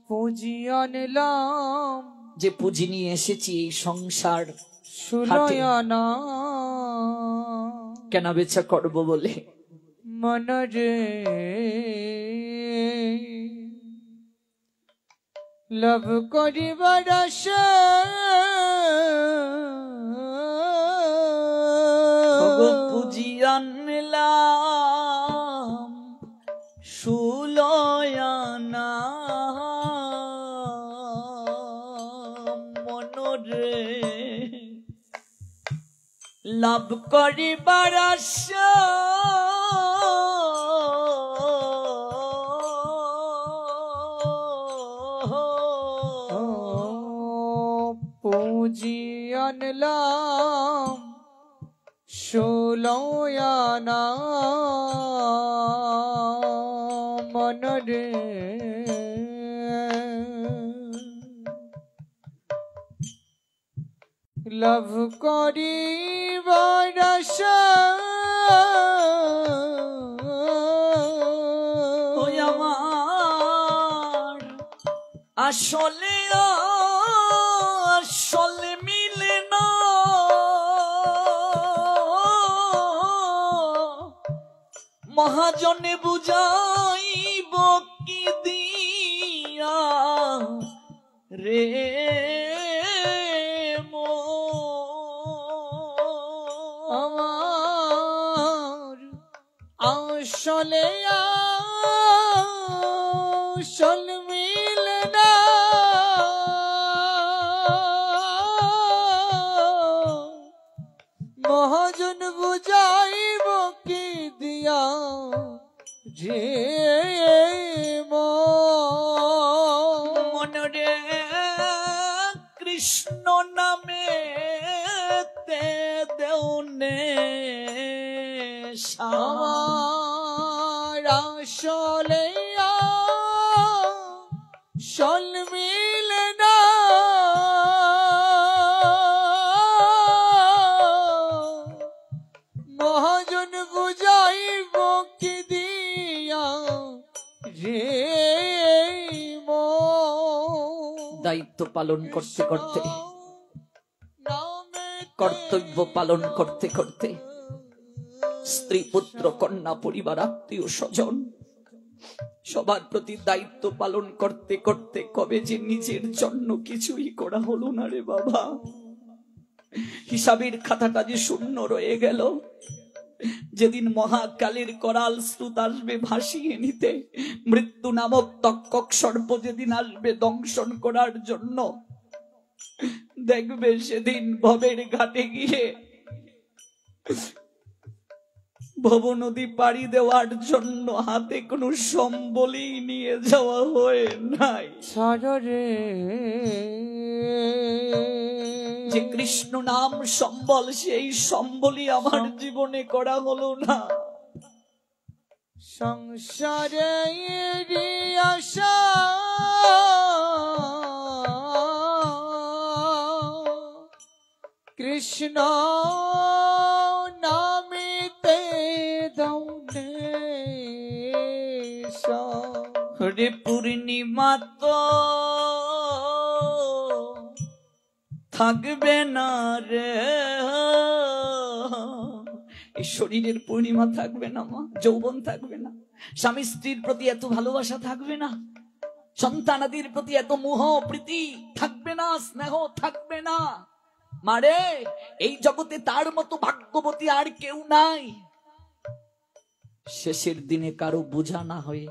পুঁজি আনলাম, যে পুঁজি নিয়ে এসেছি এই সংসার 16 আনা কেনা বেচা করবো বলে, মনরে লাভ করিবার আশা পুঁজি আনলাম 16 আনা মনরে লাভ করিবার আশা পুঁজি আনলাম 16 আনা মনরে লাভ করিবার আশা আমার আসলে আসলে মিলে না, মহাজনে বুঝাইব কি দিয়া রে আমার আসলে আসল মিলে না, মহাজন বুঝাইব কি দিয়া যে মনরে কৃষ্ণ নামে তে দেউনে আমার আসলে সল মিলে না মহাজন বুঝাইব কি দিয়া রে দায়িত্ব পালন করতে করতে, কর্তব্য পালন করতে করতে, স্ত্রী পুত্র কন্যা পরিবার আত্মীয় স্বজন সবার প্রতি দায়িত্ব পালন করতে করতে কবে যে নিজের জন্য কিছুই করা হলো না রে বাবা। হিসাবের খাতাটা যে শূন্য রয়ে গেল। যেদিন মহাকালের করাল স্রোত আসবে ভাসিয়ে নিতে, মৃত্যু নামক তক্ষক সর্প যেদিন আসবে দংশন করার জন্য, দেখবে সেদিন ভবের ঘাটে গিয়ে ভব নদী পাড়ি দেওয়ার জন্য হাতে কোনো সম্বলই নিয়ে যাওয়া হয় নাই। সারে যে কৃষ্ণ নাম সম্বল, সেই সম্বলই আমার জীবনে করা হলো না। সংসারে আশা কৃষ্ণ নামিতে দৌনে রে পূর্ণিমা তো থাকবে না রে, এই শরীরের পূর্ণিমা থাকবে না মা, যৌবন থাকবে না, স্বামী স্ত্রীর প্রতি এত ভালোবাসা থাকবে না, সন্তানাদির প্রতি এত মোহ প্রীতি থাকবে না, স্নেহ থাকবে না। মারে, এই জগতে তার মতো ভাগ্যবতী আর কেউ নাই। শেষের দিনে কারো বোঝা না হয়ে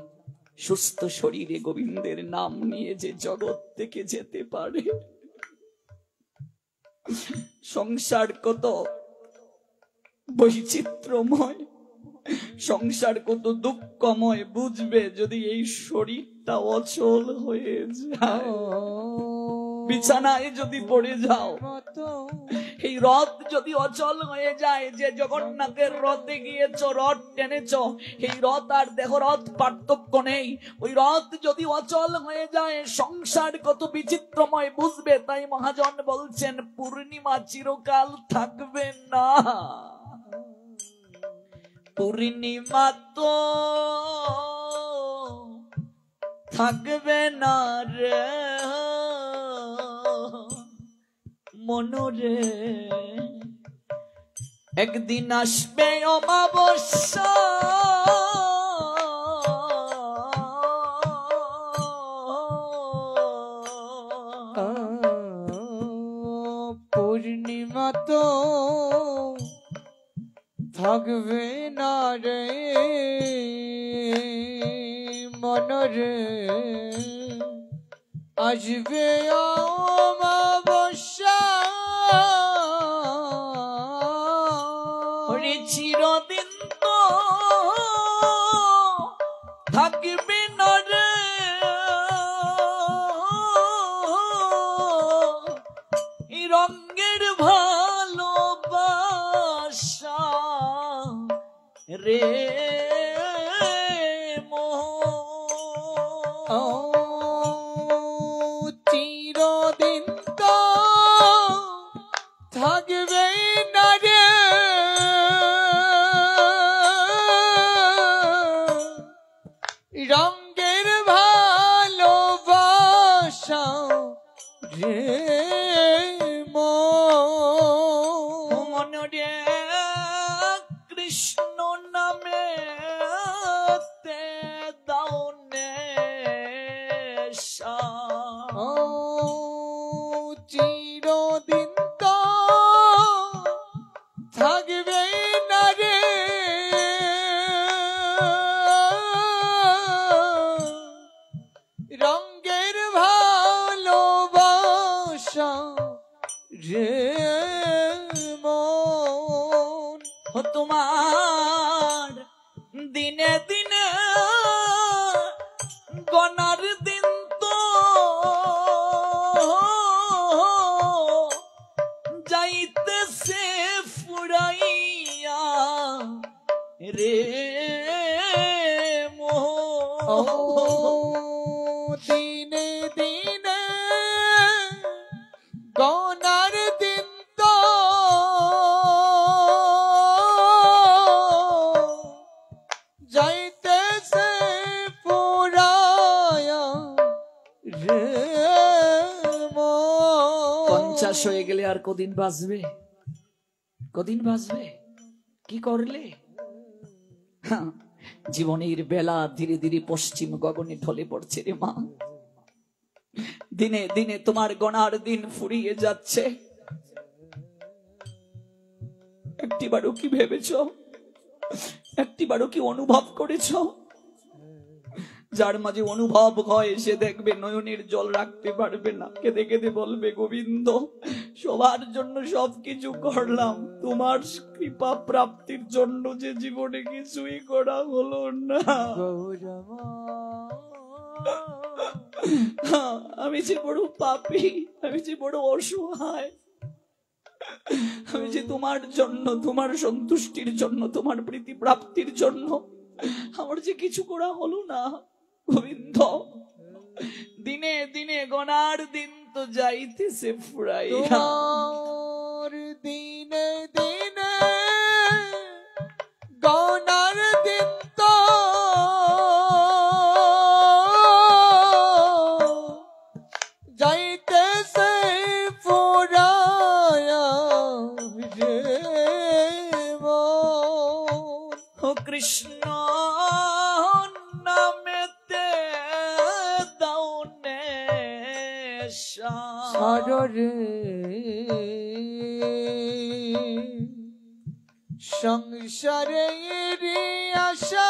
সুস্থ শরীরে গোবিন্দের নাম নিয়ে যে জগৎ থেকে যেতে পারে। সংসার কত বৈচিত্র্যময়, সংসার কত দুঃখময় বুঝবে যদি এই শরীরটা অচল হয়ে যায়। বিছানায় যদি পড়ে যাও, এই রথ যদি অচল হয়ে যায়, যে জগন্নাথের রথে গিয়েছ, রথ টেনেছ, এই রথ আর দেহ রথ পার্থক্য নেই। ওই রথ যদি অচল হয়ে যায়, সংসার কত বিচিত্রময় বুঝবে। তাই মহাজন বলছেন পূর্ণিমা চিরকাল থাকবে না। পূর্ণিমা তো থাকবে না রে মনরে, একদিন আসবে অমাবস্যা, পূর্ণিমা তো থাকবে না রে মনরে, আসবে অমাবস্যা, চিরদিন তো থাকবে না রে রঙের ভালোবাসা রে চিরদিন তো থাকবে না রে রঙের ভালোবাসা রে মনরে কৃষ্ণ নামে তে দাও নেশা। চিরদিন তো থাকবে না রে রঙের ভালোবাসা রে তোমার দিনে দিনে গনার দিন তো যাইতেছে ফুরাইয়া রে মোহ। দিনে দিনে গনার দিন তো যাইতেছে পুরায়া রে মন। 50 হয়ে গেলে আর কদিন বাঁচবে? কদিন বাঁচবে? কি করলে? হ্যাঁ, জীবনের বেলা ধীরে ধীরে পশ্চিম গগনে ঢলে পড়ছে রে মা। দিনে দিনে তোমার গণার দিন ফুরিয়ে যাচ্ছে। একটিবারও কি ভেবেছ? একটিবারও কি অনুভব করেছ? যার মাঝে অনুভব হয় সে দেখবে নয়নের জল রাখতে পারবে না, কেঁদে কেঁদে বলবে গোবিন্দ সবার জন্য সবকিছু করলাম, তোমার কৃপা প্রাপ্তির জন্য যে জীবনে কিছুই করা হলো না। আমি যে বড় পাপী, আমি যে বড় অসহায়, আমি যে তোমার জন্য, তোমার সন্তুষ্টির জন্য, তোমার প্রীতি প্রাপ্তির জন্য আমার যে কিছু করা হলো না গোবিন্দ। দিনে দিনে গনার দিন তো যাইতেছে ফুরাইয়া। দিনে দিনে গনার দিন তো যাইতেছে ফুরায়া রে মন। ও কৃষ্ণ নামেতে দাও নেশা। সারে সংসারে আশা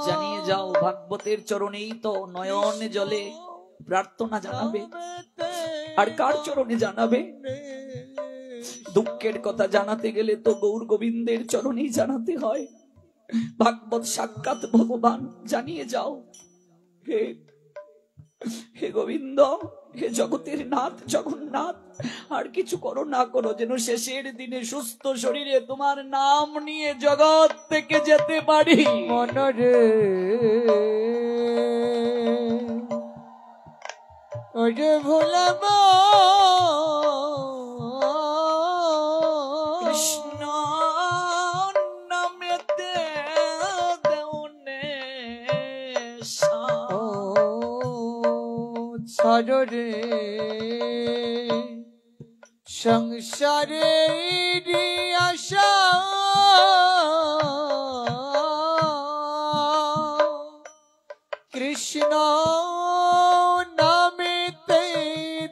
জানিয়ে যাও ভাগবতের চরণেই তো নয়নে জলে প্রার্থনা জানাবে, আর কার চরণে জানাবে? দুঃখের কথা জানাতে গেলে তো গৌর গোবিন্দের চরণেই জানাতে হয়। ভাগবত সাক্ষাৎ ভগবান, জানিয়ে যাও হে হে গোবিন্দ, হে জগতের নাথ জগন্নাথ, আর কিছু করো না করো যেন শেষের দিনে সুস্থ শরীরে তোমার নাম নিয়ে জগৎ থেকে যেতে পারি। মনরে ওরে ভুলাব কৃষ্ণ নামেতে দেও নেশা। সারে সংসারে আশা কৃষ্ণ নামেতে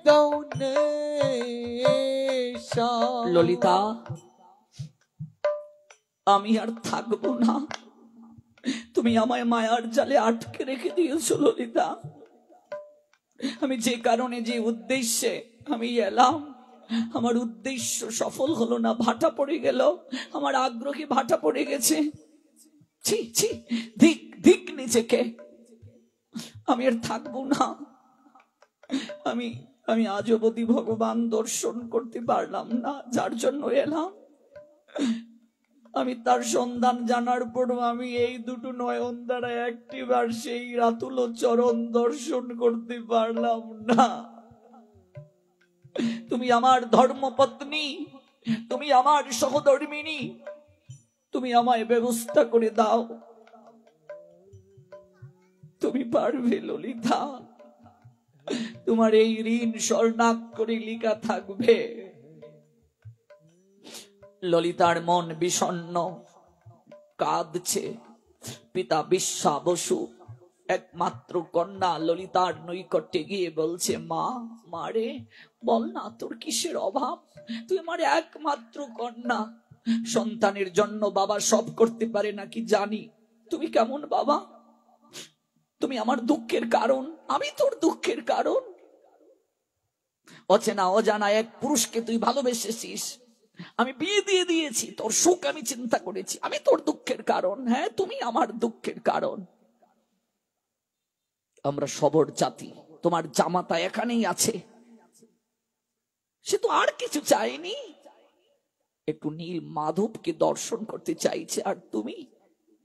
দাও নেশা। ললিতা, আমি আর থাকবো না, তুমি আমায় মায়ার জালে আটকে রেখে দিয়েছো ললিতা। আমি যে কারণে, যে উদ্দেশ্যে আমি এলাম, আমার উদ্দেশ্য সফল হলো না, ভাটা পড়ে গেল, আমার আগ্রহে ভাটা পড়ে গেছে। ছি ছি, ধিক ধিক নিজেকে, আমি আর থাকবো না। আমি আমি আজ অবধি ভগবান দর্শন করতে পারলাম না, যার জন্য এলাম। আমি তার সন্ধান জানার পরও আমি এই দুটো নয়ন দ্বারা একটিবার সেই রাতুল চরণ দর্শন করতে পারলাম না। তুমি আমার ধর্মপত্নী, তুমি আমার সহধর্মিনী, তুমি আমায় ব্যবস্থা করে দাও। তুমি পারবে ললিতা, তোমার এই ঋণ স্বর্ণাক্ষরে লেখা থাকবে। ললিতার মন বিষণ্ণ, কাঁদছে। পিতা বিশ্বা বসু একমাত্র কন্যা ললিতার নৈকট্যে গিয়ে বলছে, মা, মারে বল না তোর কিসের অভাব? তুই আমার একমাত্র কন্যা, সন্তানের জন্য বাবা সব করতে পারে নাকি জানি। তুমি কেমন বাবা? তুমি আমার দুঃখের কারণ, আমি তোর দুঃখের কারণ। অচেনা অজানা এক পুরুষকে তুই ভালোবেসেছিস, আমি বিয়ে দিয়ে দিয়েছি, তোর সুখ আমি চিন্তা করেছি, আমি তোর দুঃখের কারণ। হ্যাঁ, তুমি আমার দুঃখের কারণ। আমরা সবর জাতি, তোমার জামাতা এখানেই আছে, সে তো আর কিছু চায়নি, একটু নীল মাধবকে দর্শন করতে চাইছে, আর তুমি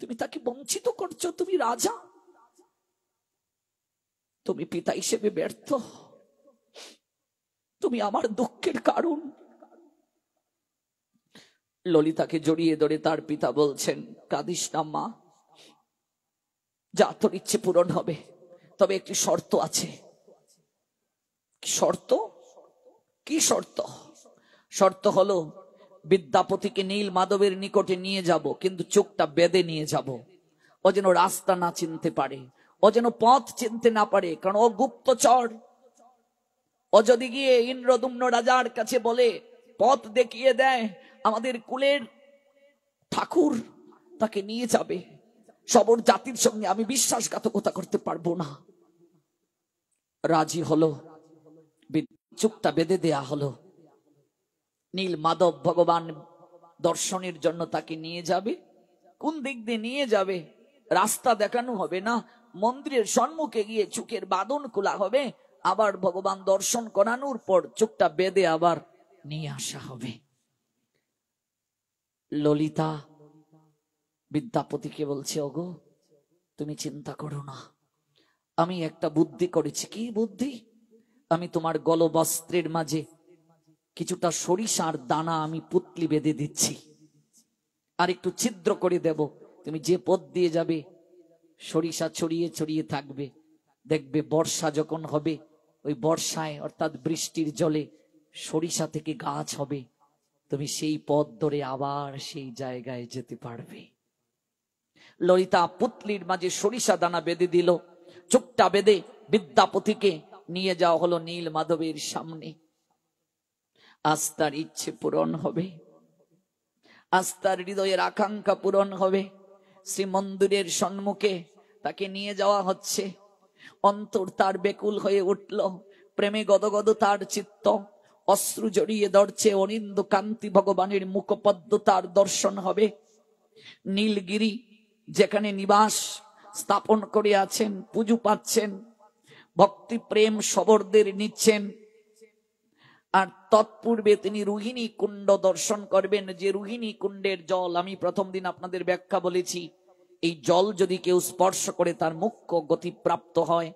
তুমি তাকে বঞ্চিত করছো। তুমি রাজা, তুমি পিতা হিসেবে ব্যর্থ, তুমি আমার দুঃখের কারণ। ললিতাকে জড়িয়ে ধরে তার পিতা বলছেন, কাঁদিস না মা, যা তোর ইচ্ছে পূরণ হবে, তবে একটি শর্ত আছে। শর্ত? কি শর্ত? শর্ত হলো বিদ্যাপতিকে নীল মাধবের নিকটে নিয়ে যাব, কিন্তু চোখটা বেঁধে নিয়ে যাব, ও যেন রাস্তা না চিনতে পারে, ও যেন পথ চিনতে না পারে, কারণ ও গুপ্তচর। ও যদি গিয়ে ইন্দ্রদুম্ন রাজার কাছে বলে, পথ দেখিয়ে দেয়, আমাদের কুলের ঠাকুর তাকে নিয়ে যাবে, সবর জাতির সঙ্গে আমি বিশ্বাসঘাতকতা করতে পারবো না। রাজি হলো, চুপটা বেঁধে দেয়া হলো। নীল মাধব ভগবান দর্শনের জন্য তাকে নিয়ে যাবে। কোন দিক দিয়ে নিয়ে যাবে? রাস্তা দেখানো হবে না, মন্দিরের সম্মুখে গিয়ে চোখের বাঁধন খোলা হবে, আবার ভগবান দর্শন করানোর পর চোখটা বেঁধে আবার নিয়ে আসা হবে। ললিতা বিদ্যাপতিকে বলছে, ওগো তুমি চিন্তা করো না, আমি একটা বুদ্ধি করেছি। কি বুদ্ধি? আমি তোমার গলবস্ত্রের মাঝে কিছুটা সরিষার দানা আমি পুতলি বেঁধে দিচ্ছি, আর একটু ছিদ্র করে দেব, তুমি যে পথ দিয়ে যাবে সরিষা ছড়িয়ে ছড়িয়ে থাকবে, দেখবে বর্ষা যখন হবে, ওই বর্ষায় অর্থাৎ বৃষ্টির জলে সরিষা থেকে গাছ হবে, তুমি সেই পথ ধরে আবার সেই জায়গায় যেতে পারবে। ললিতা পুতলির মাঝে সরিষা দানা বেঁধে দিল, চোখটা বেঁধে বিদ্যাপতিকে নিয়ে যাওয়া হলো নীল মাধবের সামনে। আজ তার ইচ্ছে পূরণ হবে, আজ তার হৃদয়ের আকাঙ্ক্ষা পূরণ হবে। শ্রীমন্দিরের সম্মুখে তাকে নিয়ে যাওয়া হচ্ছে। অন্তর তার বেকুল হয়ে উঠল, প্রেমে গদগদ তার চিত্ত, অশ্রু জড়িয়ে ধরছে। অনিন্দ কান্তি ভগবানের মুখপদ্ম তার দর্শন হবে। নীলগিরি যেখানে নিবাস স্থাপন করে আছেন, পুজো পাচ্ছেন, ভক্তি প্রেম সবরদের নিচ্ছেন, আর তৎপূর্বে তিনি রোহিণী কুণ্ড দর্শন করবেন। যে রোহিণী কুণ্ডের জল আমি প্রথম দিন আপনাদের ব্যাখ্যা বলেছি, এই জল যদি কেউ স্পর্শ করে তার মুখ্য গতি প্রাপ্ত হয়।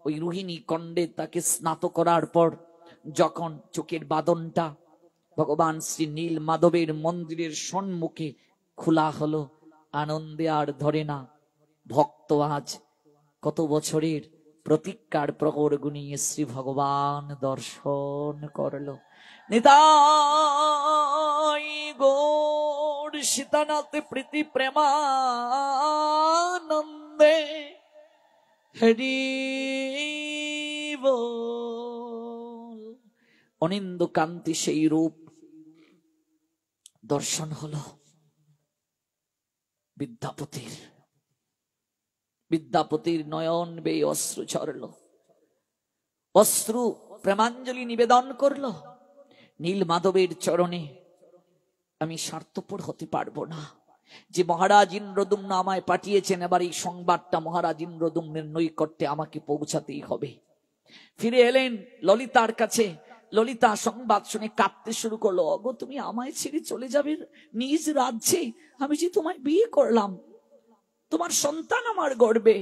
ওই রোহিণী কুণ্ডে তাকে স্নাত করার পর যখন চোখের বাঁধনটা ভগবান শ্রী নীল মাধবের মন্দিরের সম্মুখে খোলা হলো, আনন্দে আর ধরে না। ভক্ত আজ কত বছরের প্রতীক্ষার প্রহর গুনিয়ে শ্রী ভগবান দর্শন করলো। নিতাই গৌর সীতানাথ প্রীতি প্রেমানন্দে হরি বল। অনিন্দ কান্তি সেই রূপ দর্শন হলো বিদ্যাপতির। বিদ্যাপতির নয়ন বেয়ে অশ্রু ঝরল, অশ্রু প্রেমাঞ্জলি নিবেদন করলো নীল মাধবের চরণে। আমি স্বার্থপর হতে পারবো না, যে মহারাজ ইন্দ্রদুম্ন আমায় পাঠিয়েছেন, এবার এই সংবাদটা মহারাজ ইন্দ্রদুম্নের নৈকট্যে আমাকে পৌঁছাতেই হবে। ফিরে এলেন ললিতার কাছে। ললিতা সংবাদ শুনে কাঁদতে শুরু করলো, অগো তুমি আমায় ছেড়ে চলে যাবে নিজ রাজ্যে, আমি যে তোমায় বিয়ে করলাম, তোমার সন্তান আমার গর্বে।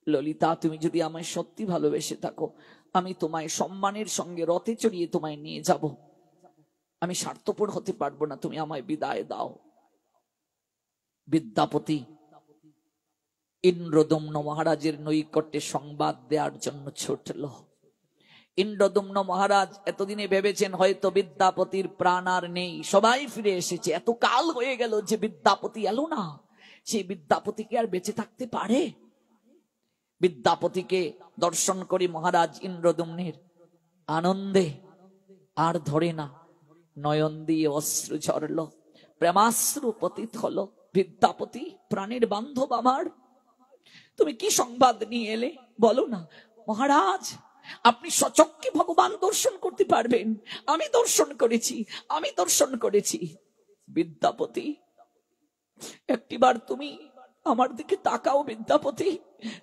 ললিতা তুমি যদি আমায় সত্যি ভালোবেসে থাকো, আমি তোমায় সম্মানের সঙ্গে রথে চড়িয়ে তোমায় নিয়ে যাব, আমি স্বার্থপর হতে পারবো না, তুমি আমায় বিদায় দাও। বিদ্যাপতি ইন্দ্রদুম্ন মহারাজের নৈকট্যে সংবাদ দেওয়ার জন্য ছুটল। ইন্দ্রদুম্ন মহারাজ এতদিনে ভেবেছেন হয়তো বিদ্যাপতির প্রাণ আর নেই, সবাই ফিরে এসেছে, এত কাল হয়ে গেল যে বিদ্যাপতি এলো না, সেই বিদ্যাপতিকে আর বেঁচে থাকতে পারে? বিদ্যাপতিকে দর্শন করে মহারাজ ইন্দ্রদুম্নের আনন্দে আর ধরে না, নয়ন দিয়ে অশ্রু ঝরল, প্রেমাশ্রু পতিত হলো। বিদ্যাপতি প্রাণের বান্ধব আমার, তুমি কি সংবাদ নিয়ে এলে বলো না। মহারাজ আপনি সচক্ষে ভগবান দর্শন করতে পারবেন। আমি দর্শন করেছি, আমি দর্শন করেছি। বিদ্যাপতি, একটিবার তুমি আমার দিকে তাকাও বিদ্যাপতি।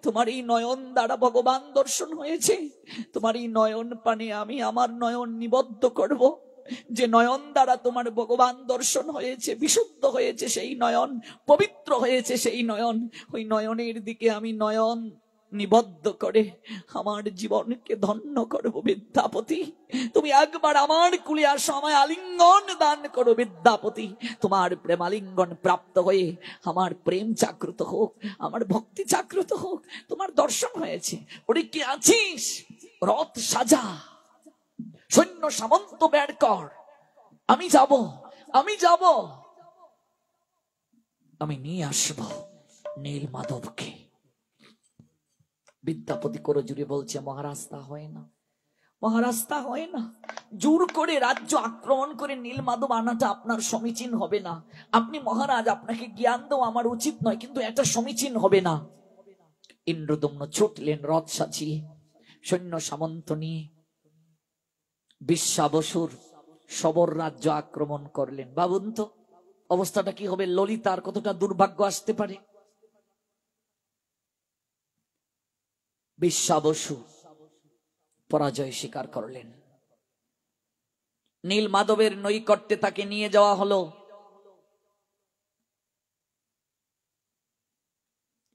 তোমার এই নয়ন দ্বারা ভগবান দর্শন হয়েছে, তোমার এই নয়ন পানে আমি আমার নয়ন নিবদ্ধ করব। যে নয়ন দ্বারা তোমার ভগবান দর্শন হয়েছে, বিশুদ্ধ হয়েছে সেই নয়ন, পবিত্র হয়েছে সেই নয়ন, ওই নয়নের দিকে আমি নয়ন নিবদ্ধ করে আমার জীবনকে ধন্য করব। বিদ্যাপতি, তুমি একবার আমার কুলে আসো, আমায় আলিঙ্গন দান করো। বিদ্যাপতি, তোমার প্রেমালিঙ্গন প্রাপ্ত হয়ে আমার প্রেম জাগ্রত হোক, আমার ভক্তি জাগ্রত হোক। তোমার দর্শন হয়েছে, ওরে কি আছিস? রথ সাজা, সৈন্য সামন্ত বের কর, আমি যাব, আমি যাব, আমি নিয়ে আসবো নীল মাধবকে। বিদ্যাপতি করে জুড়ে বলছে, মহারাজ তা হয় না, মহারাজ তা হয় না। জোর করে রাজ্য আক্রমণ করে নীল মাধব আনাটা আপনার সমীচীন হবে না। আপনি মহারাজ, আপনাকে জ্ঞান দেওয়া আমার উচিত নয়, কিন্তু এটা সমীচীন হবে না। ইন্দ্রদম্ন ছুটলেন রথ সাজিয়ে, সৈন্য সামন্ত নিয়ে বিশ্বাবসুর সবর রাজ্য আক্রমণ করলেন। ভাবুন তো অবস্থাটা কি হবে, ললিতার কতটা দুর্ভাগ্য আসতে পারে। বিশ্বাবসু পরাজয় স্বীকার করলেন। নীল মাধবের নৈকট্যে তাকে নিয়ে যাওয়া হলো।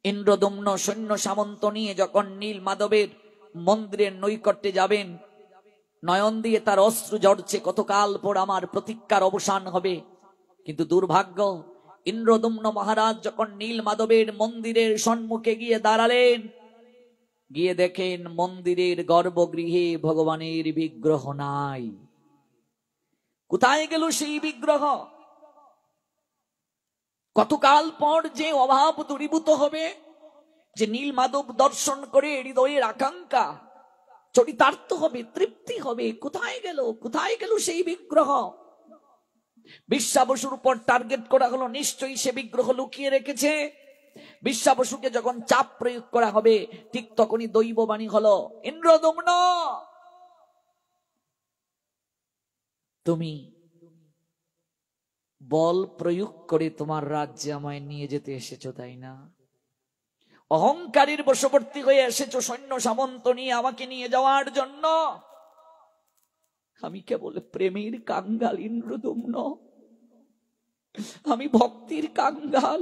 ইন্দ্রদম্ন সৈন্য সামন্ত নিয়ে যখন নীল মাধবের মন্দিরের নৈকট্যে যাবেন, নয়ন দিয়ে তার অশ্রু ঝরছে, কতকাল পর আমার প্রতীক্ষার অবসান হবে। কিন্তু দুর্ভাগ্য, ইন্দ্রদম্ন মহারাজ যখন নীল মাধবের মন্দিরের সম্মুখে গিয়ে দাঁড়ালেন, গিয়ে দেখেন মন্দিরের গর্ভগৃহে ভগবানের বিগ্রহ নাই। কোথায় গেল সেই বিগ্রহ? কতকাল পর যে অভাব দূরীভূত হবে, যে নীল মাধব দর্শন করে হৃদয়ের আকাঙ্ক্ষা চরিতার্থ হবে, তৃপ্তি হবে, কোথায় গেল, কোথায় গেল সেই বিগ্রহ? বিশ্বাবসুর উপর টার্গেট করা হলো, নিশ্চয়ই সে বিগ্রহ লুকিয়ে রেখেছে। বিশ্বাবসুকে যখন চাপ প্রয়োগ করা হবে, ঠিক তখনই দৈববাণী হলো, ইন্দ্রদম্ন, তুমি বল প্রয়োগ করে তোমার রাজ্যে আমায় নিয়ে যেতে এসেছো, তাই না? অহংকারীর বশবর্তী হয়ে এসেছো সৈন্য সামন্ত নিয়ে আমাকে নিয়ে যাওয়ার জন্য। আমি কেবল প্রেমের কাঙ্গাল ইন্দ্রদম্ন, আমি ভক্তির কাঙ্গাল।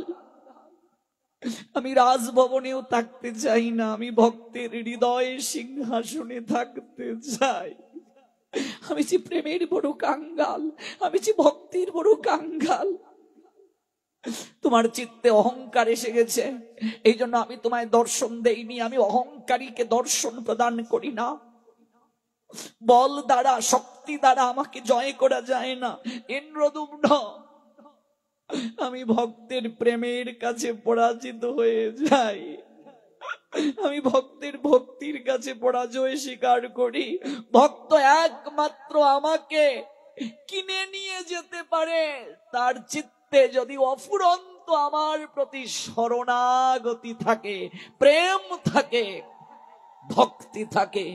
আমি রাজভবনেও থাকতে চাই না, আমি ভক্তের হৃদয়ে সিংহাসনে থাকতে চাই। আমি যে প্রেমের বড় কাঙ্গাল, আমি যে ভক্তির বড় কাঙ্গাল। তোমার চিত্তে অহংকার এসে গেছে, এই জন্য আমি তোমায় দর্শন দেইনি। আমি অহংকারীকে দর্শন প্রদান করি না। বল দ্বারা, শক্তি দ্বারা আমাকে জয় করা যায় না ইন্দ্রদম্ন। আমি ভক্তের প্রেমের কাছে পরাজিত হয়ে যাই, আমি ভক্তের ভক্তির কাছে পরাজয় স্বীকার করি। ভক্ত একমাত্র আমাকে কিনে নিয়ে যেতে পারে, তার চিত্তে যদি অফুরন্ত আমার প্রতি শরণাগতি থাকে, প্রেম থাকে, ভক্তি থাকে।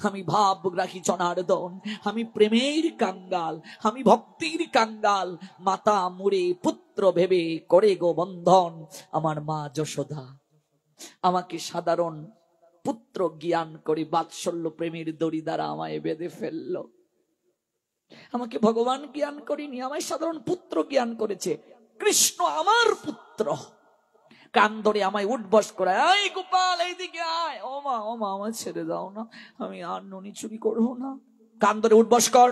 আমি ভাবগ্রাহী জনার্দন, আমি প্রেমের কাঙ্গাল, আমি ভক্তির কাঙ্গাল। মাতা মুড়ে পুত্র ভেবে করে গো বন্ধন, আমার মা যশোদা আমাকে সাধারণ পুত্র জ্ঞান করে বাৎসল্য প্রেমের দড়ি দ্বারা আমায় বেঁধে ফেললো। আমাকে ভগবান জ্ঞান করেনি, আমায় সাধারণ পুত্র জ্ঞান করেছে। কৃষ্ণ আমার পুত্র, কান ধরে আমায় উঠবস করে, এই গোপাল এইদিকে আয়, ও মা আমায় ছেড়ে দাও না, আমি আর ননি চুরি করবো না। কান ধরে উঠবস কর,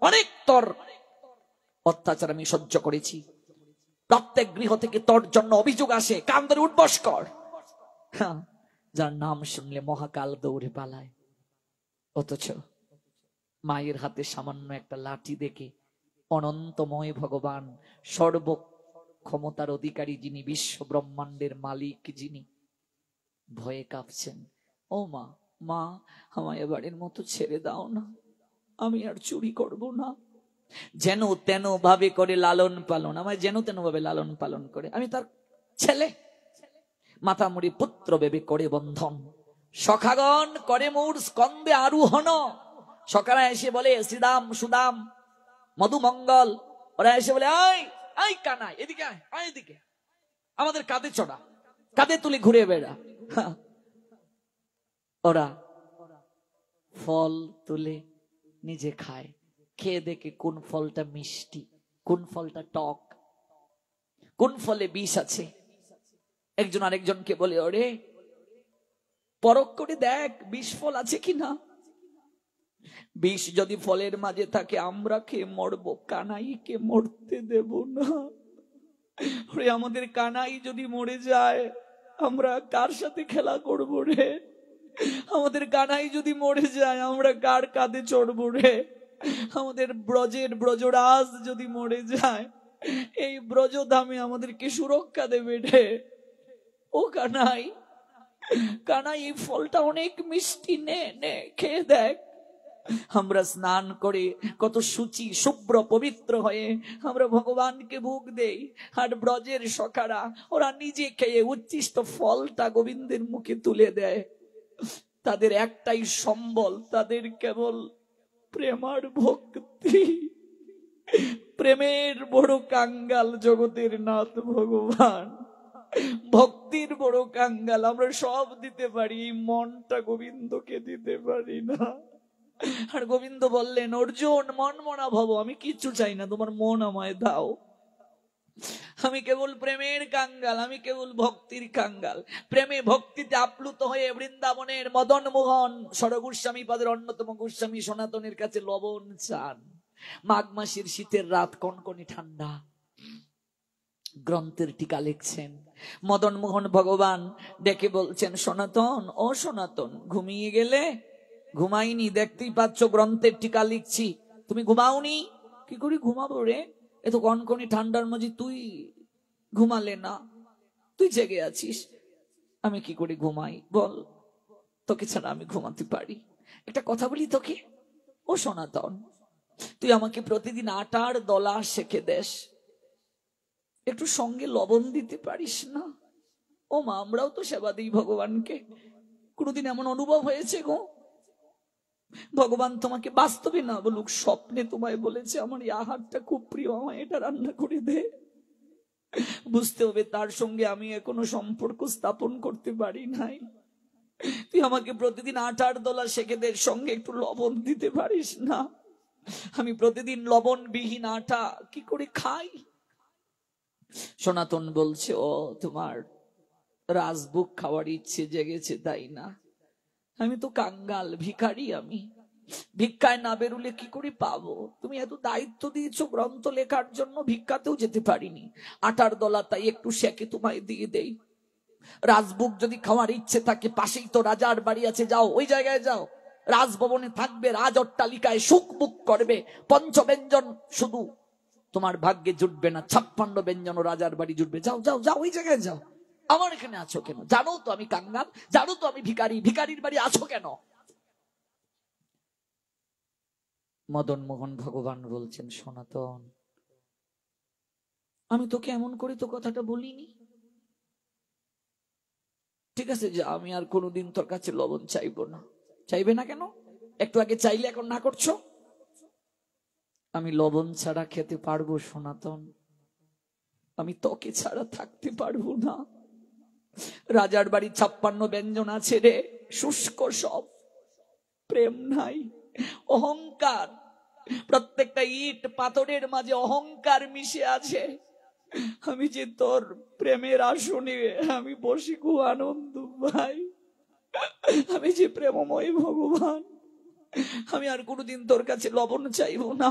অনেক তোর অত্যাচার আমি সহ্য করেছি, প্রত্যেক গৃহ থেকে তোর জন্য অভিযোগ আসে, কান ধরে উঠবস কর। যার নাম শুনলে মহাকাল দৌড়ে পালায়, অথচ মায়ের হাতে সামান্য একটা লাঠি দেখে অনন্তময় ভগবান, সর্ব ক্ষমতার অধিকারী যিনি, বিশ্ব ব্রহ্মাণ্ডের মালিক যিনি, ভয়ে কাঁপছেন। ও মা, মা আমায় এবারের মতো ছেড়ে দাও না, আমি আর চুরি করব না। যেন তেন ভাবে করে লালন পালন, আমায় যেন তেন ভাবে লালন পালন করে, আমি তার ছেলে। মাথা মুড়ি পুত্র ভেবে করে বন্ধন, সখাগণ করে মোর স্কন্দে আরোহণ। সখারা এসে বলে শ্রীদাম সুদাম মধুমঙ্গল, ওরা এসে বলে আই আই কানাই এদিকে আয়, আয় এদিকে, আমাদের কাঁধে চড়া, কাঁধে তুলে ঘুরে বেড়া। ওরা ফল তুলে নিজে খায়, খেয়ে দেখে কোন ফলটা মিষ্টি, কোন ফলটা টক, কোন ফলে বিষ আছে। একজন আরেকজনকে বলে ওরে পরখ করে দেখ বিষ ফল আছে কিনা। বিষ যদি ফলের মাঝে থাকে আমরা খেয়ে মরবো, কানাইকে মরতে দেব না। ওরে আমাদের কানাই যদি মরে যায় আমরা কার সাথে খেলা করবো রে? আমাদের কানাই যদি মরে যায় আমরা কার কাঁধে চড়বো রে? আমাদের ব্রজের ব্রজরাজ যদি মরে যায় এই ব্রজধামে আমাদেরকে সুরক্ষা দেবে রে? ও কানাই, কানাই এই ফলটা অনেক মিষ্টি, নে নে খেয়ে দেখ। আমরা স্নান করে কত শুচি শুভ্র পবিত্র হয়ে আমরা ভগবানকে ভোগ দেই, আর ব্রজের সখারা ওরা নিজে খেয়ে উচ্ছিষ্ট ফলটা গোবিন্দের মুখে তুলে দেয়। তাদের একটাই সম্বল, তাদের কেবল প্রেমার ভক্তি। প্রেমের বড় কাঙ্গাল জগতের নাথ ভগবান, ভক্তির বড় কাঙ্গাল। আমরা সব দিতে পারি, মনটা গোবিন্দকে দিতে পারি না। আর গোবিন্দ বললেন অর্জুন মন মনা ভব, আমি কিচ্ছু চাই না, তোমার মন আমায় দাও। আমি কেবল প্রেমের কাঙ্গাল, আমি কেবল ভক্তির কাঙ্গাল। প্রেমে ভক্তিতে আপ্লুত হয়ে বৃন্দাবনের মদন মোহন সরগোস্বামী পাদের অন্যতম গোস্বামী সনাতনের কাছে লবণ চান। মাঘ মাসের শীতের রাত, কনকনে ঠান্ডা, গ্রন্থের টিকা লিখছেন। মদন মোহন ভগবান ডেকে বলছেন সনাতন, ও সনাতন ঘুমিয়ে গেলে? ঘুমাইনি, দেখতেই পাচ্ছ গ্রন্থের টিকা লিখছি। তুমি ঘুমাওনি? কি করে ঘুমাবো রে, এত কনকনে ঠান্ডার মাঝে তুই ঘুমালে না, তুই জেগে আছিস, আমি কি করে ঘুমাই বল? তোকে ছাড়া আমি ঘুমাতে পারি? একটা কথা বলি তোকে, ও সনাতন, তুই আমাকে প্রতিদিন আটার দলা শেখে দেশ, একটু সঙ্গে লবণ দিতে পারিস না? ও মা, আমরাও তো সেবা দিই ভগবানকে, কোনোদিন এমন অনুভব হয়েছে গো ভগবান তোমাকে বাস্তবে না বলুক স্বপ্নে তোমায় বলেছে আমার এই আহারটা খুব প্রিয়, আমায় এটা রান্না করে দে? বুঝতে হবে তার সঙ্গে আমি এখনো সম্পর্ক স্থাপন করতে পারি নাই। তুই আমাকে প্রতিদিন আটার দলা শেখেদের সঙ্গে একটু লবণ দিতে পারিস না? আমি প্রতিদিন লবণ বিহীন আটা কি করে খাই? সনাতন বলছে ও তোমার রাজভোগ খাওয়ার ইচ্ছে জেগেছে তাই না? আমি তো কাঙ্গাল ভিখারি, আমি ভিক্ষায় না বেরুলে কি করে পাবো? তুমি এত দায়িত্ব দিয়েছো গ্রন্থ লেখার জন্য, ভিক্ষাতেও যেতে পারিনি, আটার দলা তাই একটু শেখে তোমায় দিয়ে দেই। রাজভোগ যদি খাওয়ার ইচ্ছে থাকে পাশেই তো রাজার বাড়ি আছে, যাও ওই জায়গায় যাও, রাজভবনে থাকবে, রাজ অট্টালিকায় সুখ বুক করবে, পঞ্চব্যঞ্জন শুধু তোমার ভাগ্যে জুটবে না, 56 ব্যঞ্জন রাজার বাড়ি জুটবে। যাও যাও যাও ওই জায়গায় যাও, আমার এখানে আছো কেন? জানো তো আমি কাঙ্গাল, জানো তো আমি ভিখারি, ভিখারির বাড়ি আছো কেন? মদন মোহন ভগবান বলছেন সনাতন, আমি তোকে এমন করে তো কথাটা বলিনি, ঠিক আছে যা, আমি আর কোনোদিন তোর কাছে লবণ চাইবো না। চাইবে না কেন? একটু আগে চাইলে এখন না করছো। আমি লবণ ছাড়া খেতে পারবো সনাতন, আমি তোকে ছাড়া থাকতে পারবো না। রাজার বাড়ি 56 ব্যঞ্জন আছে রে, শুষ্ক সব, প্রেম নাই, অহংকার, প্রত্যেকটা ইট পাথরের মাঝে অহংকার মিশে আছে। আমি যে তোর প্রেমের আসনে আমি বসি খুব আনন্দ ভাই, আমি যে প্রেমময় ভগবান, আমি আর কোনোদিন তোর কাছে লবণ চাইবো না,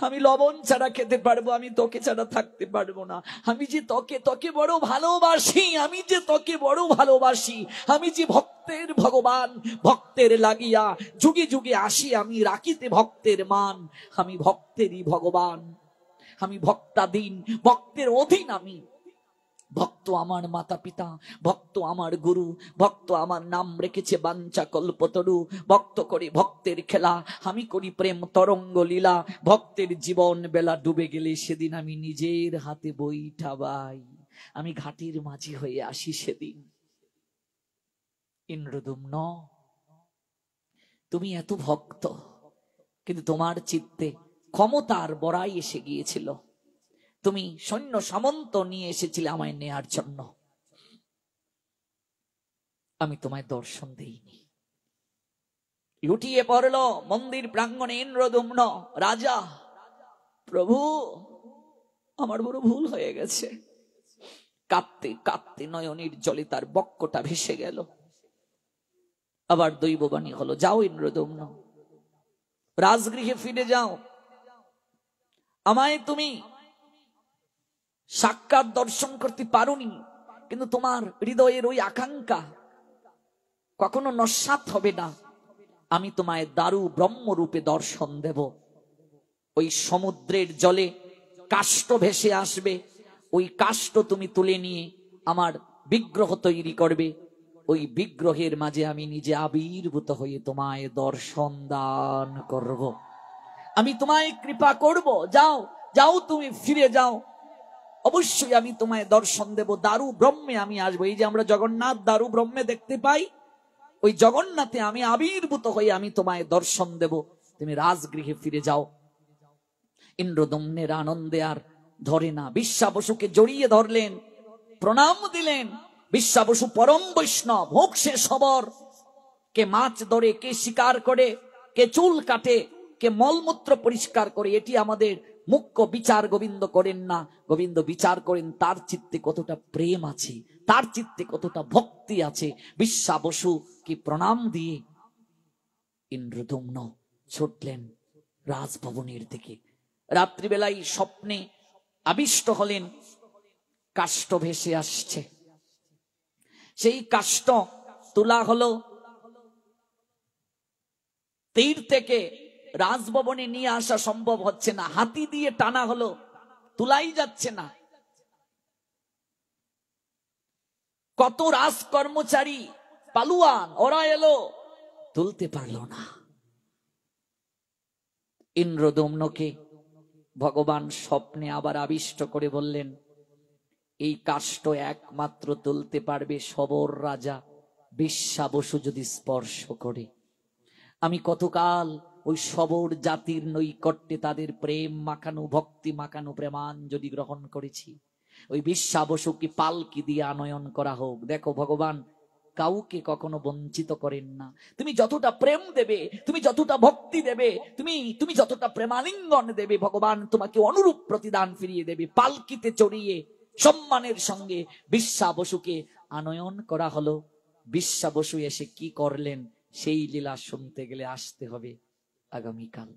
আমি লবণ ছাড়া খেতে পারবো, আমি তোকে ছাড়া থাকতে পারবো না। আমি যে তোকে বড় ভালোবাসি, আমি যে তোকে বড় ভালোবাসি, আমি যে ভক্তের ভগবান, ভক্তের লাগিয়া যুগে যুগে আসি, আমি রাখিতে ভক্তের মান, আমি ভক্তেরই ভগবান, আমি ভক্তাধীন, ভক্তের অধীন। আমি ভক্ত আমার মাতা পিতা, ভক্ত আমার গুরু, ভক্ত আমার নাম রেখেছে বাঞ্ছা কল্পতরু, ভক্ত করি ভক্তের খেলা, আমি করি প্রেম তরঙ্গ লীলা, ভক্তের জীবন বেলা ডুবে গেলে সেদিন আমি নিজের হাতে বইটা বাই, আমি ঘাটের মাঝি হয়ে আসি সেদিন। ইন্দ্রদ্যুম্ন, তুমি এত ভক্ত, কিন্তু তোমার চিত্তে ক্ষমতার বড়াই এসে গিয়েছিল। তুমি সৈন্য সামন্ত নিয়ে এসেছিলে আমায় নেয়ার জন্য। আমি তোমায় দর্শন দেইনি। লুটিয়ে পড়ল মন্দির প্রাঙ্গণে ইন্দ্রদ্যুম্ন রাজা। প্রভু, আমার বড় ভুল হয়ে গেছে। কাঁদতে কাঁদতে নয়নের জলে তার বক্ষটা ভেসে গেল। আবার দৈববাণী হলো, যাও ইন্দ্রদ্যুম্ন, রাজগৃহে ফিরে যাও। আমায় তুমি সাক্ষাৎ দর্শন করতে পারোনি, কিন্তু তোমার হৃদয়ের ওই আকাঙ্ক্ষা কখনো নস্যাৎ হবে না। আমি তোমায় দারু ব্রহ্মরূপে দর্শন দেব। ওই সমুদ্রের জলে কাষ্ঠ ভেসে আসবে, ওই কাষ্ঠ তুমি তুলে নিয়ে আমার বিগ্রহ তৈরি করবে। ওই বিগ্রহের মাঝে আমি নিজে আবির্ভূত হয়ে তোমায় দর্শন দান করব। আমি তোমায় কৃপা করব। যাও যাও, তুমি ফিরে যাও। অবশ্যই আমি তোমায় দর্শন দেব। দারু ব্রহ্মে আমি আসবো। এই যে আমরা জগন্নাথ দারু ব্রহ্মে দেখতে পাই, ওই জগন্নাথে আমি আবির্ভূত হয়ে আমি তোমায় দর্শন দেব। তুমি রাজগৃহে ফিরে যাও। ইন্দ্রদ্যুম্নের আনন্দে আর ধরে না। বিশ্বা বসুকে জড়িয়ে ধরলেন, প্রণাম দিলেন। বিশ্বা বসু পরম বৈষ্ণব, হোক সে সবর। কে মাছ ধরে, কে শিকার করে, কে চুল কাটে, কে মলমূত্র পরিষ্কার করে, এটি আমাদের মুখ্য বিচার গোবিন্দ করেন না। গোবিন্দ বিচার করেন তার চিত্তে কতটা প্রেম আছে, তার চিত্তে কতটা ভক্তি আছে। বিশ্বা বসু কি প্রণাম দিয়ে ইন্দ্রদ্যুম্ন ছুটলেন রাজভবনের দিকে। রাত্রিবেলায় স্বপ্নে আবিষ্ট হলেন, কাষ্ঠ ভেসে আসছে। সেই কাষ্ঠ তোলা হলো, তীর থেকে রাজভবনে নিয়ে আসা সম্ভব হচ্ছে না। হাতি দিয়ে টানা হলো, তুলাই যাচ্ছে না। কত রাজ কর্মচারী পালুয়ান ওরা এলো, তুলতে পারলো না। ইন্দ্রদ্যুম্নকে ভগবান স্বপ্নে আবার আবিষ্ট করে বললেন, এই কাষ্ঠ একমাত্র তুলতে পারবে সবর রাজা বিশ্বা বসু যদি স্পর্শ করে। আমি কতকাল ওই সবর জাতির নৈকট্যে তাদের প্রেম মাখানো, ভক্তি মাখানো প্রেমাঞ্জলি গ্রহণ করেছি। ওই বিশ্বা বসুকে পালকি দিয়ে আনয়ন করা হোক। দেখো, ভগবান কাউকে কখনো বঞ্চিত করেন না। তুমি যতটা প্রেম দেবে, তুমি যতটা ভক্তি দেবে, তুমি যতটা প্রেমালিঙ্গন দেবে, ভগবান তোমাকে অনুরূপ প্রতিদান ফিরিয়ে দেবে। পালকিতে চড়িয়ে সম্মানের সঙ্গে বিশ্বা বসুকে আনয়ন করা হলো। বিশ্বা বসু এসে কি করলেন, সেই লীলা শুনতে গেলে আসতে হবে আগামীকাল।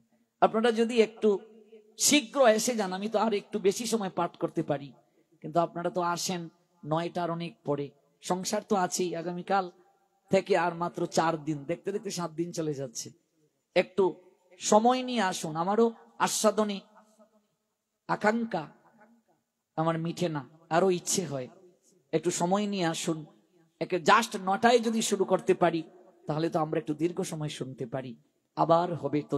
আপনারা যদি একটু শীঘ্র এসে যান, আমি তো আর একটু বেশি সময় পাঠ করতে পারি, কিন্তু আপনারা তো আসেন 9টার অনেক পরে। সংসার তো আছেই। আগামীকাল থেকে আর মাত্র 4 দিন, দেখতে দেখতে 7 দিন চলে যাচ্ছে। একটু সময় নিয়ে আসুন। আমারও আস্বাদনে আকাঙ্ক্ষা আমার মিঠে না, আরো ইচ্ছে হয়। একটু সময় নিয়ে আসুন। জাস্ট 9টায় যদি শুরু করতে পারি, তাহলে তো আমরা একটু দীর্ঘ সময় শুনতে পারি। আবার হবে তো